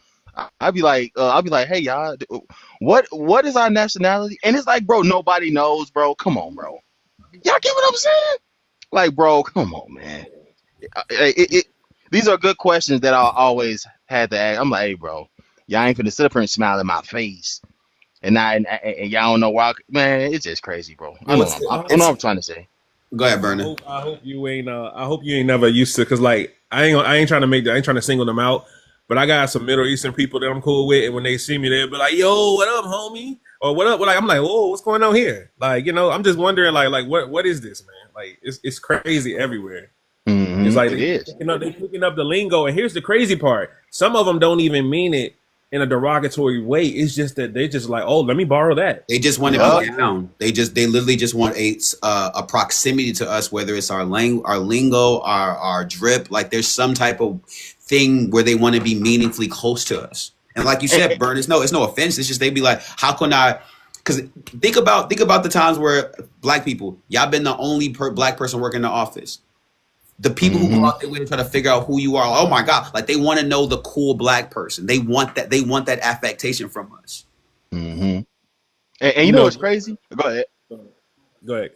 I'd be like, hey, y'all, what is our nationality? And it's like, bro, nobody knows, bro. Come on, bro. Y'all get what I'm saying? Like, bro, come on, man. These are good questions that I always had to ask. I'm like, hey, bro, y'all ain't finna sit up here and smile in my face, and y'all don't know why. Man, it's just crazy, bro. I Well, know it's I know it's. what I'm trying to say. Go ahead, I Burner. hope I hope you ain't I hope you ain't never used to, cause like I ain't trying to I ain't trying to single them out, but I got some Middle Eastern people that I'm cool with, and when they see me, they'll be like, "Yo, what up, homie?" Or "What up?" Like I'm like, "Whoa, what's going on here?" Like I'm just wondering, like what is this, man? Like it's crazy everywhere. It's like It is. they picking up the lingo, and here's the crazy part: some of them don't even mean it in a derogatory way. It's just that they just like, "Oh, let me borrow that." They just want to be Yup. down. They literally just want a proximity to us, whether it's our lingo, our drip. Like there's some type of thing where they want to be meaningfully close to us. And like you And, said, Burn, it's no offense. It's just they be like, how can I? Because think about the times where black people, y'all been the only black person working in the office. The people who go mm-hmm, out there and try to figure out who you are, oh my god, like they want to know the cool black person. They want that. They want that affectation from us. mm-hmm. And you You know know, what's crazy? Go ahead. go ahead.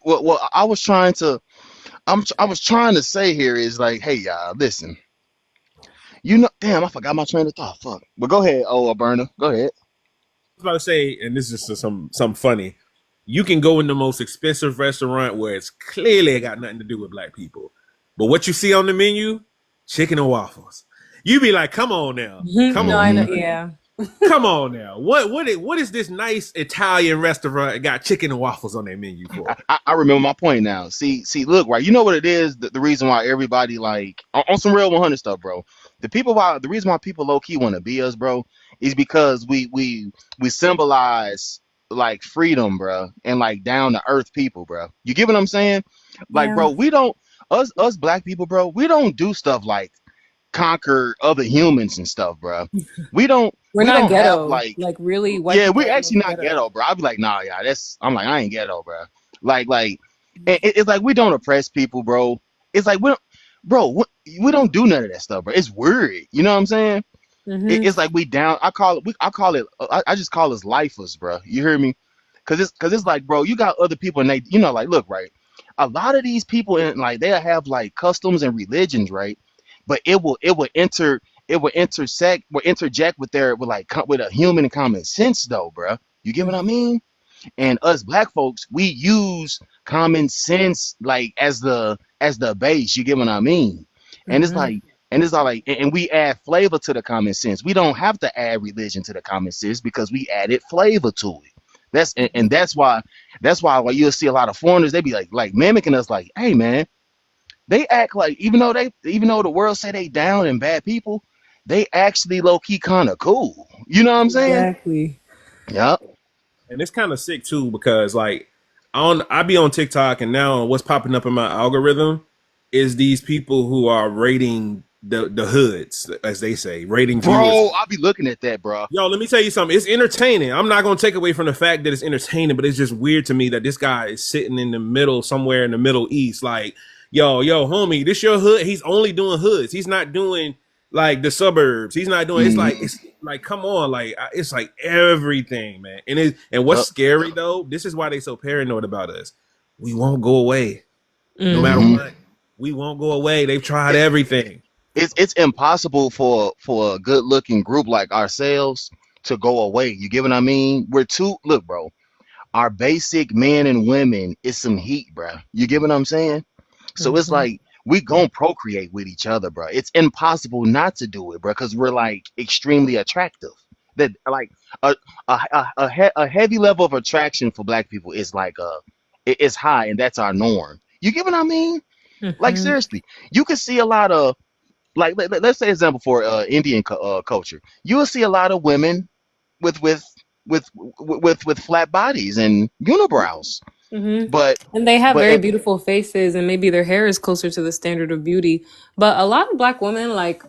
Well, I was trying to. I was trying to say here is like, hey, y'all, listen. Damn, I forgot my train of thought. Fuck. But go ahead, Berna. Go ahead. Was about to say, and this is just some funny. You can go in the most expensive restaurant where it's clearly got nothing to do with black people, but what you see on the menu, chicken and waffles. You be like, come on now, come No, I on, know. Mm-hmm. now. Yeah. Come on now. What is this nice Italian restaurant that got chicken and waffles on their menu for? I remember my point now. Look, right. You know what it is? The reason why everybody like on some real 100 stuff, bro. The reason why people low key want to be us, bro, is because we symbolize like freedom, bro, and like down to earth people, bro. You get what I'm saying? Like, Yeah. bro, we don't us black people, bro. We don't do stuff like conquer other humans and stuff, bro. We don't We're we not don't have ghetto. like Like really, white yeah, people we are the actually most not ghetto. ghetto, bro. I'd be like, nah, yeah, I'm like, I ain't ghetto, bro. Like, it's like we don't oppress people, bro. It's like we don't do none of that stuff, bro. It's weird, you know what I'm saying? Mhm. It's like we down. I call it. I just call us lifers, bro. You hear me? Cause it's like, bro, you got other people, and they, like, look, right. A lot of these people, and like they'll have like customs and religions, right? But it will interject with with a human common sense, though, bro. You get what I mean? And us black folks, we use common sense like as the base. You get what I mean? And it's Mhm. like, and it's all like, and we add flavor to the common sense. We don't have to add religion to the common sense because we added flavor to it. And that's why when you'll see a lot of foreigners, they be like mimicking us, like, hey, man, they act like, even though the world say they down and bad people, they actually low key kind of cool. You know what I'm saying? Exactly. Yep. And it's kind of sick too because like I be on TikTok, and now what's popping up in my algorithm is these people who are rating the hoods, as they say, rating viewers. Bro, I'll be looking at that, bro. Yo, let me tell you something. It's entertaining. I'm not gonna take away from the fact that it's entertaining, but it's just weird to me that this guy is sitting in the middle, somewhere in the Middle East. Like, yo, homie, this your hood. He's only doing hoods. He's not doing like the suburbs. He's not doing. Mhm. It's like, come on, like it's like everything, man. And what's Yep. scary though? This is why they so paranoid about us. We won't go away, no matter Mhm. Mhm. what. We won't go away. They've tried It, everything. it's impossible for a good looking group like ourselves to go away. You get what I mean? We're too look, bro. Our basic men and women is some heat, bro. You get what I'm saying? So it's Mhm. like we gonna procreate with each other, bro. It's impossible not to do it, bro, because we're like extremely attractive. That like a heavy level of attraction for black people is like it's high, and that's our norm. You get what I mean? Like Mhm. seriously, you can see a lot of like let's say example for Indian culture. You will see a lot of women with with flat bodies and unibrows, Mhm. but And they have but very beautiful faces, and maybe their hair is closer to the standard of beauty. But a lot of black women, like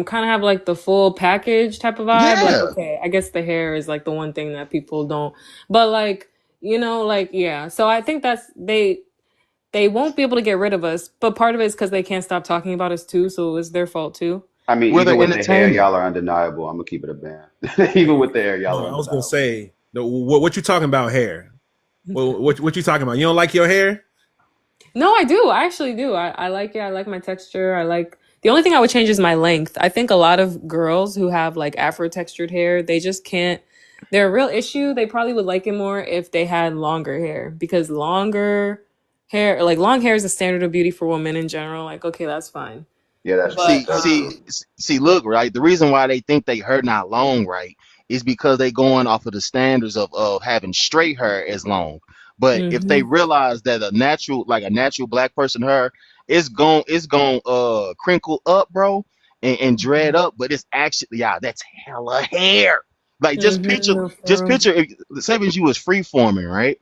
kind of have like the full package type of vibe. Like, Yeah. okay, I guess the hair is like the one thing that people don't, but like, like, yeah. So I think that's they won't be able to get rid of us, but part of it is because they can't stop talking about us too, so it's their fault too. I mean, We're even the with the hair, entertainment. y'all are undeniable. I'm gonna keep it a band. Even with the hair, y'all No, are I was gonna undeniable. say what you talking about hair? What you talking about? You don't like your hair? No, I do. I actually do. I like it. I like my texture. I like the only thing I would change is my length. I think a lot of girls who have like afro textured hair, they just can't. They're a real issue. They probably would like it more if they had longer hair because longer hair, like long hair is a standard of beauty for women in general. Like, okay, that's fine. Yeah, that's true. But See, That's see, true. see. Look, right. The reason why they think they hair not long, right, is because they going off of the standards of having straight hair as long. But if they mhm, realize that a natural black person hair, it's going crinkle up, bro, and dread up. But it's actually, yeah, that's hella hair. Like no, just for real. picture if say if you was free forming, right,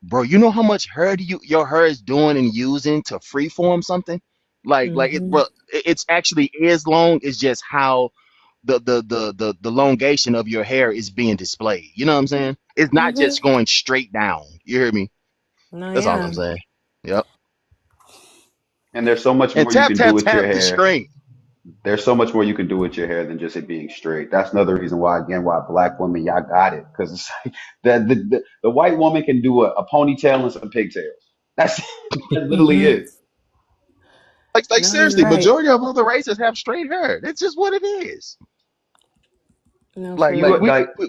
bro. You know how much hair your hair is doing and using to freeform something? Like it, Mhm, bro. It's actually is long. It's just how the elongation of your hair is being displayed. You know what I'm saying? It's not mhm. just going straight down. You hear me? No, That's all yeah. I'm saying. Yep. And there's so much And more you tap can do tap with your tap the hair. screen. There's so much more you can do with your hair than just it being straight. That's another reason why, again, why black women, y'all got it. Because it's like the white woman can do a ponytail and some pigtails. That's that's literally Mhm. it. Like No, you're seriously, right. majority of other races have straight hair. That's just what it is. No, for Like You real.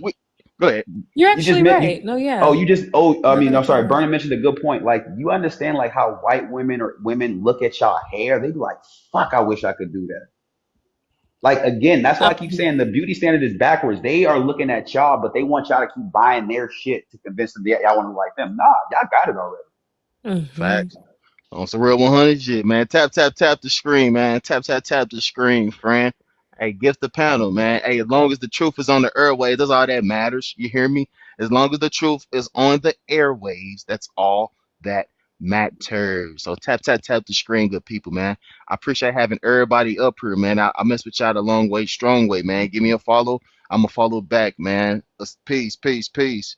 we go ahead. You're you just actually meant right. you. No, Oh, yeah. you just. Oh, I Now that mean, I I'm think sorry. about Bernie it. mentioned a good point. Like, you understand, like how white women or women look at y'all hair. They be like, "Fuck, I wish I could do that." Like again, that's why I keep saying the beauty standard is backwards. They are looking at y'all, but they want y'all to keep buying their shit to convince them that y'all want to like them. Nah, y'all got it already. Mhm. Facts. On some real 100 shit, man. Tap, tap, tap the screen, man. Tap, tap, tap the screen, friend. Hey, gift the panel, man. Hey, as long as the truth is on the airwaves, that's all that matters. You hear me? As long as the truth is on the airwaves, that's all that matters. So tap, tap, tap the screen, good people, man. I appreciate having everybody up here, man. I mess with y'all the long way, strong way, man. Give me a follow. I'm going to follow back, man. Peace, peace, peace.